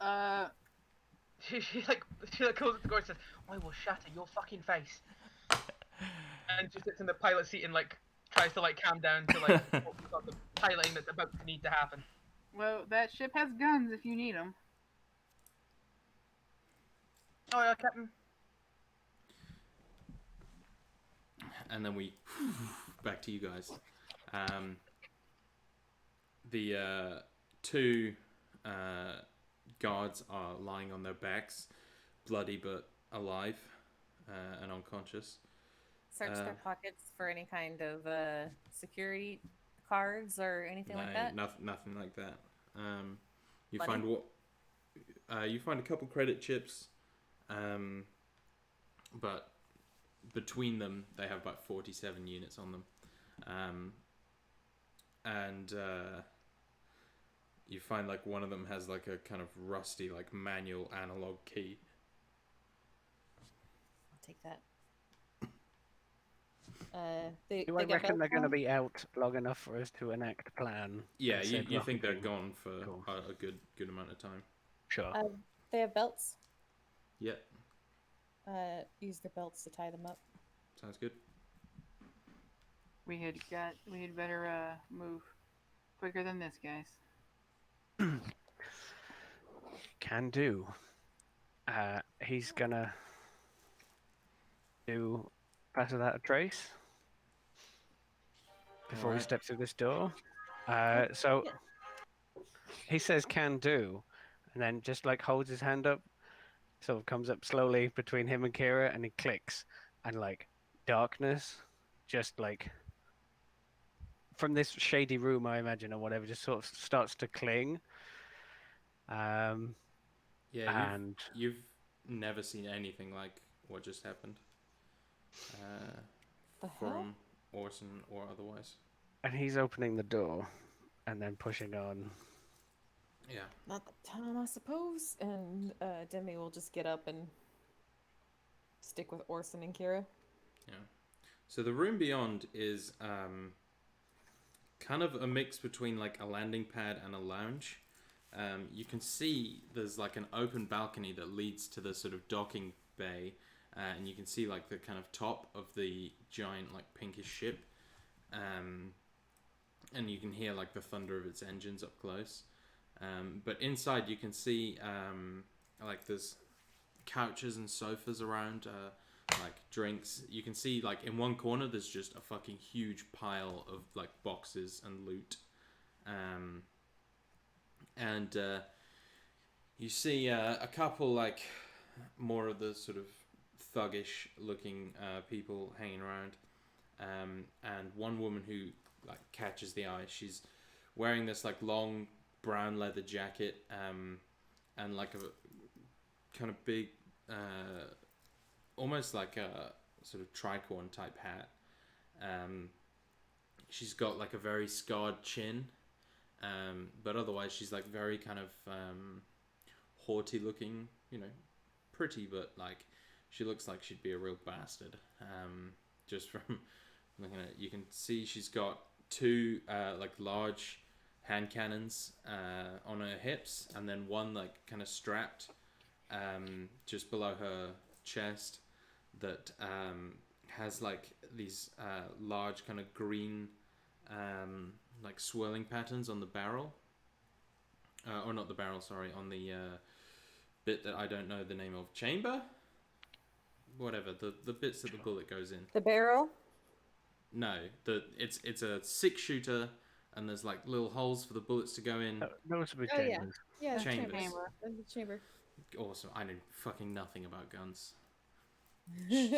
She goes to the door and says, I will shatter your fucking face. And she sits in the pilot seat and like tries to like calm down to like focus on the piloting that's about to need to happen. well, that ship has guns if you need them. Oh yeah, Captain. And then we back to you guys. The two guards are lying on their backs, bloody but alive and unconscious. Search their pockets for any kind of security cards or anything like that. Nothing like that. You Money? find you find a couple credit chips, but between them they have about 47 units on them, and you find like one of them has like a kind of rusty like manual analog key. I'll take that. Do I reckon they're going to be out long enough for us to enact a plan? Yeah, and you say think they're nothing? gone for Cool. a good amount of time. Sure. They have belts. Yeah, Use their belts to tie them up. sounds good. We had better move quicker than this, guys. Can do. He's gonna do pass without a trace before we Alright. step through this door. So he says can do, and then just like holds his hand up, sort of comes up slowly between him and Kira, and he clicks, and like darkness just like from this shady room, I imagine, or whatever, just sort of starts to cling. Um, Yeah, and you've never seen anything like what just happened, uh, The hell? from Orson or otherwise. he's opening the door and then pushing on. Yeah. Not the time, I suppose. And Demi will just get up and stick with Orson and Kira. Yeah. So the room beyond is kind of a mix between like a landing pad and a lounge. You can see there's like an open balcony that leads to the sort of docking bay, and you can see like the kind of top of the giant like pinkish ship, and you can hear like the thunder of its engines up close. But inside you can see like there's couches and sofas around, like drinks. You can see like in one corner there's just a fucking huge pile of like boxes and loot, and you see a couple like more of the sort of thuggish looking people hanging around, and one woman who like catches the eye. She's wearing this like long brown leather jacket, and like a kind of big, almost like a sort of tricorn type hat. She's got like a very scarred chin, but otherwise she's like very kind of haughty looking, pretty, but like she looks like she'd be a real bastard. Just from looking at it, you can see she's got two like large hand cannons on her hips, and then one like kind of strapped just below her chest that has like these large kind of green like swirling patterns on the barrel, or not the barrel, sorry, on the bit that I don't know the name of, chamber, whatever, the bits that the bullet goes in. The barrel? No, it's a 6-shooter, and there's like little holes for the bullets to go in. Noticeable Oh, yeah. chambers. Yeah, Chambers. Chamber. The chamber. Awesome. I know fucking nothing about guns.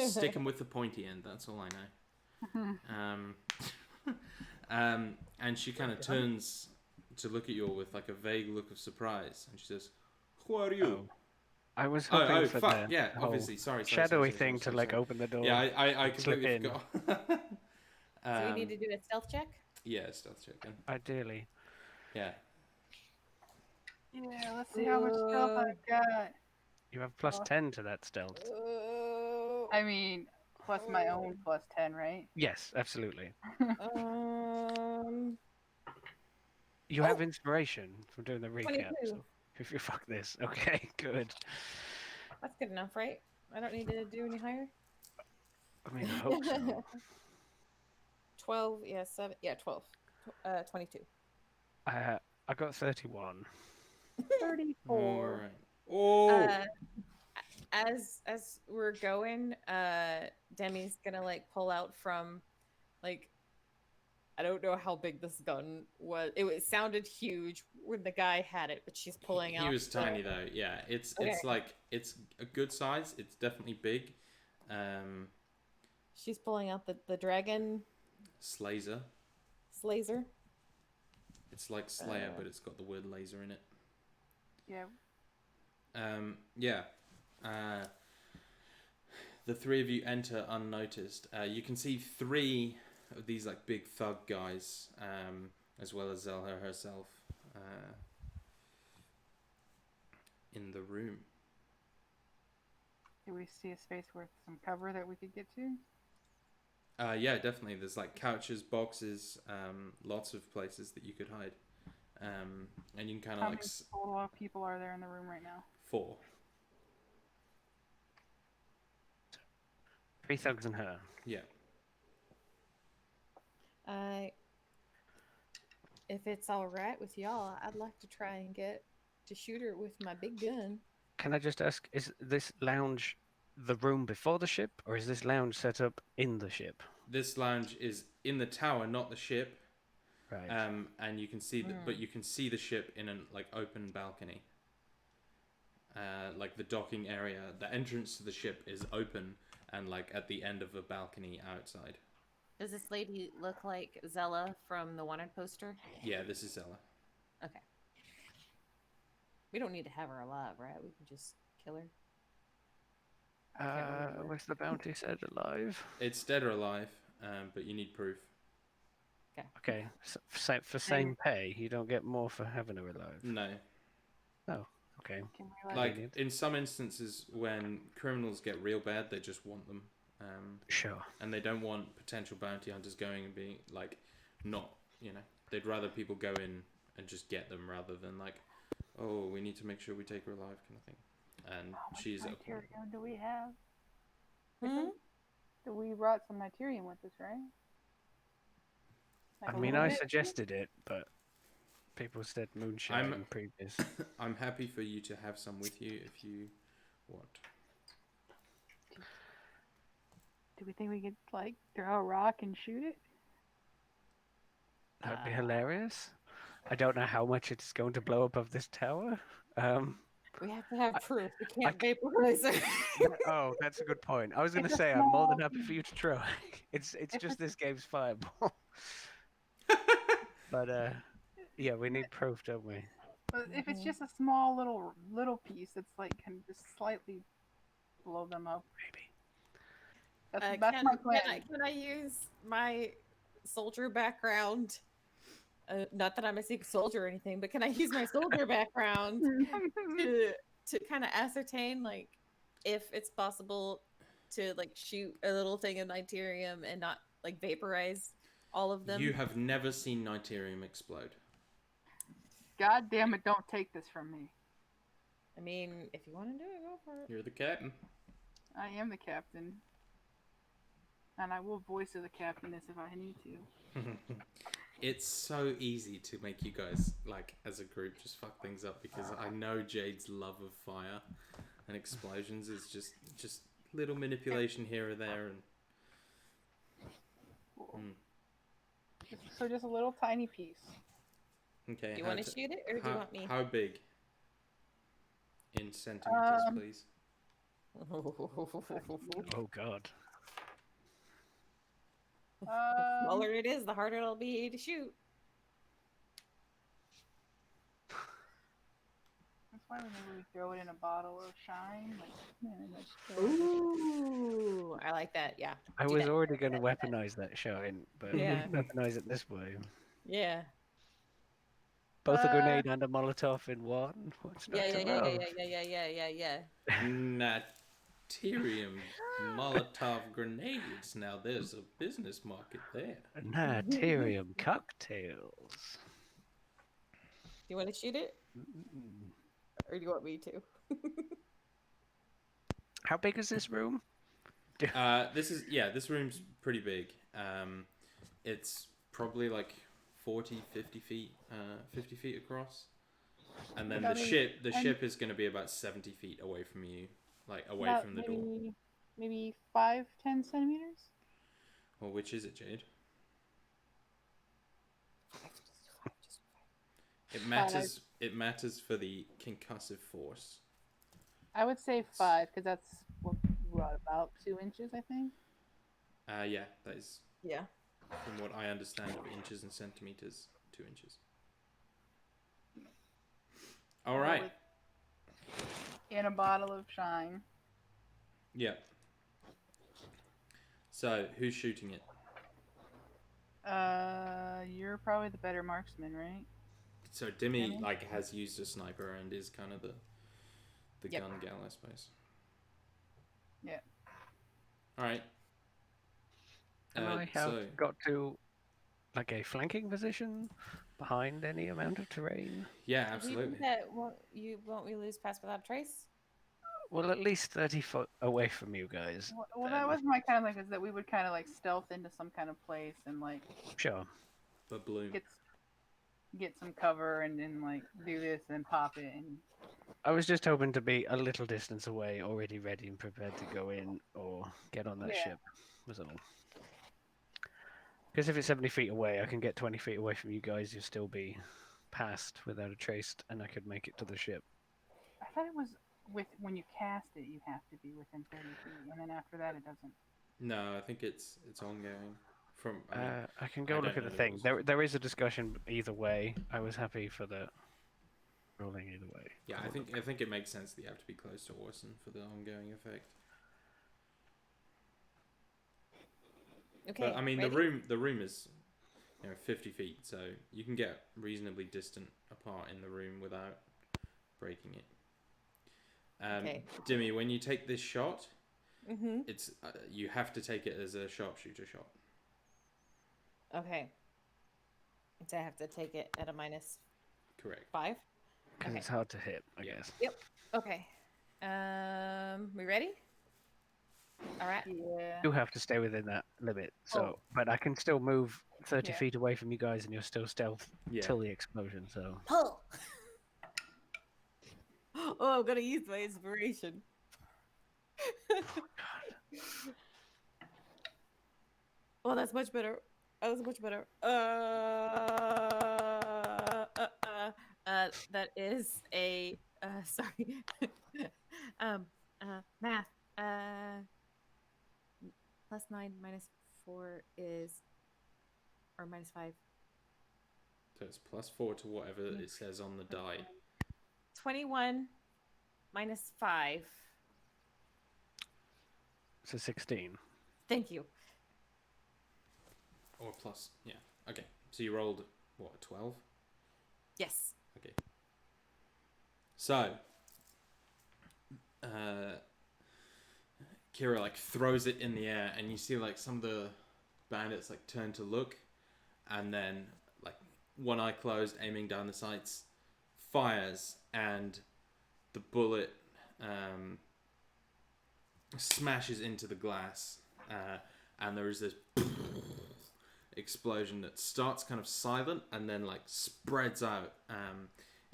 Stick them with the pointy end. That's all I know. And she kind of turns to look at you all with like a vague look of surprise, and she says, "Who are you?" Oh, I was hoping for fuck, the yeah, whole obviously. Sorry, shadowy sorry, thing to like open the door. Yeah, I slip completely in. forgot. So we need to do a stealth check? Yeah, stealth check then. Ideally. Yeah. Yeah, let's see how much stealth I've got. You have plus 10 to that stealth. I mean, plus my own plus 10, right? Yes, absolutely. Um, You have inspiration from doing the recap. 22. So if you fuck this, okay, good. That's good enough, right? I don't need to do any higher? I mean, I hope so. 12, yeah, 7, yeah, 12. 22. I got 31. 34. All right. Oh. As we're going, Demi's gonna like pull out from, like, I don't know how big this gun was. It sounded huge when the guy had it, but she's pulling out. He was tiny though. Yeah, it's like it's a good size. It's definitely big. She's pulling out the dragon Slazer. slazer. It's like Slayer, but it's got the word laser in it. Yeah. Yeah. The three of you enter unnoticed. You can see three of these like big thug guys, as well as Zelha herself, in the room. Do we see a space with some cover that we could get to? Yeah, definitely. There's like couches, boxes, lots of places that you could hide, and you can kind How of many like total people are there in the room right now? 4. 3 thugs and her. Yeah. If it's all right with y'all, I'd like to try and get to shoot her with my big gun. Can I just ask, is this lounge the room before the ship, or is this lounge set up in the ship? This lounge is in the tower, not the ship. Right. And you can see but you can see the ship in an like open balcony. Like the docking area, the entrance to the ship is open and like at the end of a balcony outside. Does this lady look like Zella from the wanted poster? Yeah, this is Ella. Okay. We don't need to have her alive, right? We can just kill her. I can't remember. Was the bounty said alive? It's dead or alive, but you need proof. Okay, so for same pay, you don't get more for having her alive. No. Oh, okay. Can we Like, Convenient. in some instances, when criminals get real bad, they just want them. Sure. And they don't want potential bounty hunters going and being, like, not, they'd rather people go in and just get them rather than, like, oh, we need to make sure we take her alive kind of thing. And she's okay. Niturium do we have? Hmm? We brought some Niturium with us, right? Like I a mean, little I bit? suggested it, but people said moonshine I'm- previous. I'm happy for you to have some with you if you want. Do we think we could like throw a rock and shoot it? That would be hilarious. I don't know how much it's going to blow up of this tower. We have to have proof. We can't vaporize her. Oh, that's a good point. I was going to say I'm more than happy for you to try. It's just this game's fireball. But yeah, we need proof, don't we? But if it's just a small little piece, it's like can just slightly blow them up. Maybe. That's my plan. Can I use my soldier background? Not that I'm a secret soldier or anything, but can I use my soldier background to kind of ascertain, like, if it's possible to like shoot a little thing of Niturium and not like vaporize all of them? You have never seen Niturium explode. God damn it! Don't take this from me. I mean, if you want to do it, go for it. You're the captain. I am the captain, and I will voice of the captainess if I need to. It's so easy to make you guys, like, as a group, just fuck things up because I know Jade's love of fire and explosions is just little manipulation here or there and. So just a little tiny piece. Okay. Do you want to shoot it, or do you want me? How big? In centimeters, please. Oh God. The smaller it is, the harder it'll be to shoot. That's why whenever we throw it in a bottle of shine, like, Ooh, I like that. Yeah. I do was that. already going to weaponize that shine, but Yeah. weaponize it this way. Yeah. Both a grenade and a Molotov in one. What's not to love? Yeah. Naterium Molotov grenades. Now there's a business market there. Naterium cocktails. You want to shoot it, or do you want me to? How big is this room? This room's pretty big. It's probably like 40, 50 feet, 50 feet across. And then the ship is going to be about 70 feet away from you, like away from the door. Maybe 5-10 centimeters. Well, which is it, Jade? It matters. It matters for the concussive force. I would say 5 because that's what about 2 inches, I think. Yeah, that is. Yeah. From what I understand of inches and centimeters, 2 inches. All right. In a bottle of shine. Yeah. So, who's shooting it? You're probably the better marksman, right? So Dimmy has used a sniper and is kind of the gun gal, I suppose. Yeah. All right. And I have got to like a flanking position behind any amount of terrain. Yeah, Do you absolutely. think that won't we lose pass without trace? Well, at least 30 foot away from you guys. Well, that was my kind of like is that we would kind of like stealth into some kind of place and like Sure. But bloom. Get some cover and then like do this and pop it. And I was just hoping to be a little distance away, already ready and prepared to go in or get on that ship. Was all. Because if it's 70 feet away, I can get 20 feet away from you guys. You'll still be passed without a trace, and I could make it to the ship. I thought it was when you cast it, you have to be within 30 feet, and then after that, it doesn't. No, I think it's ongoing From I mean, I can I go don't look at know the the thing. rules. There is a discussion either way. I was happy for the rolling either way. Yeah, Have a look. I think it makes sense that you have to be close to Orson for the ongoing effect. Okay. But I mean, ready? the room is 50 feet, so you can get reasonably distant apart in the room without breaking it. Okay. Dimmy, when you take this shot, Mm-hmm. it's you have to take it as a sharpshooter shot. Okay. So I have to take it at a -5. Correct. Because Okay. it's hard to hit, I Yeah. guess. Yep. Okay. We ready? All right. Yeah. You have to stay within that limit. So, Oh. but I can still move 30 Yeah. feet away from you guys, and you're still stealth Yeah. till the explosion. So, Pull. Oh, I'm gonna use my inspiration. Oh, that's much better. That was much better. That is a sorry. Math. +9 -4 is, or -5. So it's +4 to whatever it says on the die. 21 -5. so 16. Thank you. Or plus, yeah. Okay. So you rolled, what, a 12? Yes. Okay. So, Kira, like, throws it in the air, and you see, like, some of the bandits, like, turn to look, and then, like, one eye closed, aiming down the sights, fires, and the bullet smashes into the glass, and there is this explosion that starts kind of silent and then like spreads out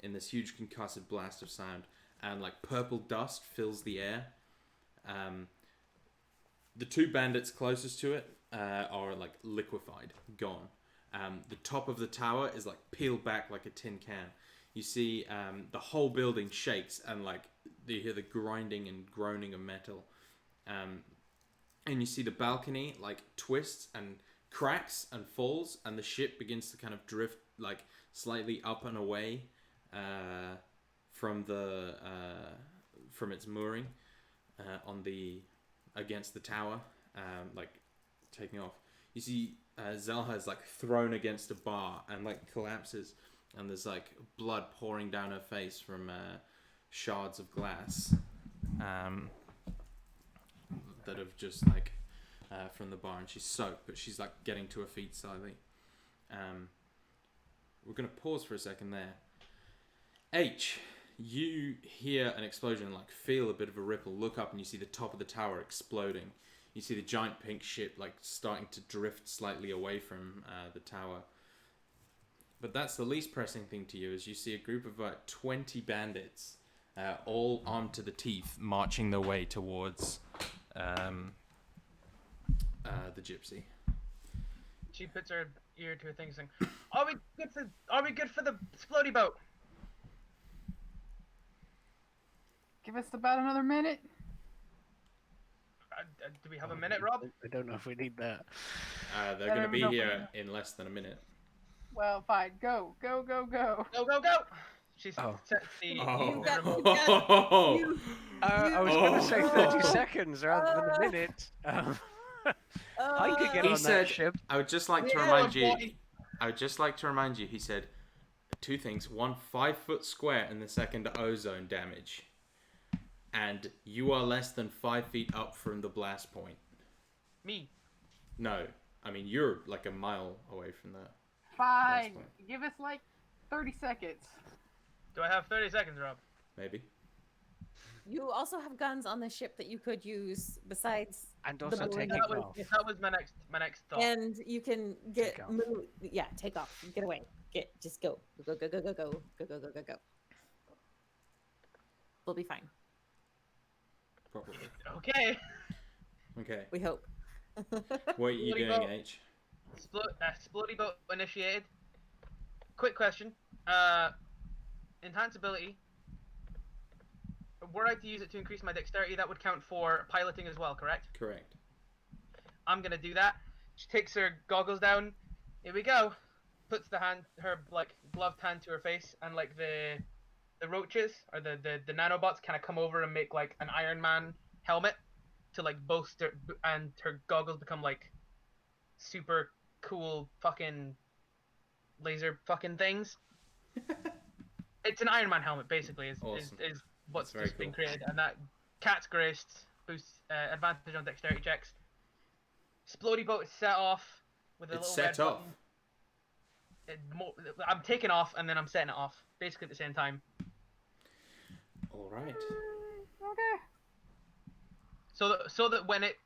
in this huge concussive blast of sound, and like purple dust fills the air. The two bandits closest to it are like liquefied, gone. The top of the tower is like peeled back like a tin can. You see the whole building shakes, and like you hear the grinding and groaning of metal. And you see the balcony like twists and cracks and falls, and the ship begins to kind of drift like slightly up and away from the from its mooring on the against the tower, like taking off. You see Zelha is like thrown against a bar and like collapses, and there's like blood pouring down her face from shards of glass that have just like from the bar, and she's soaked, but she's like getting to her feet slowly. We're gonna pause for a second there. H, you hear an explosion, like feel a bit of a ripple, look up, and you see the top of the tower exploding. You see the giant pink ship like starting to drift slightly away from the tower. But that's the least pressing thing to you, is you see a group of about 20 bandits, all armed to the teeth, marching their way towards the gypsy. She puts her ear to her thing, saying, Are we good for the explodey boat?" Give us about another minute. Do we have a minute, Rob? I don't know if we need that. They're I going to don't be know if we here in less than a minute. Well, fine. Go, go, go, go. Go, go, go! She's Oh. sets the Oh. remote. I was going to say 30 Oh. seconds rather than a minute. I could get He on said, that ship. I would just like to Yeah, remind you. boy. I would just like to remind you. He said two things: one, 5 foot square, and the second, ozone damage. And you are less than 5 feet up from the blast point. Me. No, I mean you're like a mile away from that. Fine. fine. Give us like 30 seconds. Do I have 30 seconds, Rob? Maybe. You also have guns on the ship that you could use besides And the also balloon. take That it was, off. that was my next thought. And you can get Take off. move. Yeah, take off. Get away. Just go. Go, go, go, go, go, go, go, go, go, go. We'll be fine. Probably. Okay. Okay. We hope. What are you Bloody doing, boat. H? Explodey boat initiated. Quick question. Enhance ability. Were I to use it to increase my dexterity, that would count for piloting as well, correct? Correct. I'm gonna do that. She takes her goggles down. Here we go. Puts her like gloved hand to her face, and like the roaches or the nanobots kind of come over and make like an Iron Man helmet to like bolster, and her goggles become like super cool fucking laser fucking things. It's an Iron Man helmet basically. Awesome. Is what's That's very just been cool. created, and that cat's graced boosts advantage on dexterity checks. Splody boat is set off with a It's little set red off. button. I'm taking off and then I'm setting it off basically at the same time. All right. Okay. So that when it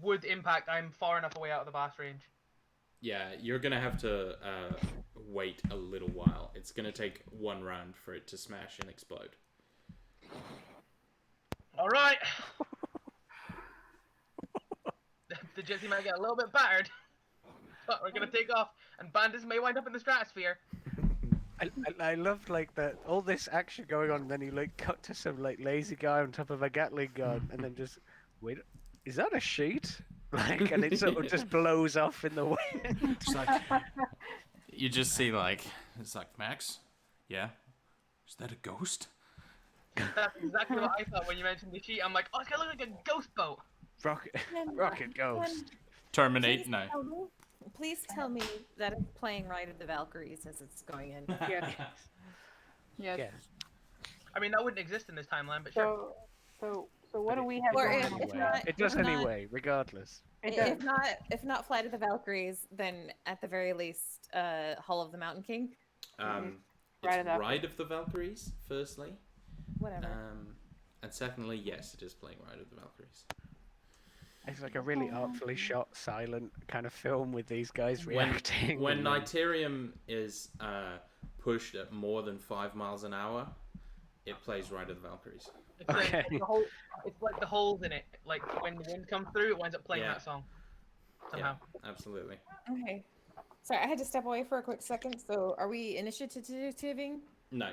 would impact, I'm far enough away out of the blast range. Yeah, you're gonna have to wait a little while. It's gonna take one round for it to smash and explode. All right. The gypsy might get a little bit battered, but we're gonna take off, and bandits may wind up in the stratosphere. I love like that all this action going on, and then you like cut to some like lazy guy on top of a Gatling gun, and then just wait. Is that a sheet? Like, and it sort of just blows off in the wind. It's like you just see like it's like Max. Yeah, is that a ghost? That's exactly what I thought when you mentioned the sheet. I'm like, oh, it's gonna look like a ghost boat. Rocket Ghost. Terminate now. Please tell me that it's playing Ride of the Valkyries as it's going in. Yes. Yes. Yes. I mean, that wouldn't exist in this timeline, but sure. So what do we have Or going if on? it's Anyway. not- It does if not- anyway, regardless. It does. If not Flight of the Valkyries, then at the very least, Hall of the Mountain King. It's Ride of the Ride of the Valkyries, firstly. Whatever. And secondly, yes, it is playing Ride of the Valkyries. It's like a really artfully shot, silent kind of film with these guys reacting. When and then- Nitarium is pushed at more than 5 miles an hour, it plays Ride of the Valkyries. It's like, Okay. it's like the holes in it. Like when the wind comes through, it winds up playing Yeah. that song somehow. Yeah, absolutely. Okay. Sorry, I had to step away for a quick second. So, are we initiativing? No.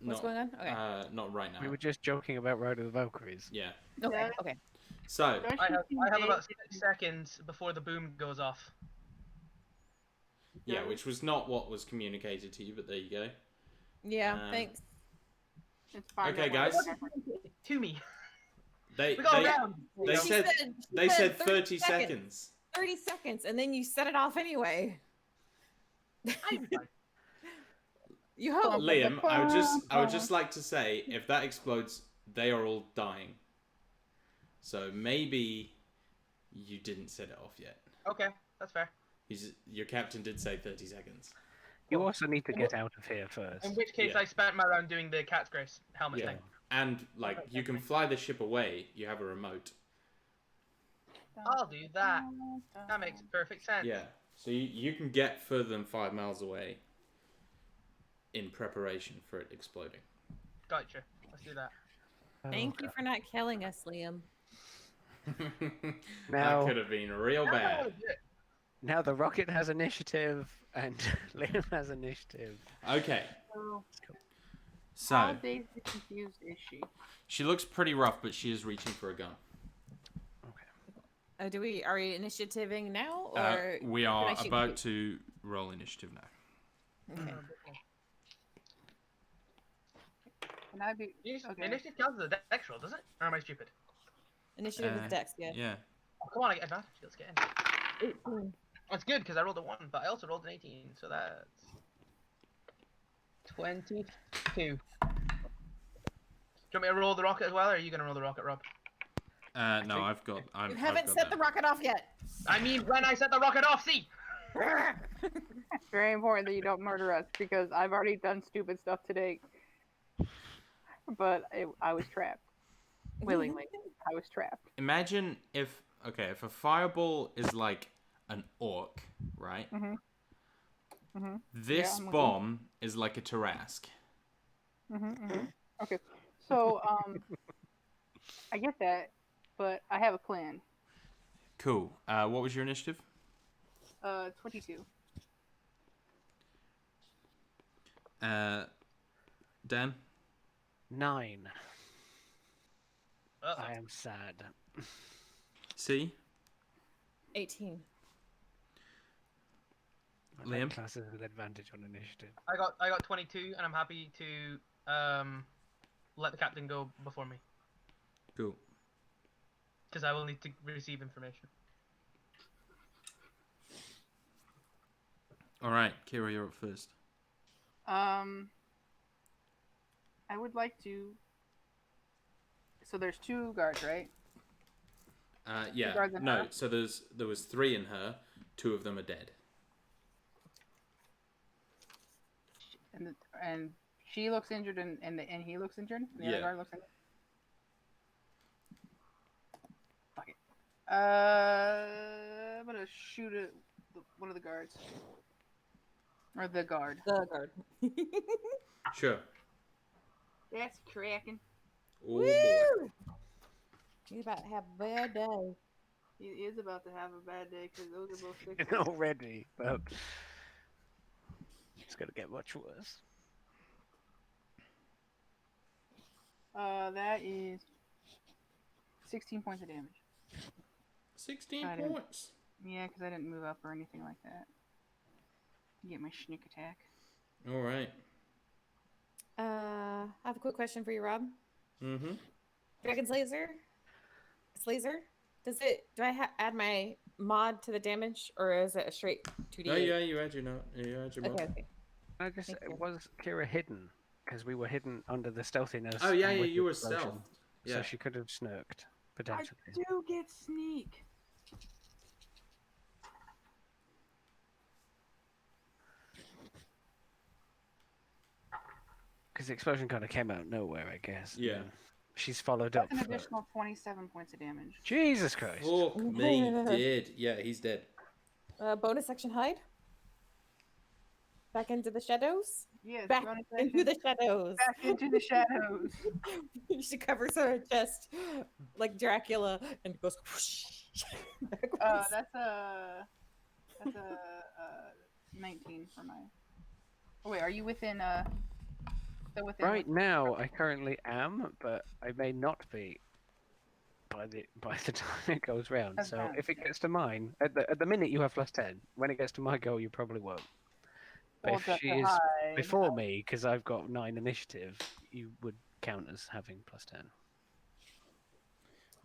What's going on? Okay. Not right now. We were just joking about Ride of the Valkyries. Yeah. Okay. Yeah. Okay. So, Don't I you have think about Dave- 6 seconds before the boom goes off. yeah, which was not what was communicated to you, but there you go. Yeah. Thanks. It's fine. Okay, don't worry. guys. To me. They We go around. they She said she they said 30 seconds. seconds. 30 seconds, and then you set it off anyway. You hope. Liam, I would just like to say, if that explodes, they are all dying. So maybe you didn't set it off yet. Okay, that's fair. Your captain did say 30 seconds. You also need to get out of here first. In which case, Yeah. I spent my round doing the cat's grace helmet Yeah. thing. And like you can fly the ship away. You have a remote. I'll do that. That makes perfect sense. Yeah. So you can get further than 5 miles away in preparation for it exploding. Gotcha. Let's do that. Thank you for not killing us, Liam. Now- That could have been real bad. Now the rocket has initiative, and Liam has initiative. Okay. So, how So dazed and confused is she? she looks pretty rough, but she is reaching for a gun. Are we initiativing now, or We are I shoot about you? to roll initiative now. Okay. Can I be? Okay. Initiative counts as a dex roll, does it? Or am I stupid? Initiative is Dex, yeah. Yeah. Oh, come on, I get advantage. Let's get in. 18. That's good because I rolled a 1, but I also rolled an 18, so that's 22. Do you want me to roll the rocket as well, or are you going to roll the rocket, Rob? No, I've got. You haven't set the rocket off yet. I mean, when I set the rocket off, see! It's very important that you don't murder us because I've already done stupid stuff today. But I was trapped. Willingly. I was trapped. Imagine if a fireball is like an orc, right? Mhm. Mhm. This Yeah, I'm with you. bomb is like a Tarask. Okay. So, I get that, but I have a plan. Cool. What was your initiative? 22. Dan? 9. Uh-oh. I am sad. C? 18. Liam? Classes with advantage on initiative. I got 22, and I'm happy to let the captain go before me Cool. because I will need to receive information. All right, Kira, you're up first. I would like to. So there's 2 guards, right? Yeah. guards in No. her? So there was 3 in her. 2 of them are dead. And she looks injured, and he looks injured. And the Yeah. other guard looks injured. Fuck it. I'm gonna shoot at one of the guards, or the guard. The guard. Sure. That's cracking. Oh boy. Woo! He's about to have a bad day. He is about to have a bad day because those are both 6. Already, but it's gonna get much worse. That is 16 points of damage. 16 I didn't- points. Yeah, because I didn't move up or anything like that. Get my sneak attack. All right. I have a quick question for you, Rob. Mm-hmm. Dragon Slazer. Do I add my mod to the damage, or is it a straight 2d8? Oh yeah, you had your note. You had your Okay, mod. okay. I guess Thank you. it was Kira hidden because we were hidden under the stealthiness. Oh yeah, and yeah, with the you were explosion, stealth. Yeah. So she could have snurked potentially. I do get sneak. Because the explosion kind of came out of nowhere, I guess. Yeah. and she's followed That's up. an for- additional 27 points of damage. Jesus Christ! Fuck me, dead. Yeah, he's dead. Bonus action hide. Back into the shadows. Yes, Back bonus into action. the shadows. Back into the shadows. She covers her chest like Dracula and goes whoosh. backwards. That's a 19 for my. Oh wait, are you within still within? Right now, I currently am, but I may not be by the time it goes round. That's So fine, if it yeah. gets to mine, at the minute you have +10. When it gets to my goal, you probably won't. But Well, if just she to is hide. before me, because I've got 9 initiative, you would count as having +10.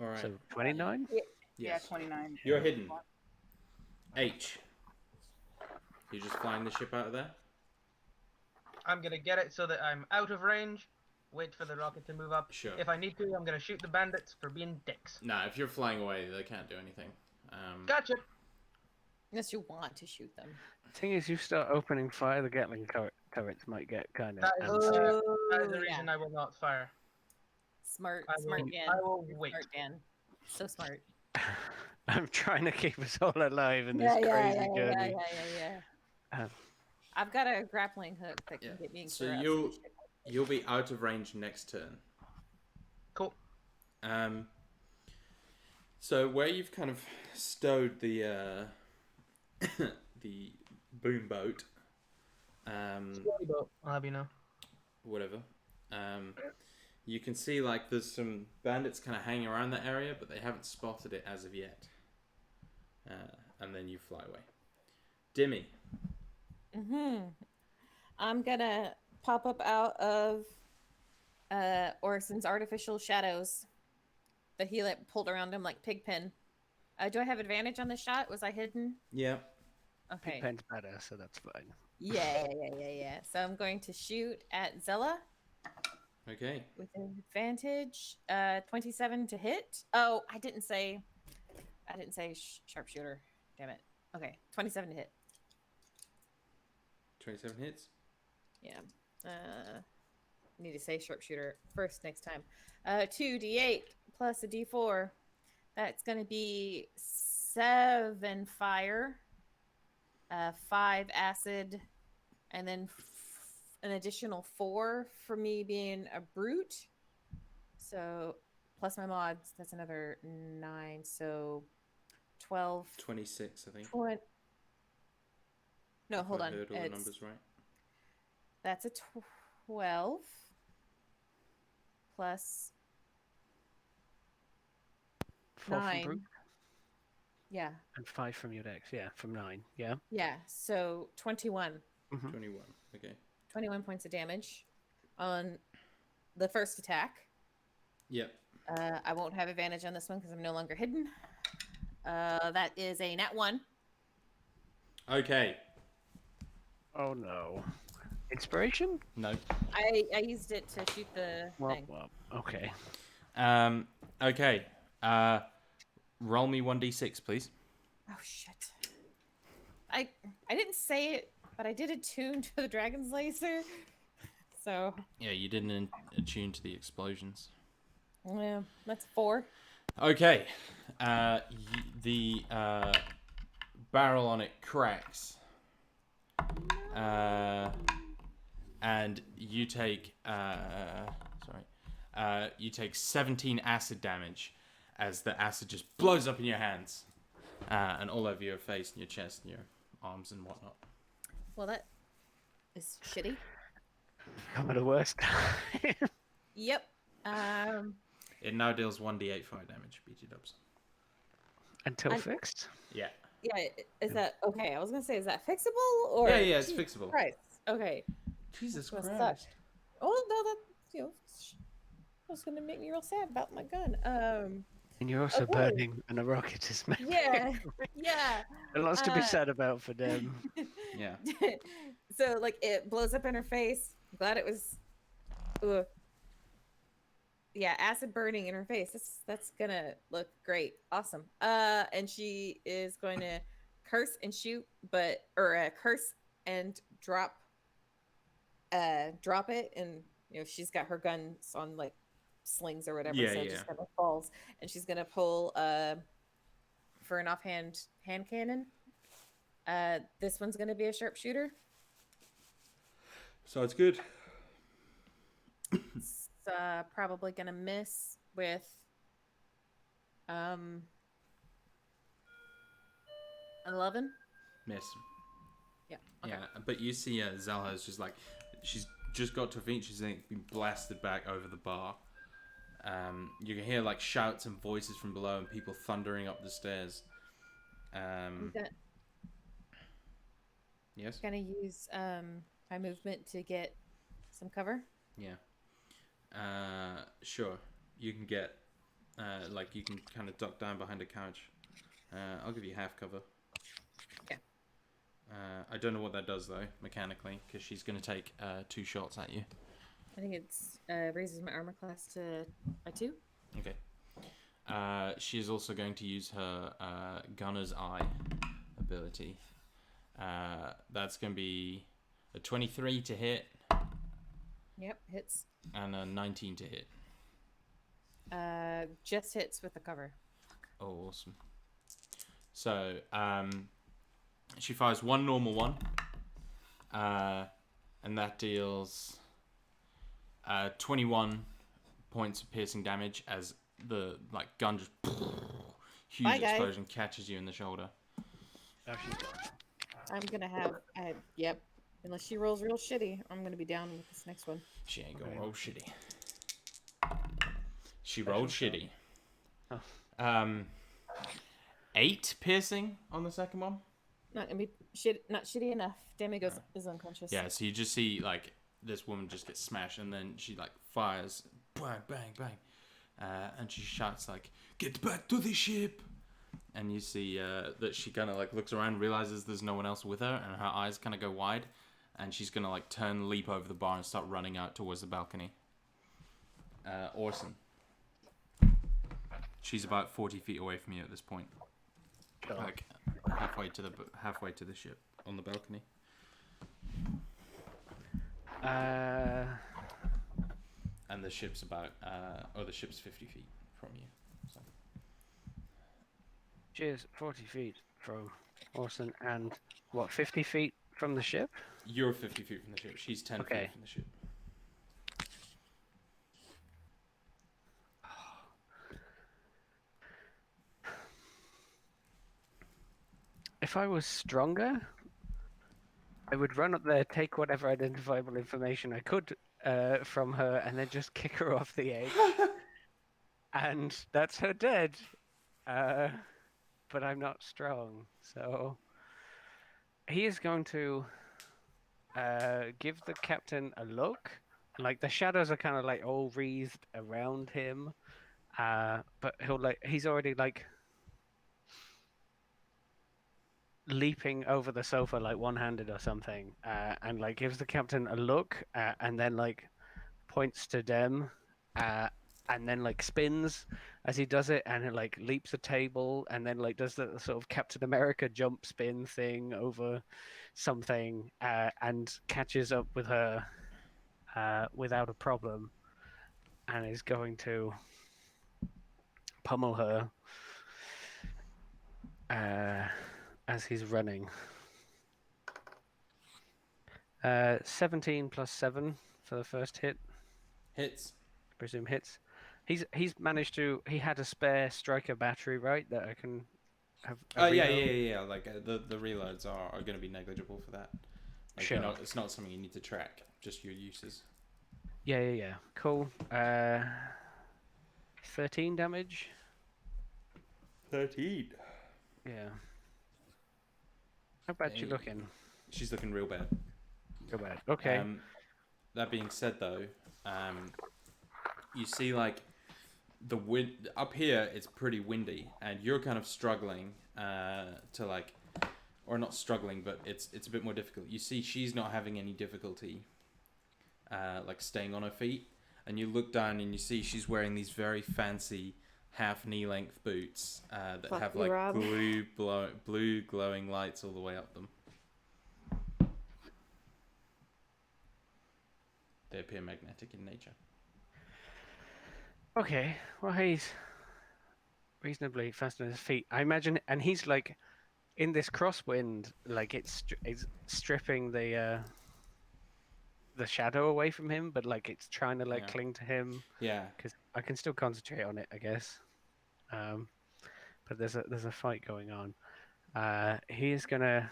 All right. So 29. Yeah, Yes. 29. You're hidden. H. You just flying the ship out of there? I'm gonna get it so that I'm out of range. Wait for the rocket to move up. Sure. If I need to, I'm gonna shoot the bandits for being dicks. Nah, if you're flying away, they can't do anything. Gotcha. Unless you want to shoot them. Thing is, you start opening fire, the Gatling turrets might get kind of. That is, that is the Oh, reason yeah. I will not fire. Smart, I will- smart Dan. I will You're wait. Smart Dan. So smart. I'm trying to keep us all alive in this crazy journey. Yeah. Um, I've got a grappling hook that can Yeah. get me So clear out you'll- of the ship. You'll be out of range next turn. Cool. So where you've kind of stowed the the boom boat, I'll have you know. whatever, you can see like there's some bandits kind of hanging around that area, but they haven't spotted it as of yet. And then you fly away. Dimmy. I'm gonna pop up out of Orison's artificial shadows that he pulled around him like Pigpen. Do I have advantage on this shot? Was I hidden? Yeah. Okay. Pigpen's better, so that's fine. Yeah. So I'm going to shoot at Zella Okay. with an advantage. 27 to hit. Oh, I didn't say sharpshooter. Damn it. Okay, 27 to hit. 27 hits. Yeah. Need to say sharpshooter first next time. 2d8 plus a d4. That's going to be 7 fire, 5 acid, and then an additional 4 for me being a brute. So plus my mods, that's another 9. So 12. 26, I think. No, hold If I on. heard all the It's- numbers right. That's a 12 plus 4 from 9. Brute. Yeah. And 5 from your dex. Yeah, from 9. Yeah. Yeah. So 21. 21. Okay. 21 points of damage on the first attack. Yep. I won't have advantage on this one because I'm no longer hidden. That is a nat 1. Okay. Oh no. Inspiration? No. I used it to shoot the thing. Well, okay. Okay. Roll me 1d6, please. Oh shit. I didn't say it, but I did attune to the dragon's laser. So Yeah, you didn't attune to the explosions. yeah, that's 4. Okay. The barrel on it cracks. And you take you take 17 acid damage as the acid just blows up in your hands and all over your face and your chest and your arms and whatnot. Well, that is shitty. Come at the worst. Yep. It now deals 1d8 fire damage. BT dubs. Until I- fixed? Yeah. Yeah. Is that okay? I was gonna say, is that fixable or? Yeah, it's Jesus fixable. Christ. Okay. Jesus Must Christ. suck. Oh no, that was gonna make me real sad about my gun. And you're also Okay. burning, and a rocket is making Yeah. Yeah. lots to be said about for them. Yeah. So like it blows up in her face. Glad it was. Ugh. Yeah, acid burning in her face. That's gonna look great. Awesome. And she is going to curse and shoot, curse and drop it, and she's got her guns on like slings or whatever, Yeah, so yeah. just kind of falls, and she's gonna pull for an offhand hand cannon. This one's gonna be a sharpshooter. So it's good. It's probably gonna miss with 11. Miss. Yeah. Okay. Yeah, but you see Zalha's just like, she's just got to her feet, she's like, been blasted back over the bar. You can hear like shouts and voices from below and people thundering up the stairs. I'm Yes? gonna use my movement to get some cover. Yeah. Sure. You can get, you can kind of duck down behind a couch. I'll give you half cover. Okay. I don't know what that does though, mechanically, because she's going to take 2 shots at you. I think it's raises my armor class to a 2. Okay. She is also going to use her Gunner's Eye ability. That's going to be a 23 to hit. Yep, hits. And a 19 to hit. Just hits with the cover. Oh, awesome. So, she fires one normal one. And that deals 21 points of piercing damage as the gun just huge Bye, guys. explosion catches you in the shoulder. Oh, she's gone. I'm gonna have. Yep. Unless she rolls real shitty, I'm gonna be down with this next one. She ain't gonna roll shitty. She rolled shitty. Oh. 8 piercing on the second one. Not gonna be not shitty enough. Demi is unconscious. Yeah, so you just see this woman just gets smashed, and then she fires, bang, bang, bang, and she shouts "Get back to the ship!" And you see that she kind of looks around, realizes there's no one else with her, and her eyes kind of go wide, and she's gonna turn, leap over the bar, and start running out towards the balcony. Orson. She's about 40 feet away from you at this point. Sure. Halfway to the ship on the balcony. And the ship's the ship's 50 feet from you. So. Cheers, 40 feet from Orson, and 50 feet from the ship? You're 50 feet from the ship. She's 10 Okay. feet from the ship. If I was stronger, I would run up there, take whatever identifiable information I could from her, and then just kick her off the edge. And that's her dead. but I'm not strong. So he is going to give the captain a look. Like the shadows are kind of like all wreathed around him. But he's already like leaping over the sofa like one-handed or something, and like gives the captain a look, and then like points to Dem, and then like spins as he does it, and it like leaps a table, and then like does the sort of Captain America jump spin thing over something, and catches up with her without a problem, and is going to pummel her as he's running. 17 plus 7 for the first hit. Hits. Presume hits. He's managed to. He had a spare striker battery, right? That I can have. Oh yeah. Like the reloads are going to be negligible for that. Like Sure. it's not something you need to track. Just your uses. Yeah. Cool. 13 damage. 13. Yeah. How bad you looking? She's looking real bad. Go bad. Okay. That being said, though, you see like the wind up here. It's pretty windy, and you're kind of struggling to like, or not struggling, but it's a bit more difficult. You see, she's not having any difficulty, like staying on her feet, and you look down and you see she's wearing these very fancy half knee length boots that Fuck have you, like Rob. blue glowing lights all the way up them. They appear magnetic in nature. Okay. Well, he's reasonably fast on his feet, I imagine, and he's like in this crosswind, like it's stripping the shadow away from him, but like it's trying to like cling to him. Yeah. Because I can still concentrate on it, I guess. But there's a fight going on. He is gonna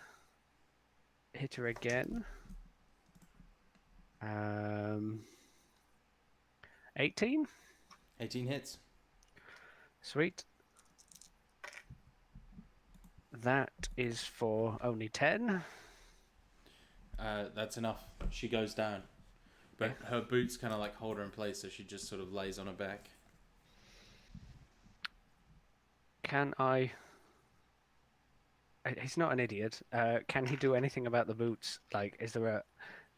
hit her again. 18. 18 hits. Sweet. That is for only 10. That's enough. She goes down. But her boots kind of like hold her in place, so she just sort of lays on her back. Can I... He's not an idiot. Can he do anything about the boots? Like, is there a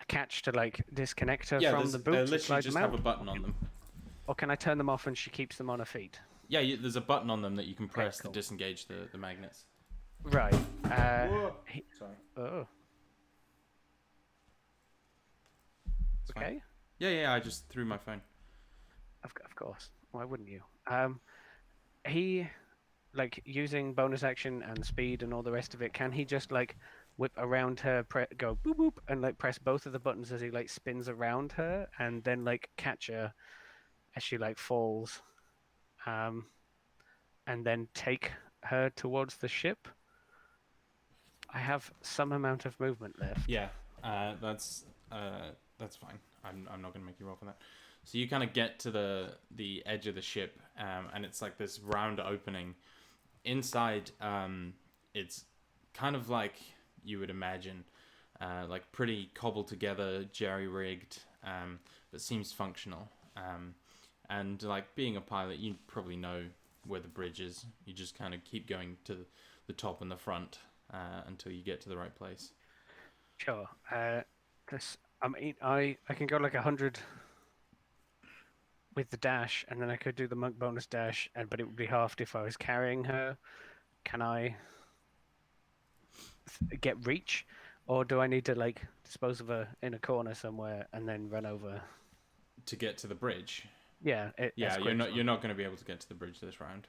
catch to like disconnect her from the boots? They and literally slide just them have out? a button on them. Or can I turn them off and she keeps them on her feet? Yeah, there's a button on them that you can press cool. to disengage the magnets. Right. Sorry. Oh. It's fine. Okay. Yeah, I just threw my phone. Of course. Why wouldn't you? He, like, using bonus action and speed and all the rest of it, can he just, like, whip around her, go boop boop, and, like, press both of the buttons as he, like, spins around her, and then, like, catch her as she, like, falls, and then take her towards the ship? I have some amount of movement left. Yeah, that's fine. I'm not gonna make you roll for that. So you kind of get to the edge of the ship, and it's like this round opening. Inside, it's kind of like you would imagine, like pretty cobbled together, jerry rigged, but seems functional. And like being a pilot, you probably know where the bridge is. You just kind of keep going to the top and the front until you get to the right place. Sure. I can go like 100 with the dash, and then I could do the monk bonus dash, but it would be halved if I was carrying her. Can I get reach, or do I need to like dispose of her in a corner somewhere and then run over to get to the bridge? Yeah, you're not going to be able to get to the bridge this round.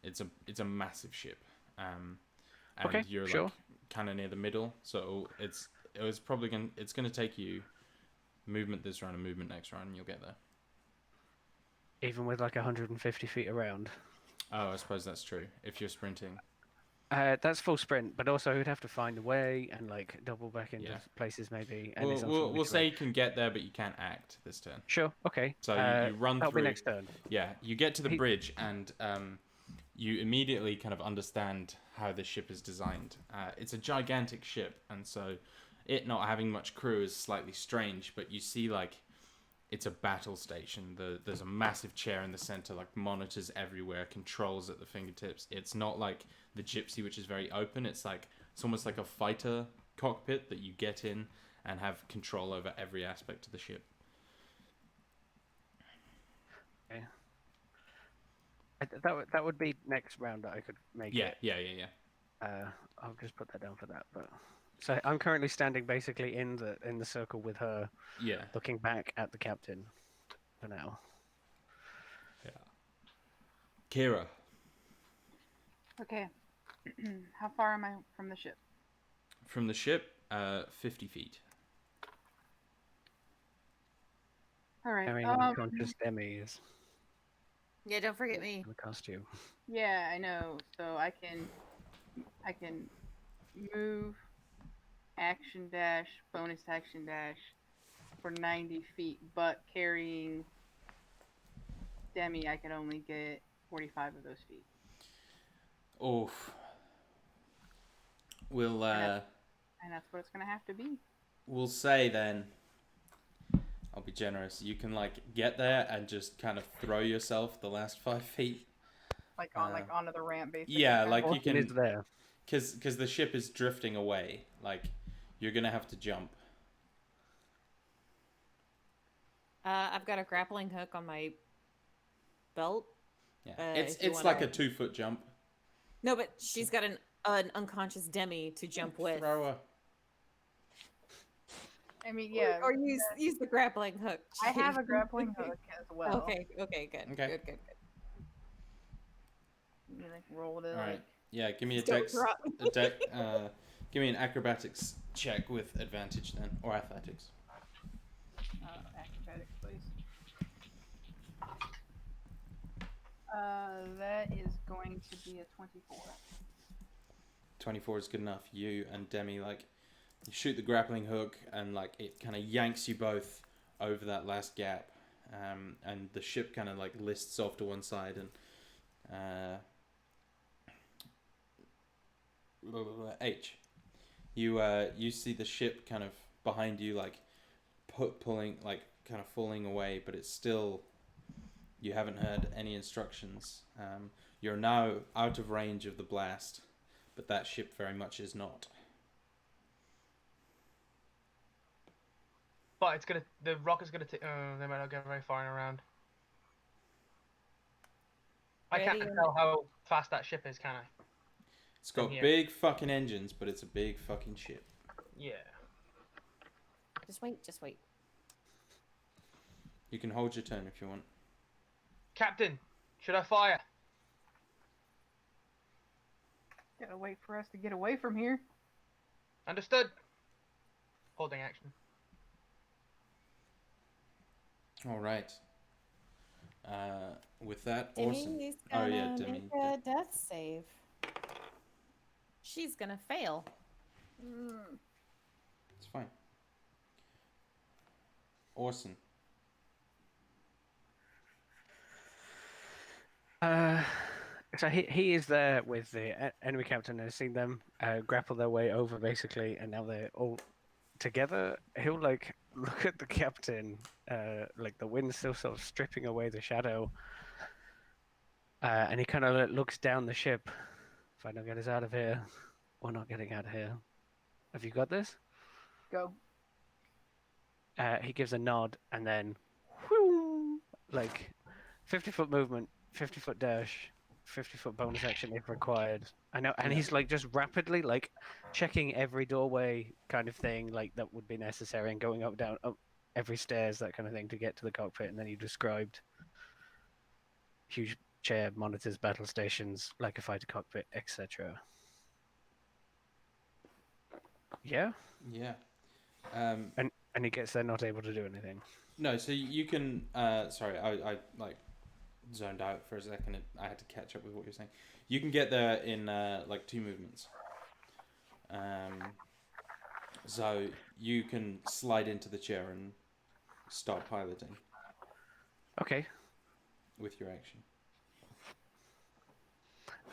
It's a massive ship, and okay, you're sure. like kind of near the middle, so it's going to take you movement this round and movement next round, and you'll get there. Even with like 150 feet around. Oh, I suppose that's true. If you're sprinting. That's full sprint, but also we'd have to find a way and like double back into places maybe. And we'll say you can get there, but you can't act this turn. Sure. Okay. So you run that'll through. be next turn. Yeah, you get to the bridge, and you immediately kind of understand how the ship is designed. It's a gigantic ship, and so it not having much crew is slightly strange, but you see, like, it's a battle station. There's a massive chair in the center, like monitors everywhere, controls at the fingertips. It's not like the Gypsy, which is very open. It's almost like a fighter cockpit that you get in and have control over every aspect of the ship. Okay. That would be next round that I could make Yeah, it. yeah. I'll just put that down for that. But so I'm currently standing basically in the circle with her, Yeah. looking back at the captain for now. Yeah. Kira. Okay. How far am I from the ship? From the ship, 50 feet. All right. Carrying unconscious Demi's Yeah, don't forget me. in the costume. Yeah, I know. So I can move, action dash, bonus action dash for 90 feet, but carrying Demi, I can only get 45 of those feet. Oof. We'll And that's what it's gonna have to be. we'll say then. I'll be generous. You can get there and just kind of throw yourself the last 5 feet. Like onto the ramp, basically. Yeah, kinda. like you Orson is can, there. because the ship is drifting away. Like you're gonna have to jump. I've got a grappling hook on my belt. Yeah, If you it's wanna- like a 2-foot jump. No, but she's got an unconscious Demi to jump with. Throw her. I mean, yeah. Or use the grappling hook. I have a grappling hook as well. Okay, good. Okay. Good. You roll it All right. like. Yeah, give me a Don't dex. drop. Give me an acrobatics check with advantage then, or athletics. Acrobatics, please. That is going to be a 24. 24 is good enough. You and Demi, you shoot the grappling hook, and it kind of yanks you both over that last gap, and the ship kind of lists off to one side, and H, you see the ship kind of behind you, pulling, kind of falling away, but it's still, you haven't heard any instructions. You're now out of range of the blast, but that ship very much is not. But the rocket's gonna take. They might not get very far around. I can't Ready? tell how fast that ship is, can I? It's got here. big fucking engines, but it's a big fucking ship. Yeah. Just wait. You can hold your turn if you want. Captain, should I fire? Gotta wait for us to get away from here. Understood. Holding action. All right. With that, awesome. Demi's Oh gonna yeah, Demi. make a death save. She's gonna fail. It's fine. Awesome. So he is there with the enemy captain. Has seen them grapple their way over basically, and now they're all together. He'll look at the captain, the wind's still sort of stripping away the shadow, and he kind of looks down the ship. If I don't get us out of here, we're not getting out of here. Have you got this? Go. He gives a nod, and then, whoo, 50-foot movement, 50-foot dash, 50-foot bonus action if required. I know, and he's just rapidly checking every doorway kind of thing that would be necessary, and going up, down, up every stairs, that kind of thing, to get to the cockpit. And then you described huge chair, monitors, battle stations, like a fighter cockpit, etc. Yeah. Yeah. And he gets there not able to do anything. No, so you can. Sorry, I zoned out for a second. I had to catch up with what you're saying. You can get there in 2 movements. So you can slide into the chair and start piloting Okay. with your action.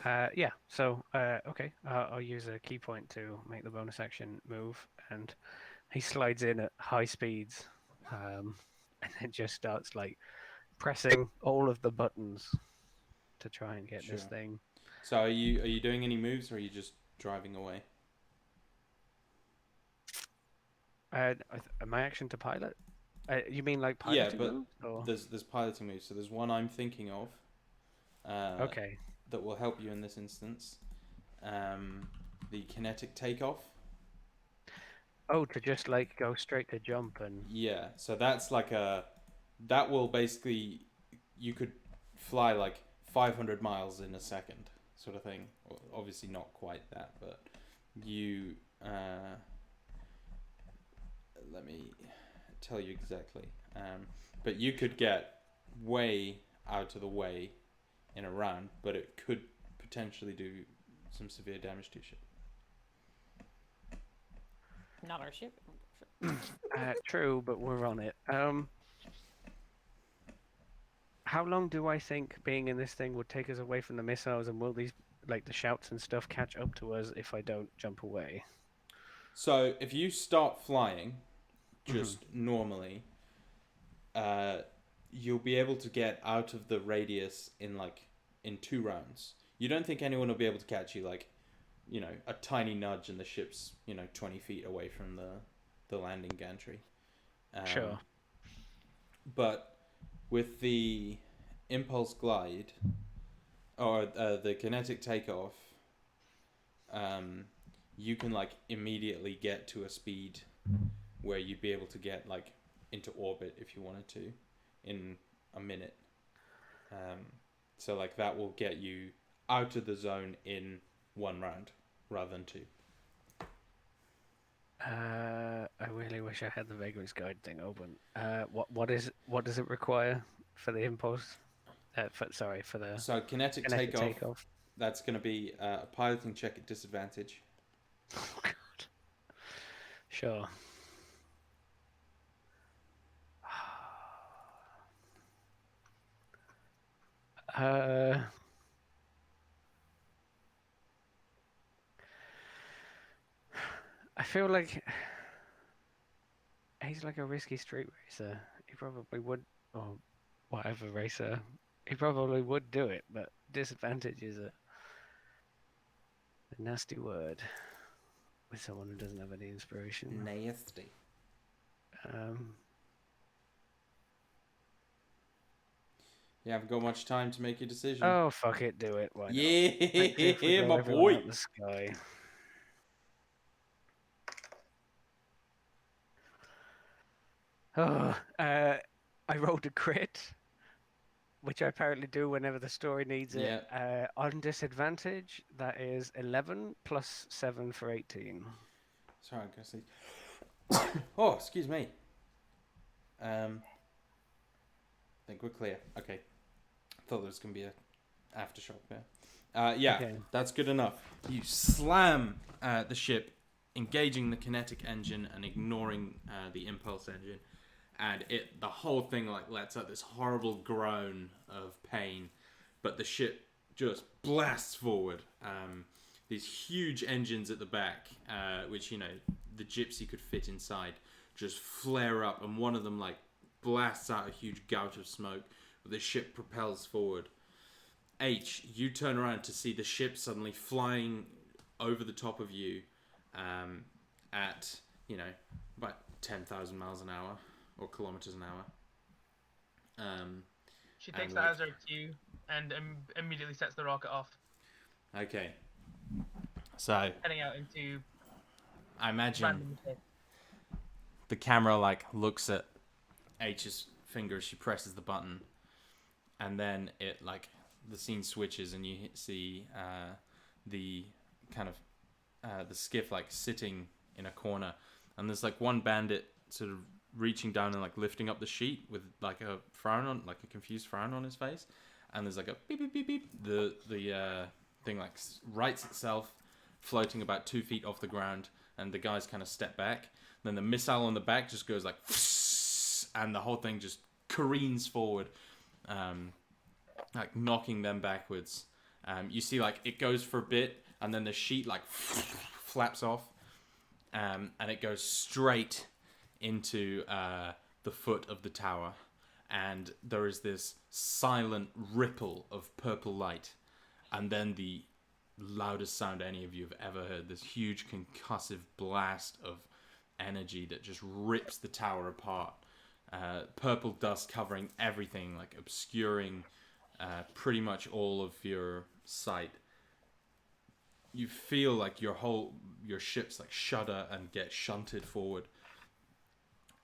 Yeah. So, okay, I'll use a key point to make the bonus action move, and he slides in at high speeds, and then just starts like pressing all of the buttons to try and get this Sure. thing. So are you doing any moves, or are you just driving away? My action to pilot? You mean like Yeah, piloting but moves? Or there's piloting moves. So there's one I'm thinking of uh, okay. that will help you in this instance. Um, the kinetic takeoff. Oh, to just like go straight to jump and Yeah, so that's like that will basically, you could fly like 500 miles in a second, sort of thing. Obviously not quite that, but you let me tell you exactly. But you could get way out of the way in a round, but it could potentially do some severe damage to your ship. Not our ship. true, but we're on it. How long do I think being in this thing would take us away from the missiles, and will these like the shouts and stuff catch up to us if I don't jump away? So if you start flying Mhm. just normally, uh, you'll be able to get out of the radius in 2 rounds. You don't think anyone will be able to catch you, like, a tiny nudge and the ship's 20 feet away from the landing gantry. Sure. But with the impulse glide or the kinetic takeoff, um, you can like immediately get to a speed where you'd be able to get like into orbit if you wanted to in a minute. Um, so like that will get you out of the zone in 1 round rather than 2. I really wish I had the Vagrant's Guide thing open. What does it require for the impulse? For the So kinetic kinetic takeoff, takeoff. that's going to be a piloting check at disadvantage. Oh God. Sure. Uh, I feel like he's like a risky street racer. He probably would, or whatever racer. He probably would do it, but disadvantage is a nasty word with someone who doesn't have any inspiration. Nasty. Um, You haven't got much time to make your decision. oh fuck it, do it. Why not? Let's see if we Yeah, blow my everyone out boy. in the sky. Oh, I rolled a crit, which I apparently do whenever the story needs it. Yeah. On disadvantage, that is 11 plus 7 for 18. Sorry, I'm gonna see. Oh, excuse me. I think we're clear. Okay. Thought there was gonna be a aftershock there. Yeah, Okay. that's good enough. You slam the ship, engaging the kinetic engine and ignoring the impulse engine, and the whole thing like lets out this horrible groan of pain, but the ship just blasts forward. These huge engines at the back, which the gypsy could fit inside, just flare up, and one of them like blasts out a huge gout of smoke. But the ship propels forward. H, you turn around to see the ship suddenly flying over the top of you, at about 10,000 miles an hour or kilometers an hour. She takes And, that like- as her cue and immediately sets the rocket off, Okay. So heading out into I imagine random space. the camera like looks at H's finger as she presses the button, and then it like the scene switches and you see the kind of the skiff like sitting in a corner, and there's like one bandit sort of reaching down and like lifting up the sheet with like a frown on, like a confused frown on his face, and there's like a beep beep beep beep. The thing like rights itself, floating about 2 feet off the ground, and the guys kind of step back. Then the missile on the back just goes like, and the whole thing just careens forward, like knocking them backwards. You see, like, it goes for a bit, and then the sheet, like, flaps off, and it goes straight into the foot of the tower. And there is this silent ripple of purple light, and then the loudest sound any of you have ever heard, this huge concussive blast of energy that just rips the tower apart. Purple dust covering everything, like obscuring pretty much all of your sight. You feel like your ship's like shudder and get shunted forward.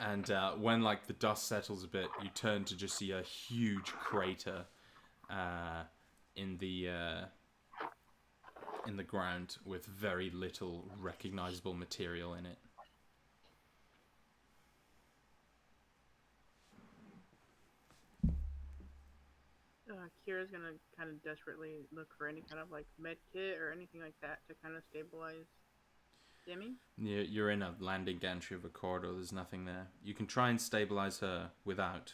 And when like the dust settles a bit, you turn to just see a huge crater in the ground with very little recognizable material in it. Kira's gonna kind of desperately look for any kind of like med kit or anything like that to kind of stabilize Demi. You're in a landing gantry of a corridor. There's nothing there. You can try and stabilize her without,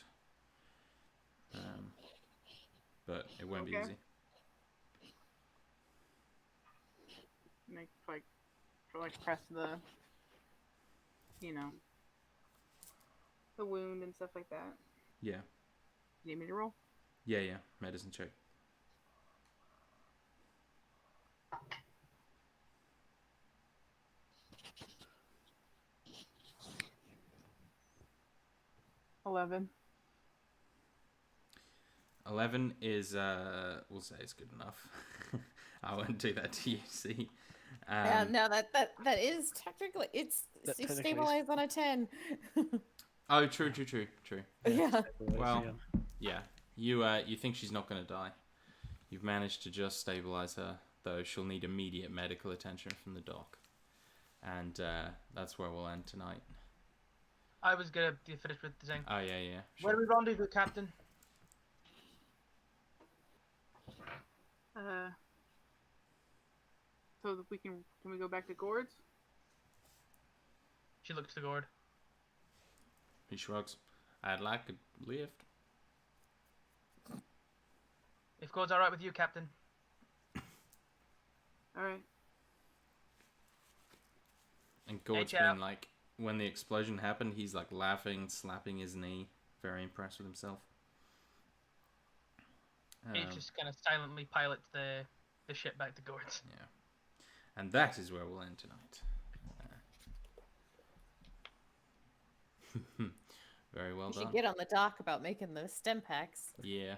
but it won't be easy. Make press the, the wound and stuff like that. Yeah. You need me to roll? Yeah. Medicine check. $11. 11 is we'll say it's good enough. I won't do that to you. See. No, that is technically it's stabilized on a 10. Oh, true. Yeah. Well, yeah. You think she's not going to die. You've managed to just stabilize her, though she'll need immediate medical attention from the doc. And that's where we'll end tonight. I was gonna finish with the thing. Oh, yeah. Sure. Where do we rendezvous, Captain? So that can we go back to Gord's? She looks to Gord. He shrugs. I'd like a lift. If Gord's alright with you, Captain. Alright. And Gord's Hey, been like, when the explosion happened, he's like laughing, slapping his knee, very impressed with himself. He just kind of silently pilots the ship back to Gord's. Yeah. And that is where we'll end tonight. Very well You done. should get on the dock about making those stem packs. Yeah.